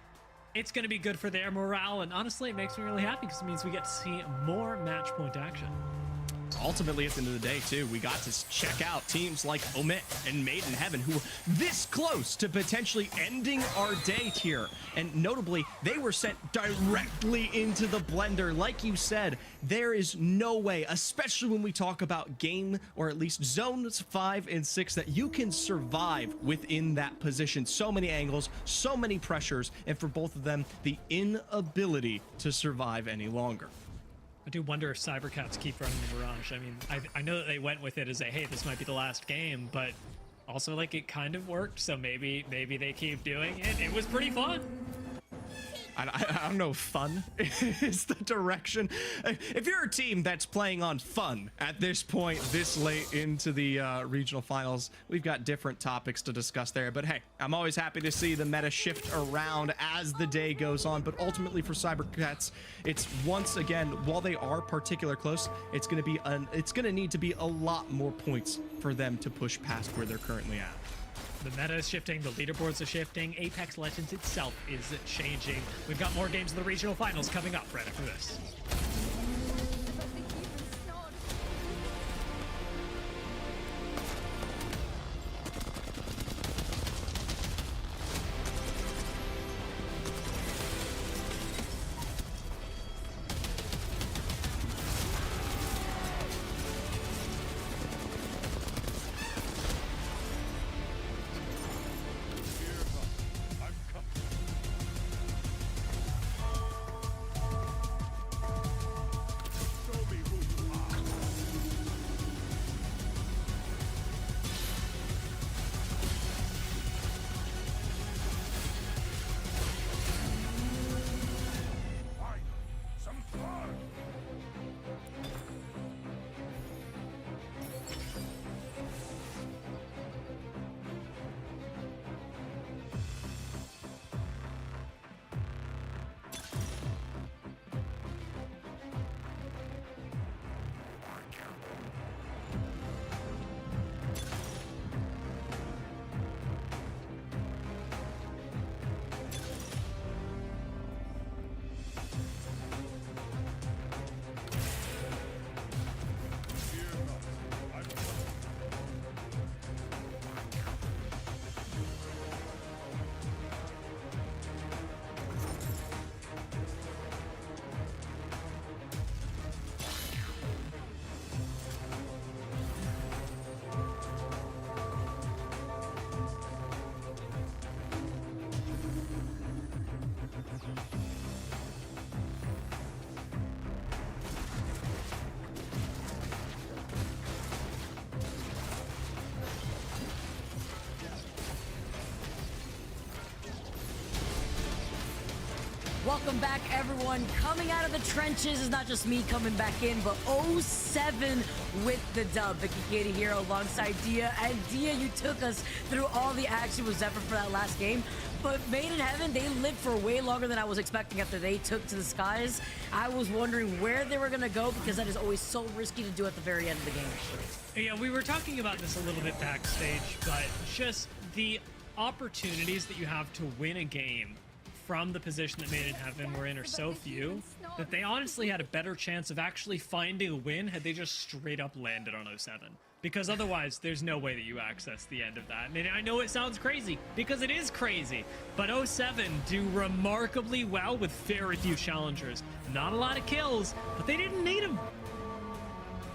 it's going to be good for their morale. And honestly, it makes me really happy because it means we get to see more match point action. Ultimately, at the end of the day, too, we got to check out teams like Omit and Made in Heaven, who were this close to potentially ending our day here. And notably, they were sent directly into the blender. Like you said, there is no way, especially when we talk about game, or at least zones 5 and 6, that you can survive within that position. So many angles, so many pressures, and for both of them, the inability to survive any longer. I do wonder if Cybercats keep running the Mirage. I mean, I know that they went with it as a, hey, this might be the last game, but also, like, it kind of worked, so maybe they keep doing it. It was pretty fun. I don't know, fun is the direction. If you're a team that's playing on fun at this point, this late into the regional finals, we've got different topics to discuss there. But hey, I'm always happy to see the meta shift around as the day goes on. But ultimately for Cybercats, it's once again, while they are particular close, it's going to need to be a lot more points for them to push past where they're currently at. The meta is shifting, the leaderboards are shifting, Apex Legends itself is changing. We've got more games in the regional finals coming up right after this. Welcome back, everyone. Coming out of the trenches is not just me coming back in, but 07 with the dub. Vicky Katie here alongside Dia. And Dia, you took us through all the action with Zephyr for that last game. But Made in Heaven, they lived for way longer than I was expecting after they took to the skies. I was wondering where they were going to go because that is always so risky to do at the very end of the game. Yeah, we were talking about this a little bit backstage, but just the opportunities that you have to win a game from the position that Made in Heaven were in are so few that they honestly had a better chance of actually finding a win had they just straight up landed on 07. Because otherwise, there's no way that you access the end of that. And I know it sounds crazy, because it is crazy, but 07 do remarkably well with very few challengers. Not a lot of kills, but they didn't need them.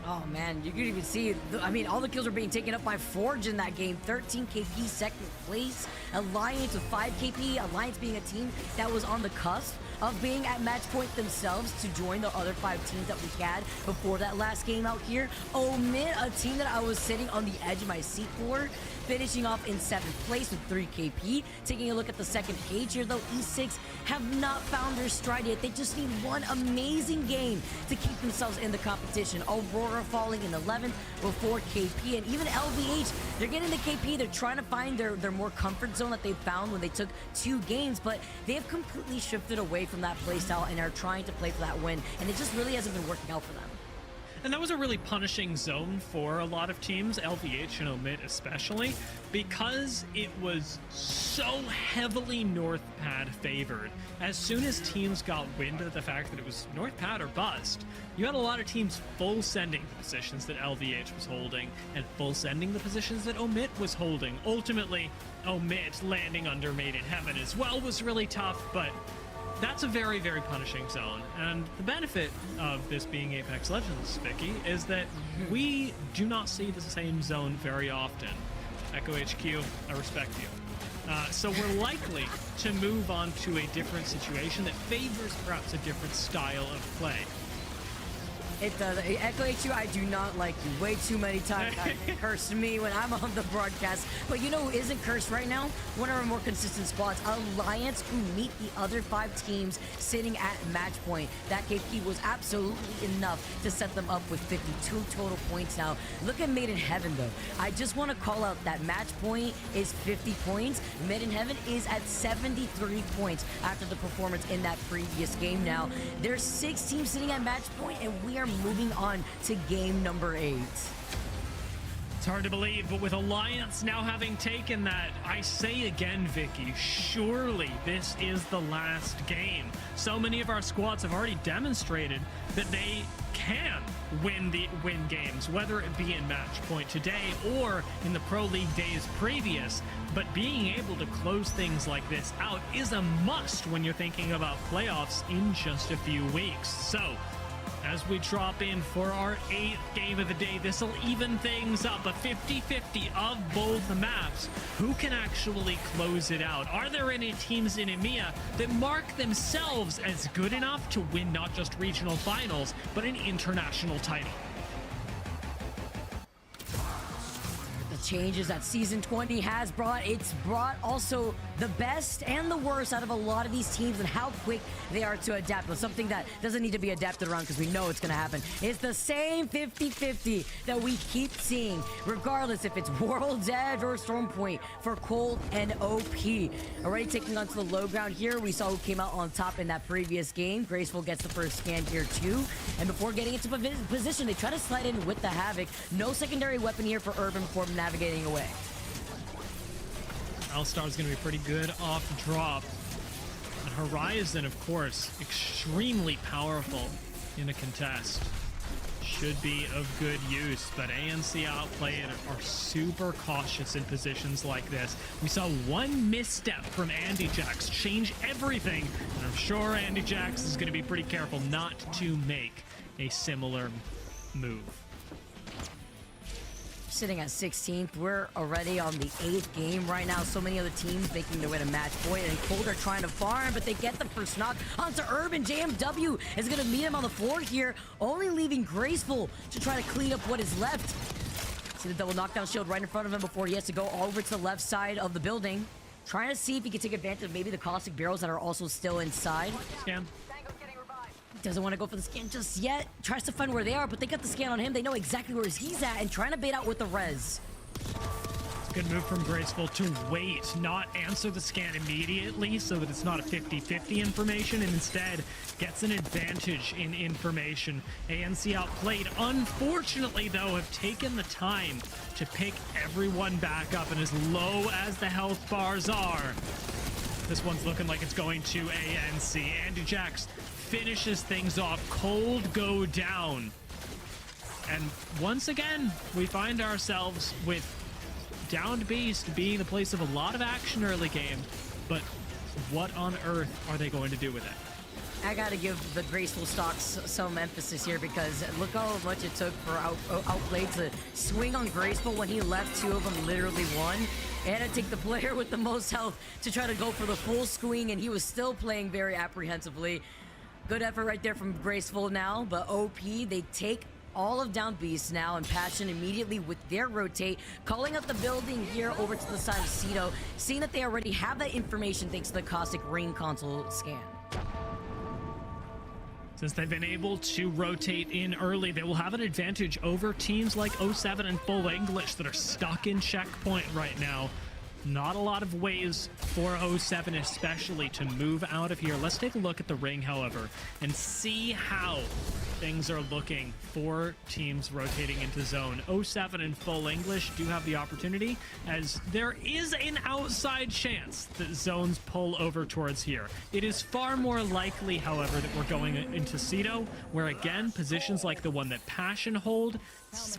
Oh man, you could even see, I mean, all the kills were being taken up by Forge in that game. 13 KP, second place. Alliance with 5 KP. Alliance being a team that was on the cusp of being at match point themselves to join the other 5 teams that we had before that last game out here. Omit, a team that I was sitting on the edge of my seat for, finishing off in 7th place with 3 KP. Taking a look at the second page here, though, E6 have not found their stride yet. They just need one amazing game to keep themselves in the competition. Aurora falling in 11th with 4 KP, and even LVH, they're getting the KP. They're trying to find their more comfort zone that they found when they took 2 games, but they have completely shifted away from that playstyle and are trying to play for that win, and it just really hasn't been working out for them. And that was a really punishing zone for a lot of teams, LVH and Omit especially, because it was so heavily North Pad favored. As soon as teams got wind of the fact that it was North Pad or bust, you had a lot of teams full sending the positions that LVH was holding and full sending the positions that Omit was holding. Ultimately, Omit landing under Made in Heaven as well was really tough, but that's a very, very punishing zone. And the benefit of this being Apex Legends, Vicky, is that we do not see the same zone very often. Echo HQ, I respect you. So we're likely to move on to a different situation that favors perhaps a different style of play. It does. Echo HQ, I do not like you. Way too many times you cursed me when I'm on the broadcast. But you know who isn't cursed right now? One of our more consistent squads, Alliance, who meet the other 5 teams sitting at match point. That KP was absolutely enough to set them up with 52 total points now. Look at Made in Heaven, though. I just want to call out that match point is 50 points. Made in Heaven is at 73 points after the performance in that previous game now. There's 6 teams sitting at match point, and we are moving on to game number 8. It's hard to believe, but with Alliance now having taken that, I say again, Vicky, surely this is the last game. So many of our squads have already demonstrated that they can win games, whether it be in match point today or in the Pro League days previous. But being able to close things like this out is a must when you're thinking about playoffs in just a few weeks. So, as we drop in for our 8th game of the day, this will even things up, a 50-50 of both maps. Who can actually close it out? Are there any teams in EMEA that mark themselves as good enough to win not just regional finals, but an international title? Changes that Season 20 has brought. It's brought also the best and the worst out of a lot of these teams and how quick they are to adapt. But something that doesn't need to be adapted around because we know it's going to happen. It's the same 50-50 that we keep seeing, regardless if it's World's Edge or Stormpoint for Cold and OP. Already taking onto the low ground here. We saw who came out on top in that previous game. Graceful gets the first scan here too. And before getting into position, they try to slide in with the Havoc. No secondary weapon here for Urban before navigating away. Alstar's going to be pretty good off drop. And Horizon, of course, extremely powerful in a contest. Should be of good use, but ANC outplay and are super cautious in positions like this. We saw one misstep from Andy Jax change everything, and I'm sure Andy Jax is going to be pretty careful not to make a similar move. Sitting at 16th, we're already on the 8th game right now. So many other teams making their way to match point, and Cold are trying to farm, but they get the first knock onto Urban. JMW is going to meet him on the floor here, only leaving Graceful to try to clean up what is left. See the double knockdown shield right in front of him before he has to go over to the left side of the building. trying to see if he can take advantage of maybe the caustic barrels that are also still inside. Scan. Doesn't want to go for the scan just yet. Tries to find where they are, but they got the scan on him. They know exactly where he's at and trying to bait out with the res. Good move from Graceful to wait, not answer the scan immediately so that it's not a 50-50 information, and instead gets an advantage in information. ANC outplayed. Unfortunately, though, have taken the time to pick everyone back up, and as low as the health bars are, this one's looking like it's going to ANC. Andy Jax finishes things off. Cold go down. And once again, we find ourselves with Downed Beast being the place of a lot of action early game, but what on earth are they going to do with it? I gotta give the Graceful stocks some emphasis here, because look how much it took for Outplay to swing on Graceful when he left. Two of them literally won. And it took the player with the most health to try to go for the full swing, and he was still playing very apprehensively. Good effort right there from Graceful now, but OP, they take all of Down Beast now, and Passion immediately with their rotate, calling up the building here over to the side of Cito, seeing that they already have that information thanks to the Caustic Ring console scan. Since they've been able to rotate in early, they will have an advantage over teams like 07 and Full English that are stuck in checkpoint right now. Not a lot of ways for 07 especially to move out of here. Let's take a look at the ring, however, and see how things are looking for teams rotating into zone. 07 and Full English do have the opportunity, as there is an outside chance that zones pull over towards here. It is far more likely, however, that we're going into Cito, where again, positions like the one that Passion hold,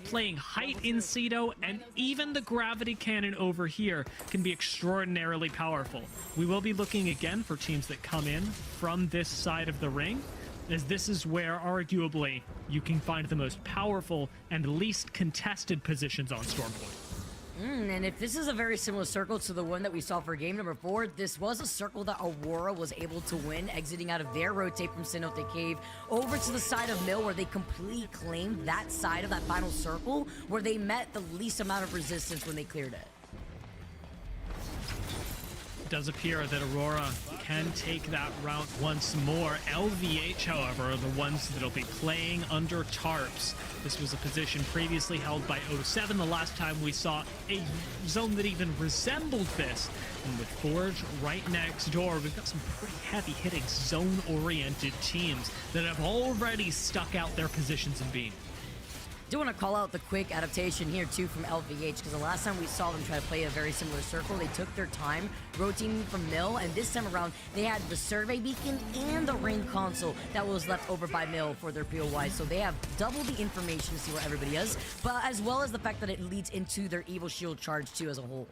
playing height in Cito, and even the gravity cannon over here can be extraordinarily powerful. We will be looking again for teams that come in from this side of the ring, as this is where arguably you can find the most powerful and least contested positions on Stormpoint. And if this is a very similar circle to the one that we saw for game number 4, this was a circle that Aurora was able to win, exiting out of their rotate from Cenote Cave over to the side of Mill, where they completely claimed that side of that final circle, where they met the least amount of resistance when they cleared it. It does appear that Aurora can take that route once more. LVH, however, are the ones that'll be playing under tarps. This was a position previously held by 07 the last time we saw a zone that even resembled this. And with Forge right next door, we've got some pretty heavy-hitting zone-oriented teams that have already stuck out their positions in B. I do want to call out the quick adaptation here too from LVH, because the last time we saw them try to play a very similar circle, they took their time rotating from Mill, and this time around they had the survey beacon and the ring console that was left over by Mill for their POY, so they have double the information to see where everybody is, but as well as the fact that it leads into their Evil Shield charge too as a whole.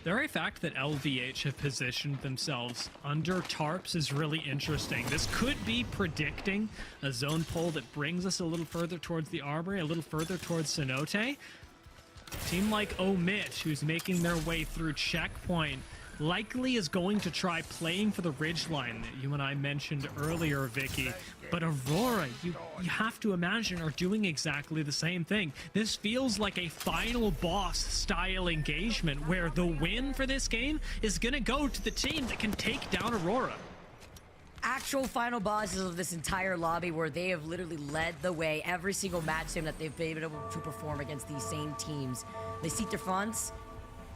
The very fact that LVH have positioned themselves under tarps is really interesting. This could be predicting a zone pull that brings us a little further towards the Armory, a little further towards Cenote. A team like Omit, who's making their way through checkpoint, likely is going to try playing for the ridgeline that you and I mentioned earlier, Vicky. But Aurora, you have to imagine, are doing exactly the same thing. This feels like a final boss style engagement where the win for this game is going to go to the team that can take down Aurora. Actual final bosses of this entire lobby, where they have literally led the way every single match game that they've been able to perform against these same teams. They seek their fronts,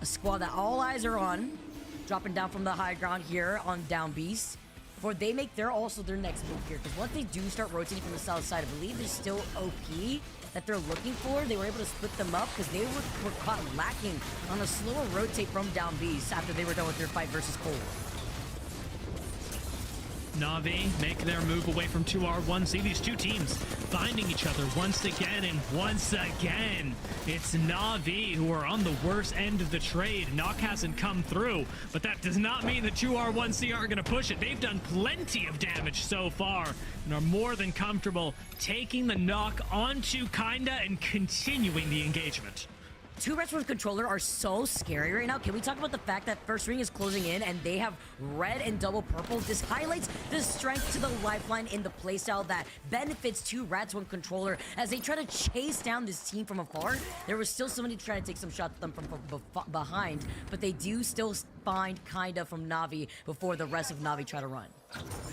a squad that all eyes are on, dropping down from the high ground here on Down Beast. Before they make their next move here, because once they do start rotating from the south side, I believe there's still OP that they're looking for. They were able to split them up because they were caught lacking on a slower rotate from Down Beast after they were done with their fight versus Cole. Na'Vi make their move away from 2R1. See these two teams finding each other once again, and once again, it's Na'Vi who are on the worst end of the trade. Knock hasn't come through, but that does not mean that 2R1C aren't going to push it. They've done plenty of damage so far and are more than comfortable taking the knock onto Kinda and continuing the engagement. Two Reds from Controller are so scary right now. Can we talk about the fact that first ring is closing in and they have red and double purple? This highlights the strength to the lifeline in the playstyle that benefits two Reds from Controller as they try to chase down this team from afar. There was still somebody trying to take some shots at them from behind, but they do still find kinda from Na'Vi before the rest of Na'Vi try to run.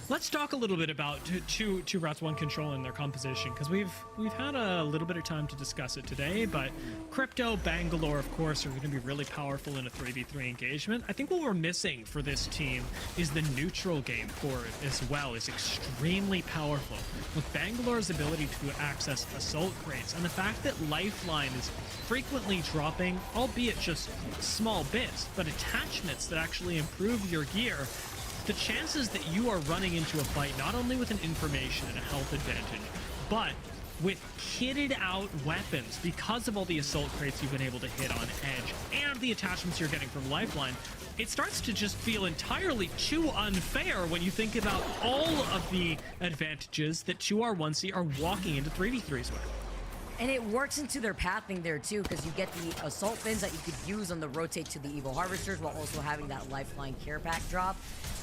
Let's talk a little bit about two Rats 1 Control and their composition, because we've had a little bit of time to discuss it today, but Crypto, Bangalore, of course, are going to be really powerful in a 3v3 engagement. I think what we're missing for this team is the neutral game for it as well is extremely powerful. With Bangalore's ability to access assault crates and the fact that Lifeline is frequently dropping, albeit just small bits, but attachments that actually improve your gear, the chances that you are running into a fight not only with an information and a health advantage, but with kitted out weapons because of all the assault crates you've been able to hit on edge and the attachments you're getting from Lifeline, it starts to just feel entirely too unfair when you think about all of the advantages that 2R1C are walking into 3v3s with. And it works into their pathing there too, because you get the assault bins that you could use on the rotate to the Evil Harvesters while also having that Lifeline care pack drop.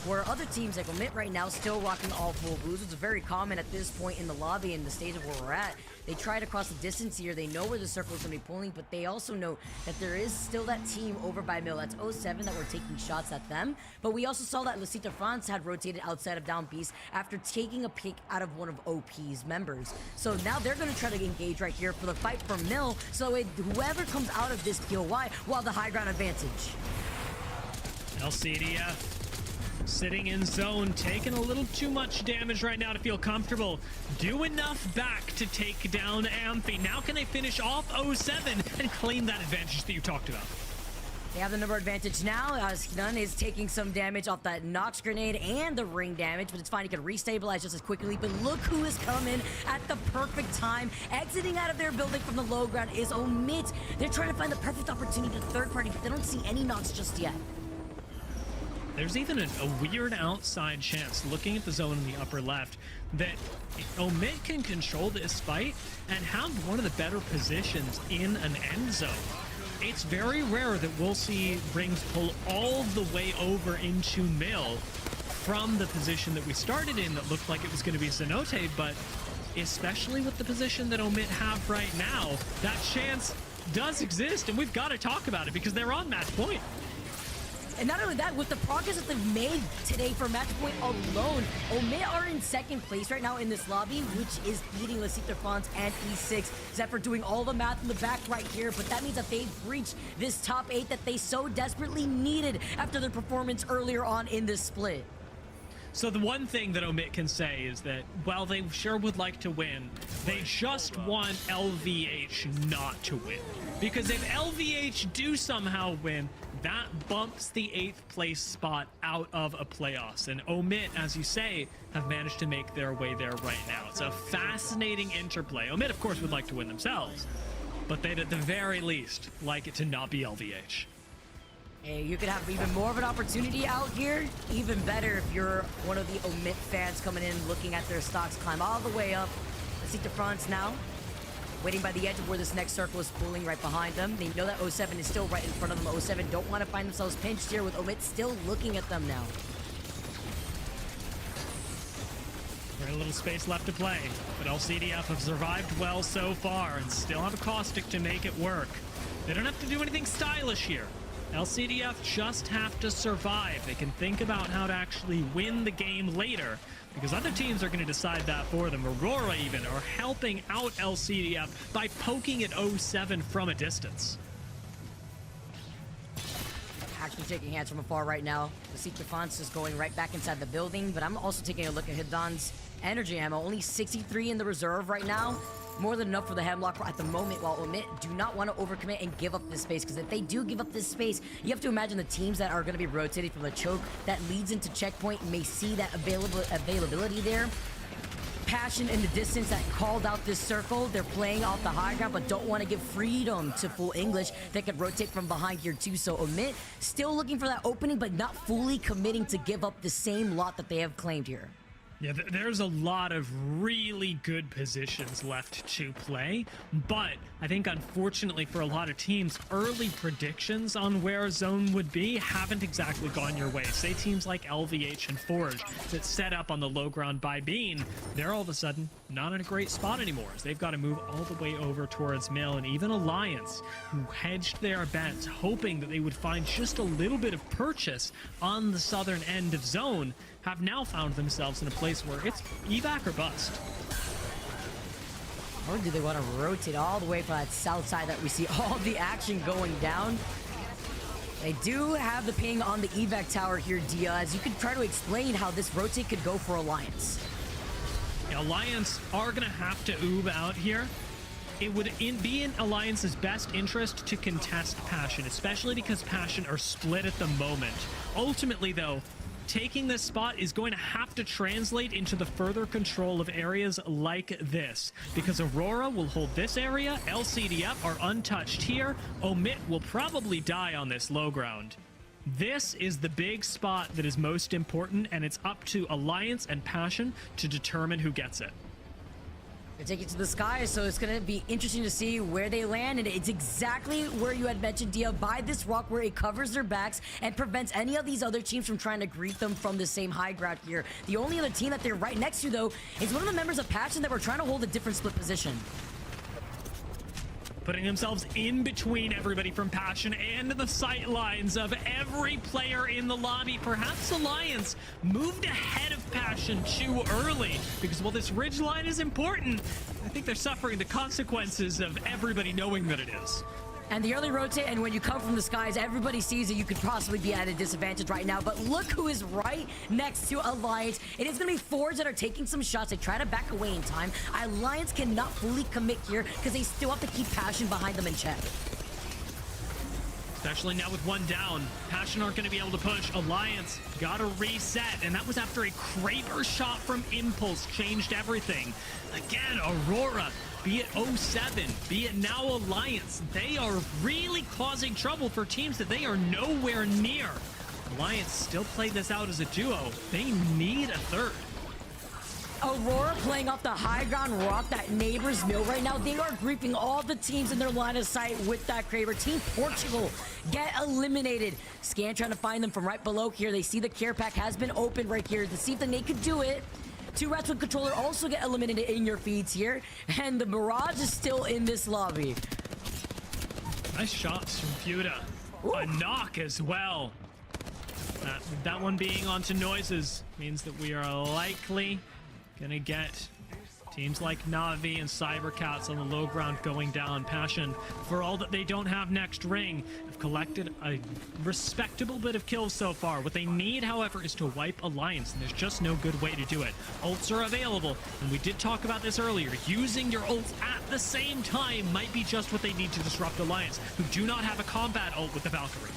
Where other teams like Omit right now still rocking all full boosts. It's very common at this point in the lobby and the stage of where we're at. They try to cross the distance here. They know where the circle is going to be pulling, but they also know that there is still that team over by Mill. That's 07 that were taking shots at them. But we also saw that Lucita France had rotated outside of Down Beast after taking a pick out of one of OP's members. So now they're going to try to engage right here for the fight for Mill. So whoever comes out of this POY will have the high ground advantage. LCDF sitting in zone, taking a little too much damage right now to feel comfortable. Do enough back to take down Amphi. Now can they finish off 07 and claim that advantage that you talked about? They have the number advantage now, as Nunn is taking some damage off that Nox grenade and the ring damage, but it's fine. He can restabilize just as quickly. But look who is coming at the perfect time. Exiting out of their building from the low ground is Omit. They're trying to find the perfect opportunity to third party, but they don't see any Nox just yet. There's even a weird outside chance, looking at the zone in the upper left, that Omit can control this fight and have one of the better positions in an end zone. It's very rare that we'll see rings pull all the way over into Mill from the position that we started in that looked like it was going to be Zenote, but especially with the position that Omit have right now, that chance does exist, and we've got to talk about it because they're on match point. And not only that, with the progress that they've made today for match point alone, Omit are in second place right now in this lobby, which is beating Lasita France and E6. Zephyr doing all the math in the back right here, but that means that they've reached this top 8 that they so desperately needed after their performance earlier on in this split. So the one thing that Omit can say is that while they sure would like to win, they just want LVH not to win. Because if LVH do somehow win, that bumps the 8th place spot out of a playoffs. And Omit, as you say, have managed to make their way there right now. It's a fascinating interplay. Omit, of course, would like to win themselves, but they'd at the very least like it to not be LVH. Hey, you could have even more of an opportunity out here. Even better if you're one of the Omit fans coming in, looking at their stocks climb all the way up. Lasita France now, waiting by the edge of where this next circle is pulling right behind them. They know that 07 is still right in front of them. 07 don't want to find themselves pinched here with Omit still looking at them now. Very little space left to play, but LCDF have survived well so far and still have a caustic to make it work. They don't have to do anything stylish here. LCDF just have to survive. They can think about how to actually win the game later, because other teams are going to decide that for them. Aurora even are helping out LCDF by poking at 07 from a distance. Actually taking hands from afar right now. Lasita France is going right back inside the building, but I'm also taking a look at Hidan's energy ammo. Only 63 in the reserve right now. More than enough for the Hemlock at the moment, while Omit do not want to overcommit and give up this space, because if they do give up this space, you have to imagine the teams that are going to be rotating from the choke that leads into checkpoint may see that availability there. Passion in the distance that called out this circle. They're playing off the high ground, but don't want to give freedom to full English. They could rotate from behind here too, so Omit still looking for that opening, but not fully committing to give up the same lot that they have claimed here. Yeah, there's a lot of really good positions left to play, but I think unfortunately for a lot of teams, early predictions on where Zone would be haven't exactly gone your way. Say teams like LVH and Forge that set up on the low ground by Bean, they're all of a sudden not in a great spot anymore, as they've got to move all the way over towards Mill, and even Alliance, who hedged their bets, hoping that they would find just a little bit of purchase on the southern end of Zone, have now found themselves in a place where it's evac or bust. Or do they want to rotate all the way from that south side that we see all the action going down? They do have the ping on the evac tower here, Diaz. You could try to explain how this rotate could go for Alliance. Alliance are going to have to oob out here. It would be in Alliance's best interest to contest Passion, especially because Passion are split at the moment. Ultimately, though, taking this spot is going to have to translate into the further control of areas like this, because Aurora will hold this area, LCDF are untouched here, Omit will probably die on this low ground. This is the big spot that is most important, and it's up to Alliance and Passion to determine who gets it. They take it to the sky, so it's going to be interesting to see where they land, and it's exactly where you had mentioned, Dia, by this rock where it covers their backs and prevents any of these other teams from trying to greet them from the same high ground here. The only other team that they're right next to, though, is one of the members of Passion that were trying to hold a different split position. Putting themselves in between everybody from Passion and the sight lines of every player in the lobby. Perhaps Alliance moved ahead of Passion too early, because while this ridge line is important, I think they're suffering the consequences of everybody knowing that it is. And the early rotate, and when you come from the skies, everybody sees that you could possibly be at a disadvantage right now. But look who is right next to Alliance. It is going to be Forge that are taking some shots. They try to back away in time. Alliance cannot fully commit here because they still have to keep Passion behind them in check. Especially now with one down. Passion aren't going to be able to push. Alliance got to reset, and that was after a Kraber shot from Impulse changed everything. Again, Aurora, be it 07, be it now Alliance, they are really causing trouble for teams that they are nowhere near. Alliance still played this out as a duo. They need a third. Aurora playing off the high ground rock that neighbors Mill right now. They are griefing all the teams in their line of sight with that Kraber. Team Portugal get eliminated. Scan trying to find them from right below here. They see the care pack has been opened right here to see if the Nate could do it. Two Rats with Controller also get eliminated in your feeds here. And the Mirage is still in this lobby. Nice shots from Fuda. A knock as well. That one being onto Noises means that we are likely gonna get teams like Na'Vi and Cybercats on the low ground going down. Passion, for all that they don't have next ring, have collected a respectable bit of kills so far. What they need, however, is to wipe Alliance, and there's just no good way to do it. Ults are available, and we did talk about this earlier. Using your ults at the same time might be just what they need to disrupt Alliance, who do not have a combat ult with the Valkyrie.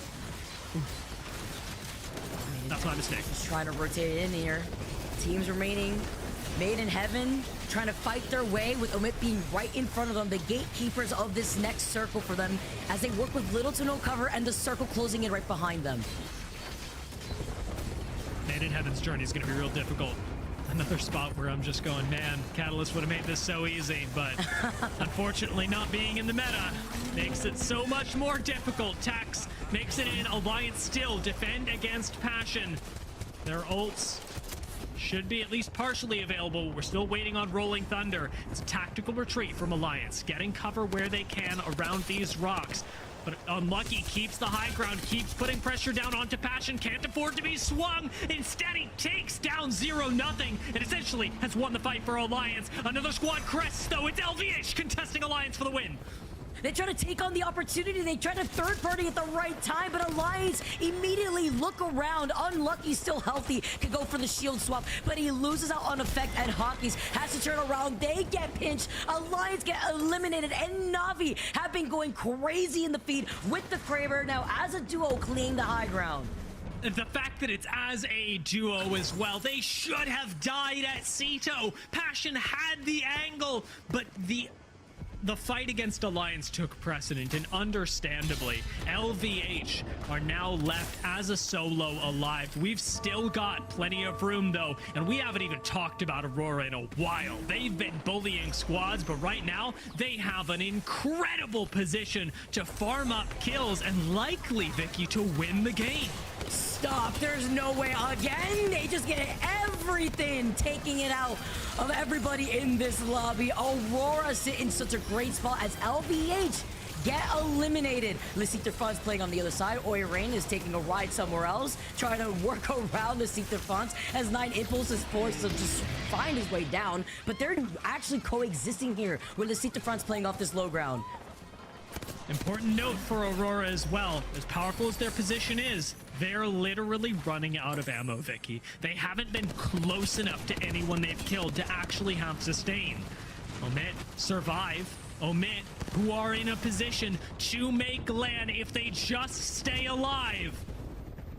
That's my mistake. Just trying to rotate it in here. Teams remaining made in heaven, trying to fight their way with Omit being right in front of them, the gatekeepers of this next circle for them as they work with little to no cover and the circle closing in right behind them. Made in Heaven's journey is going to be real difficult. Another spot where I'm just going, man, Catalyst would have made this so easy, but unfortunately not being in the meta makes it so much more difficult. Tax makes it in. Alliance still defend against Passion. Their ults should be at least partially available. We're still waiting on Rolling Thunder. It's a tactical retreat from Alliance, getting cover where they can around these rocks. But Unlucky keeps the high ground, keeps putting pressure down onto Passion, can't afford to be swung. Instead, he takes down 0-0 and essentially has won the fight for Alliance. Another squad crests, though. It's LVH contesting Alliance for the win. They try to take on the opportunity. They try to third party at the right time, but Alliance immediately look around. Unlucky, still healthy, could go for the shield swap, but he loses out on effect, and Hockeys has to turn around. They get pinched. Alliance get eliminated, and Na'Vi have been going crazy in the feed with the Kraber. Now, as a duo, claim the high ground. The fact that it's as a duo as well, they should have died at Cito. Passion had the angle, but the the fight against Alliance took precedent, and understandably, LVH are now left as a solo alive. We've still got plenty of room, though, and we haven't even talked about Aurora in a while. They've been bullying squads, but right now, they have an incredible position to farm up kills and likely, Vicky, to win the game. Stop, there's no way. Again, they just get everything, taking it out of everybody in this lobby. Aurora sit in such a great spot as LVH get eliminated. Leciter Fonz playing on the other side. Oirain is taking a ride somewhere else, trying to work around Leciter Fonz as 9 Impulse is forced to just find his way down, but they're actually coexisting here with Leciter Fonz playing off this low ground. Important note for Aurora as well. As powerful as their position is, they're literally running out of ammo, Vicky. They haven't been close enough to anyone they've killed to actually have sustain. Omit, survive. Omit, who are in a position to make land if they just stay alive.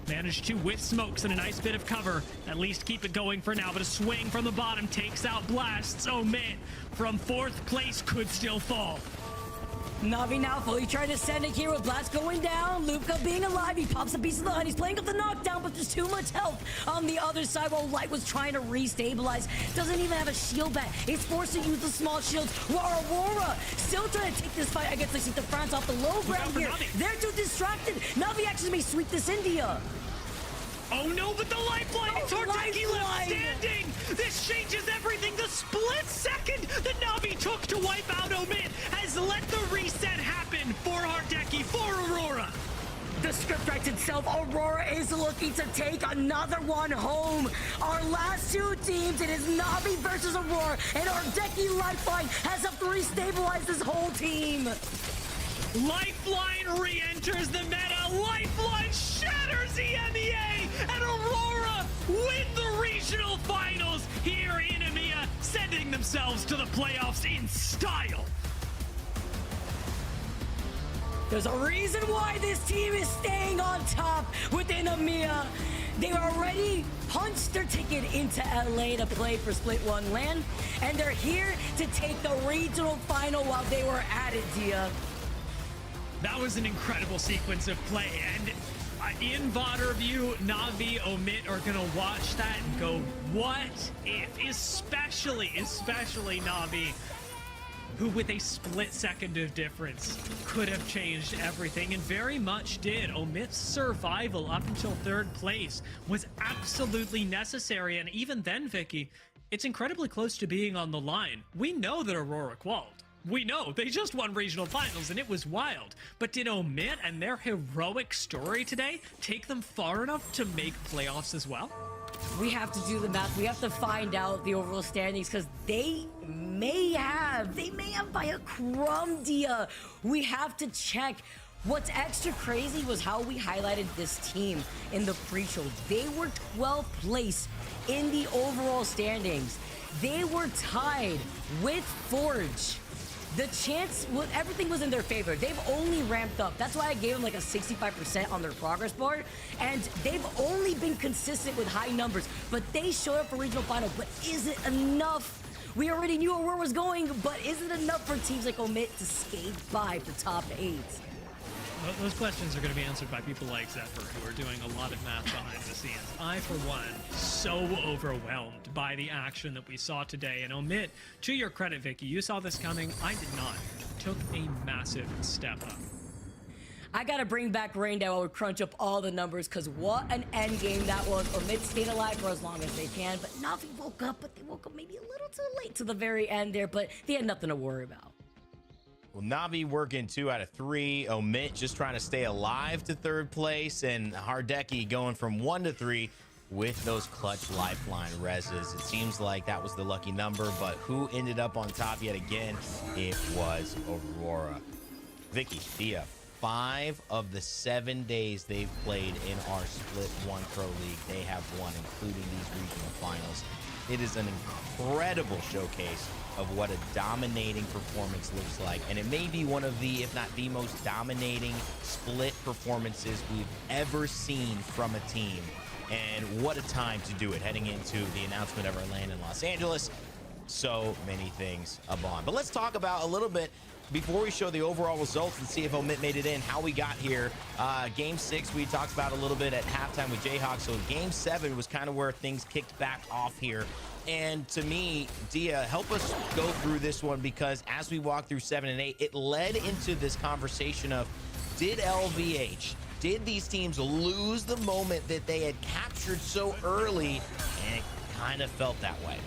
Managed to, with smokes and a nice bit of cover, at least keep it going for now, but a swing from the bottom takes out Blasts. Omit, from 4th place, could still fall. Navi now fully trying to send it here with Blast going down. Luca being alive. He pops a piece of the HUD. He's playing up the knockdown, but there's too much health on the other side while Light was trying to restabilize. Doesn't even have a shield back. He's forced to use the small shields. While Aurora still trying to take this fight against the France off the low ground here. They're too distracted. Navi actually may sweep this India. Oh no, but the lifeline! It's Hardeki left standing! This changes everything! The split second that Navi took to wipe out Omit has let the reset happen for Hardeki, for Aurora! The script writes itself. Aurora is looking to take another one home. Our last 2 teams, it is Navi versus Aurora, and Hardeki Lifeline has up to restabilize this whole team. Lifeline re-enters the meta. Lifeline shatters EMEA, and Aurora win the regional finals here in EMEA, sending themselves to the playoffs in style. There's a reason why this team is staying on top within EMEA. They already punched their ticket into LA to play for Split 1 LAN, and they're here to take the regional final while they were at it, Dia. That was an incredible sequence of play, and in VOD review, Navi, Omit are gonna watch that and go, what if? Especially Navi, who with a split second of difference could have changed everything, and very much did. Omit's survival up until 3rd place was absolutely necessary, and even then, Vicky, it's incredibly close to being on the line. We know that Aurora qualled. We know they just won regional finals and it was wild, but did Omit and their heroic story today take them far enough to make playoffs as well? We have to do the math. We have to find out the overall standings because they may have by a crumb, Dia. We have to check. What's extra crazy was how we highlighted this team in the pre-show. They were 12th place in the overall standings. They were tied with Forge. The chance, everything was in their favor. They've only ramped up. That's why I gave them like a 65% on their progress bar. And they've only been consistent with high numbers. But they showed up for regional final. But is it enough? We already knew where was going, but is it enough for teams like Omit to skate by for top 8? Those questions are going to be answered by people like Zephyr, who are doing a lot of math behind the scenes. I, for one, so overwhelmed by the action that we saw today. And Omit, to your credit, Vicky, you saw this coming. I did not. Took a massive step up. I gotta bring back Rainbow. I would crunch up all the numbers, because what an end game that was. Omit stayed alive for as long as they can, but Navi woke up, but they woke up maybe a little too late to the very end there, but they had nothing to worry about. Well, Navi working 2 out of 3. Omit just trying to stay alive to 3rd place, and Hardeki going from 1 to 3 with those clutch lifeline reses. It seems like that was the lucky number, but who ended up on top yet again? It was Aurora. Vicky, Dia, 5 of the 7 days they've played in our Split 1 Pro League, they have won, including these regional finals. It is an incredible showcase of what a dominating performance looks like, and it may be one of the, if not the most dominating split performances we've ever seen from a team. And what a time to do it, heading into the announcement of our land in Los Angeles. so many things upon. But let's talk about a little bit before we show the overall results and see if Omit made it in, how we got here. Game 6, we talked about a little bit at halftime with Jayhawk. So Game 7 was kind of where things kicked back off here. And to me, Dia, help us go through this one, because as we walk through 7 and 8, it led into this conversation of, did LVH, did these teams lose the moment that they had captured so early? And it kind of felt that way.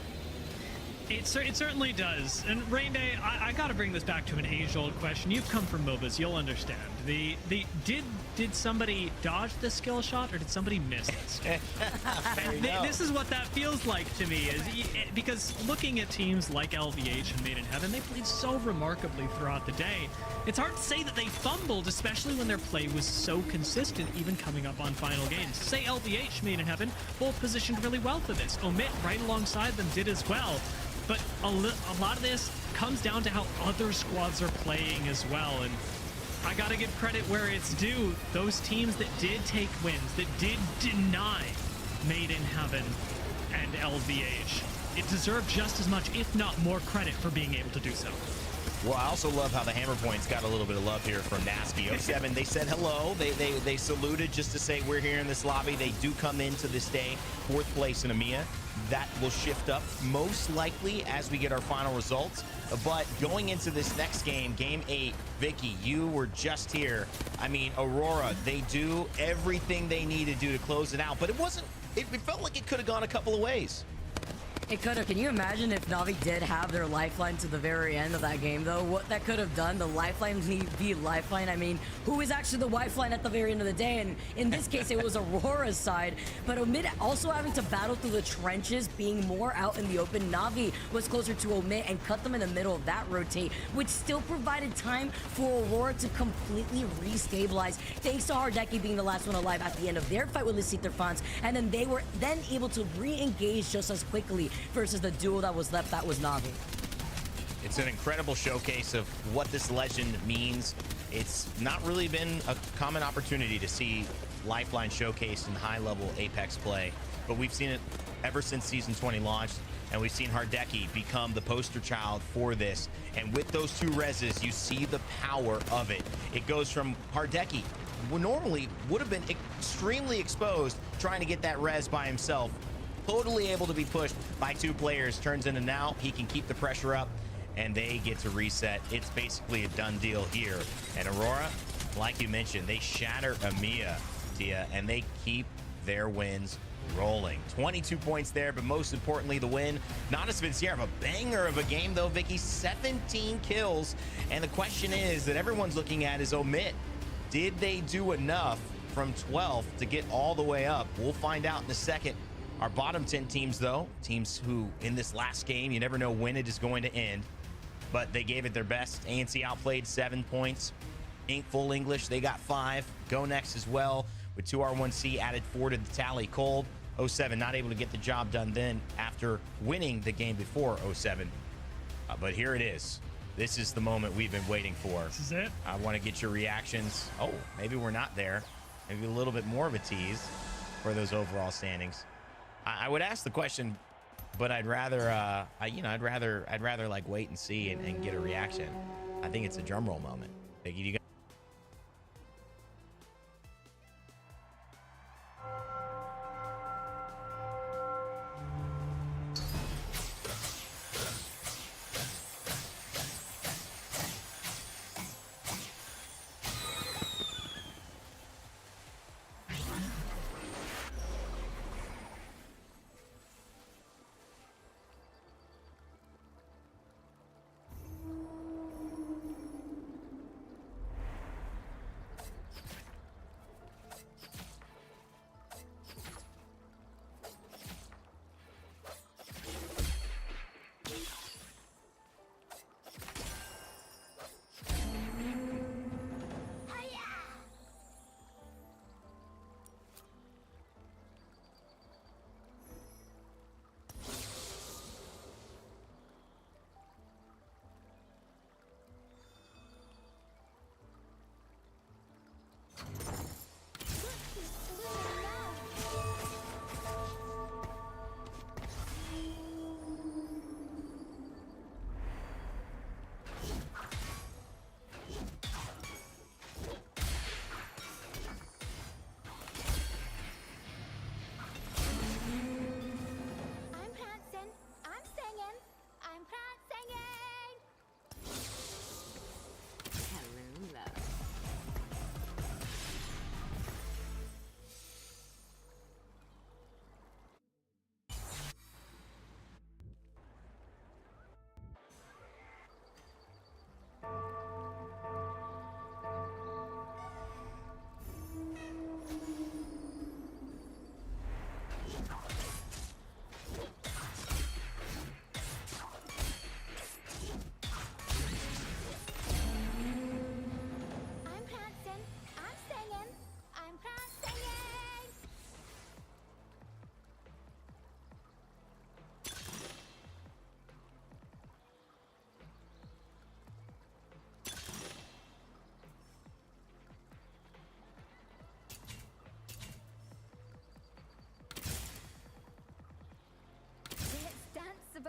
It certainly does. And Rain Day, I got to bring this back to an age-old question. You've come from MOBAs, you'll understand. Did somebody dodge the skill shot, or did somebody miss this? This is what that feels like to me, because looking at teams like LVH and Made in Heaven, they played so remarkably throughout the day. It's hard to say that they fumbled, especially when their play was so consistent, even coming up on final games. Say LVH, Made in Heaven, both positioned really well for this. Omit right alongside them did as well. But a lot of this comes down to how other squads are playing as well. And I got to give credit where it's due. Those teams that did take wins, that did deny Made in Heaven and LVH, it deserved just as much, if not more, credit for being able to do so. Well, I also love how the Hammer Points got a little bit of love here from Nasky. 07, they said hello. They saluted just to say we're here in this lobby. They do come into this day 4th place in EMEA. That will shift up most likely as we get our final results. But going into this next game, Game 8, Vicky, you were just here. I mean, Aurora, they do everything they need to do to close it out. But it wasn't, it felt like it could have gone a couple of ways. It could have. Can you imagine if Na'Vi did have their lifeline to the very end of that game, though? What that could have done, the lifeline v lifeline. I mean, who is actually the lifeline at the very end of the day? And in this case, it was Aurora's side. But Omid also having to battle through the trenches, being more out in the open. Na'Vi was closer to Omid and cut them in the middle of that rotate, which still provided time for Aurora to completely restabilize, thanks to Hardeki being the last one alive at the end of their fight with Liciter Fons. And then they were then able to re-engage just as quickly versus the duo that was left, that was Na'Vi. It's an incredible showcase of what this legend means. It's not really been a common opportunity to see Lifeline showcased in high-level Apex play, but we've seen it ever since Season 20 launched, and we've seen Hardeki become the poster child for this. And with those 2 reses, you see the power of it. It goes from Hardeki, who normally would have been extremely exposed trying to get that res by himself, totally able to be pushed by 2 players, turns into now he can keep the pressure up, and they get to reset. It's basically a done deal here. And Aurora, like you mentioned, they shatter EMEA, Tia, and they keep their wins rolling. 22 points there, but most importantly, the win. Natus Vinciera, a banger of a game though, Vicky, 17 kills. And the question is that everyone's looking at is Omit. Did they do enough from 12th to get all the way up? We'll find out in a second. Our bottom 10 teams, though, teams who in this last game, you never know when it is going to end, but they gave it their best. ANC outplayed 7 points. Full English, they got 5. Go Next as well with 2R1C added 4 to the tally. Cold, 07 not able to get the job done then after winning the game before 07. But here it is. This is the moment we've been waiting for. This is it. I want to get your reactions. Oh, maybe we're not there. Maybe a little bit more of a tease for those overall standings. I would ask the question, but I'd rather, I'd rather like wait and see and get a reaction. I think it's a drum roll moment. Biggie, do you got?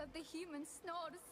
of the human snores.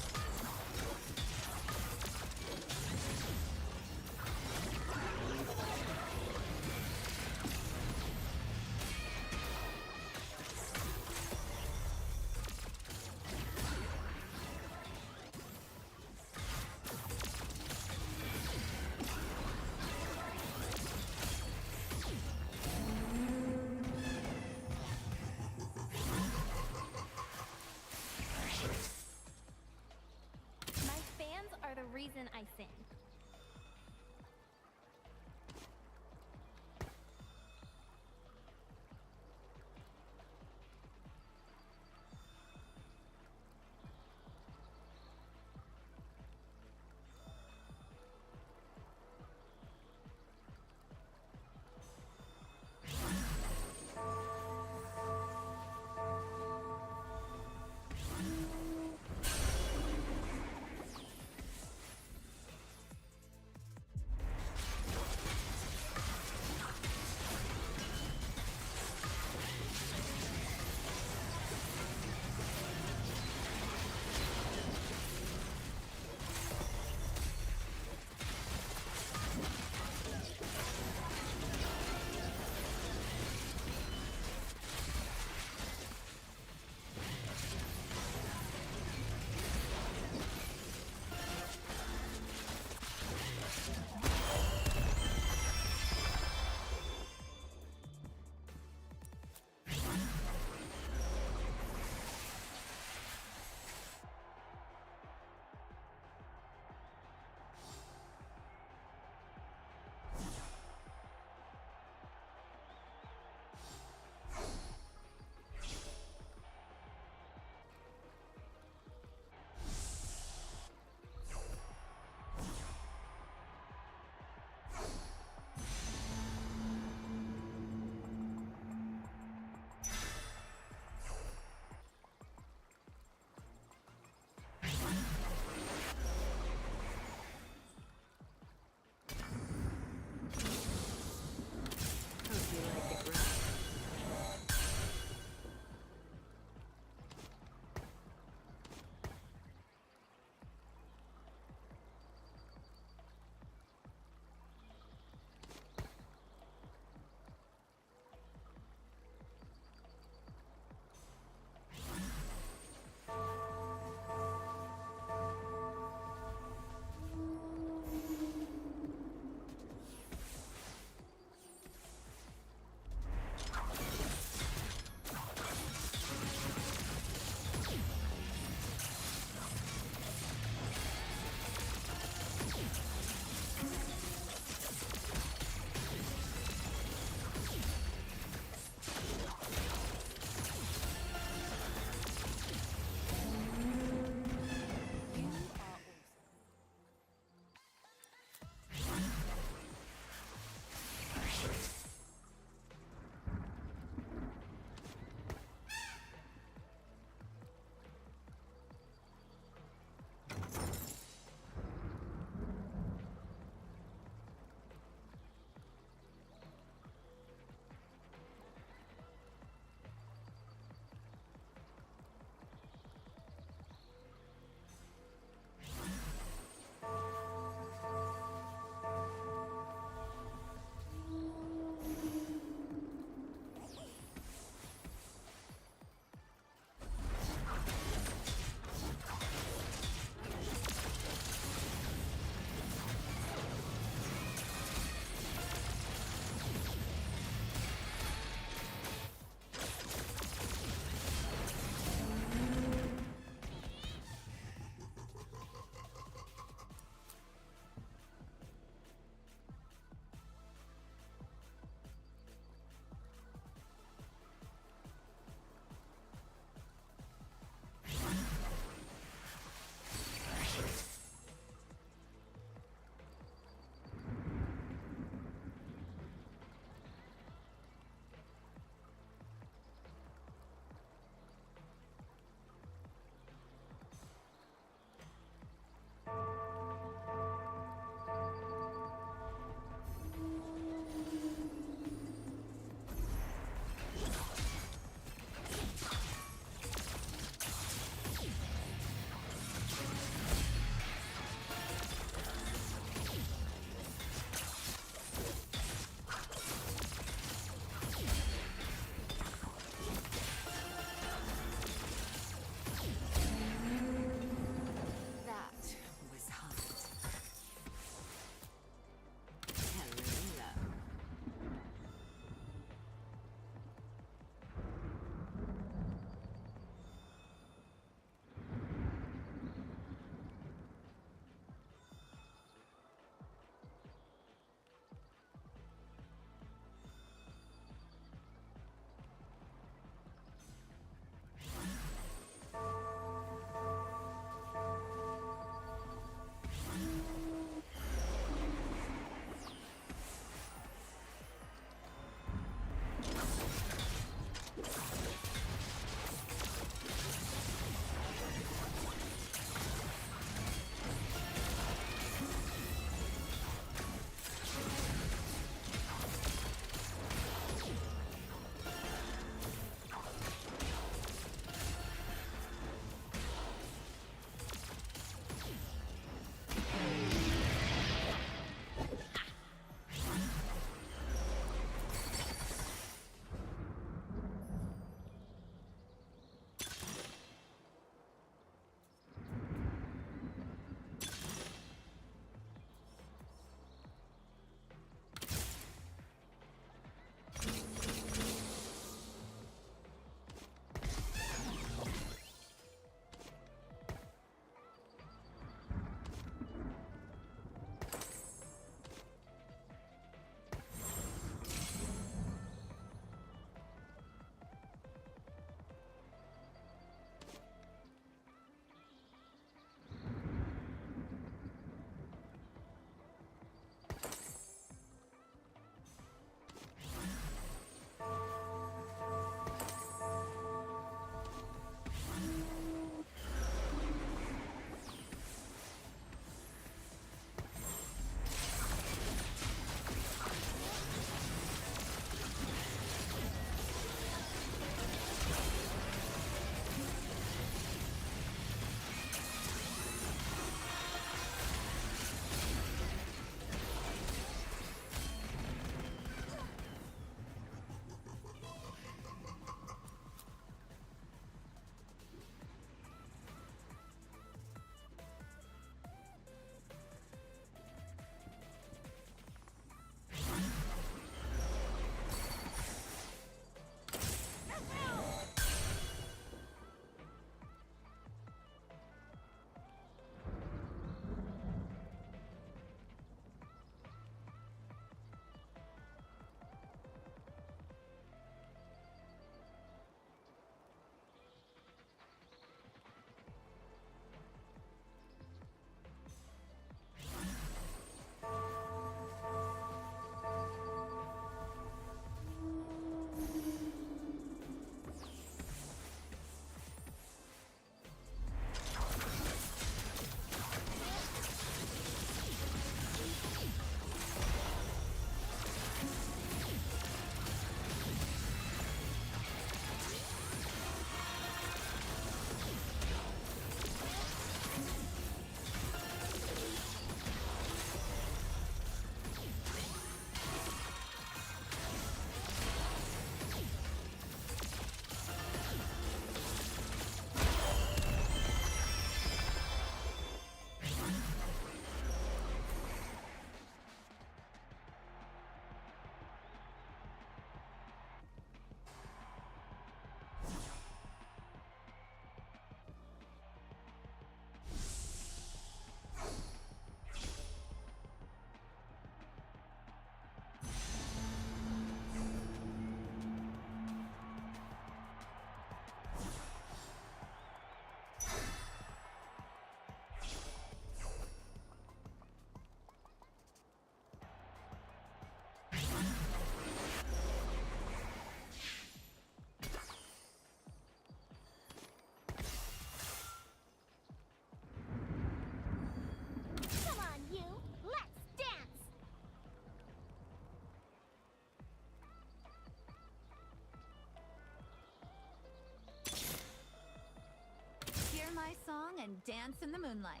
and dance in the moonlight.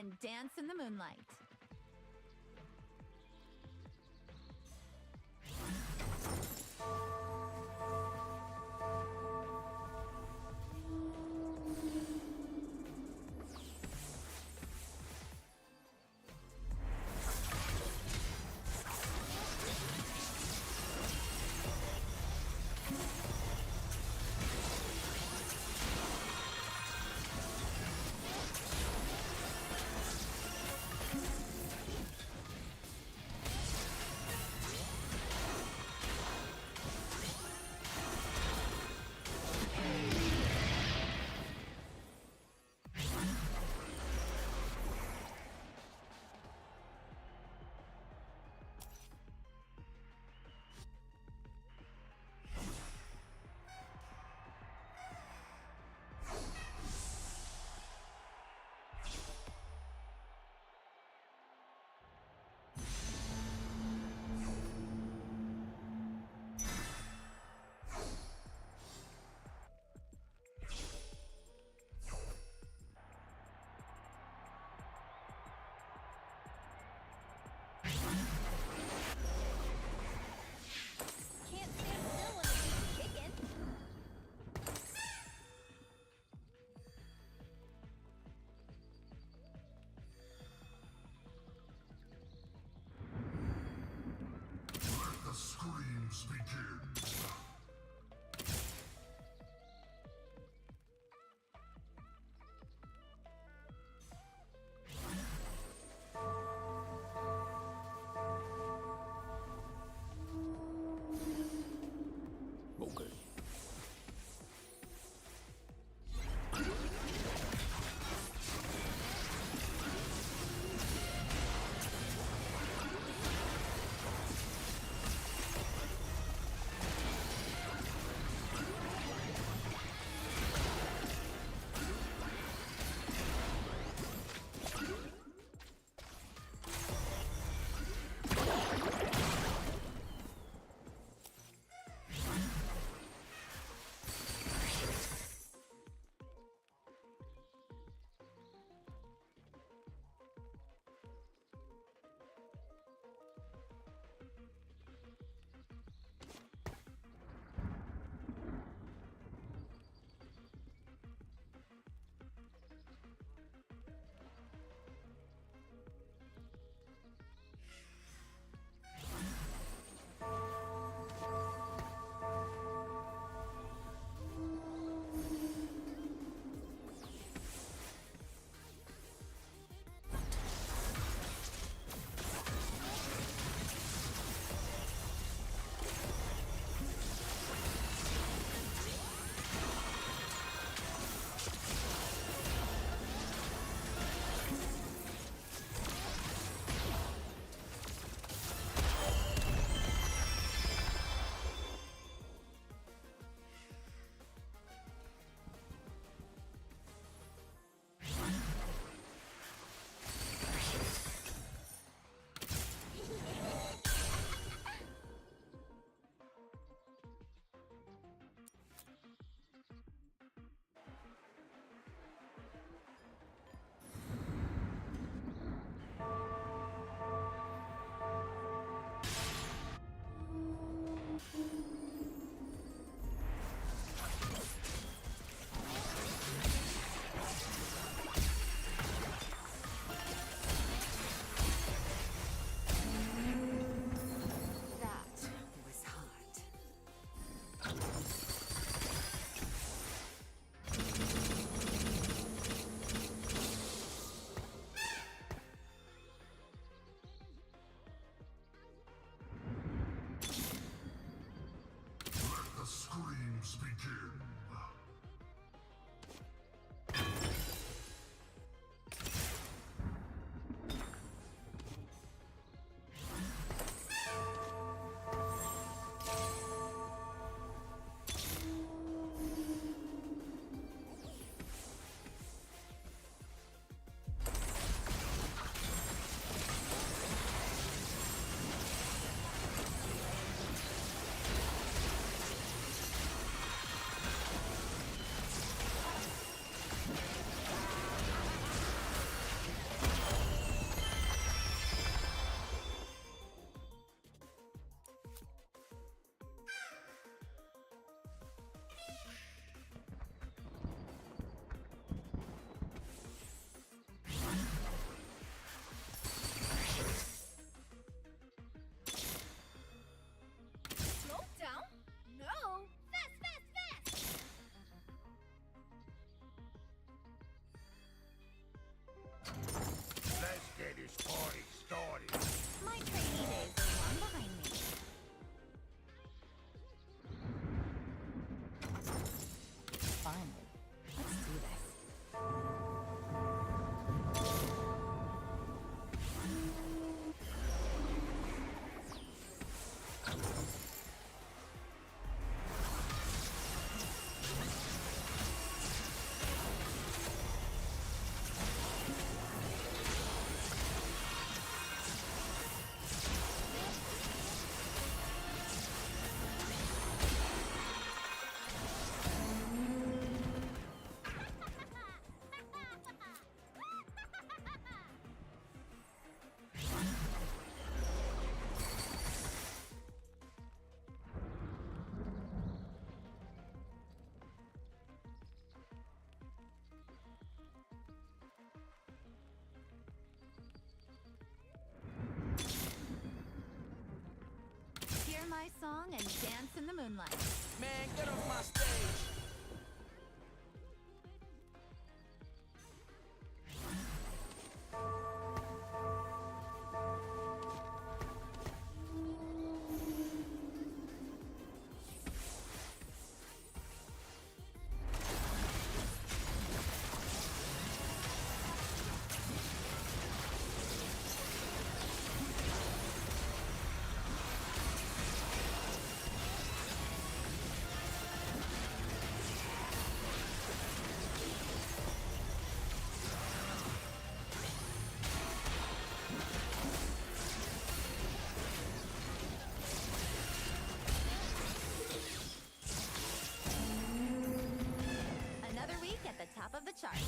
and dance in the moonlight. my song and dance in the moonlight. Man, get off my stage. Another week at the top of the chart.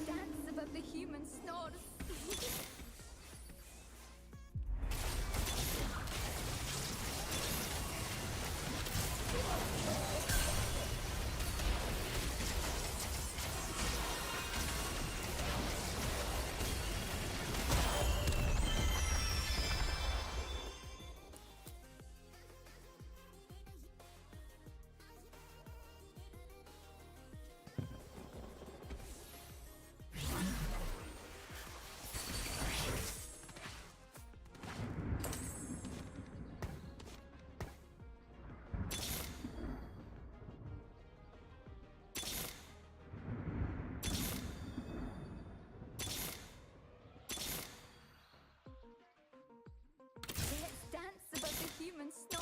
Dance above the human snores. Dance above the human snores.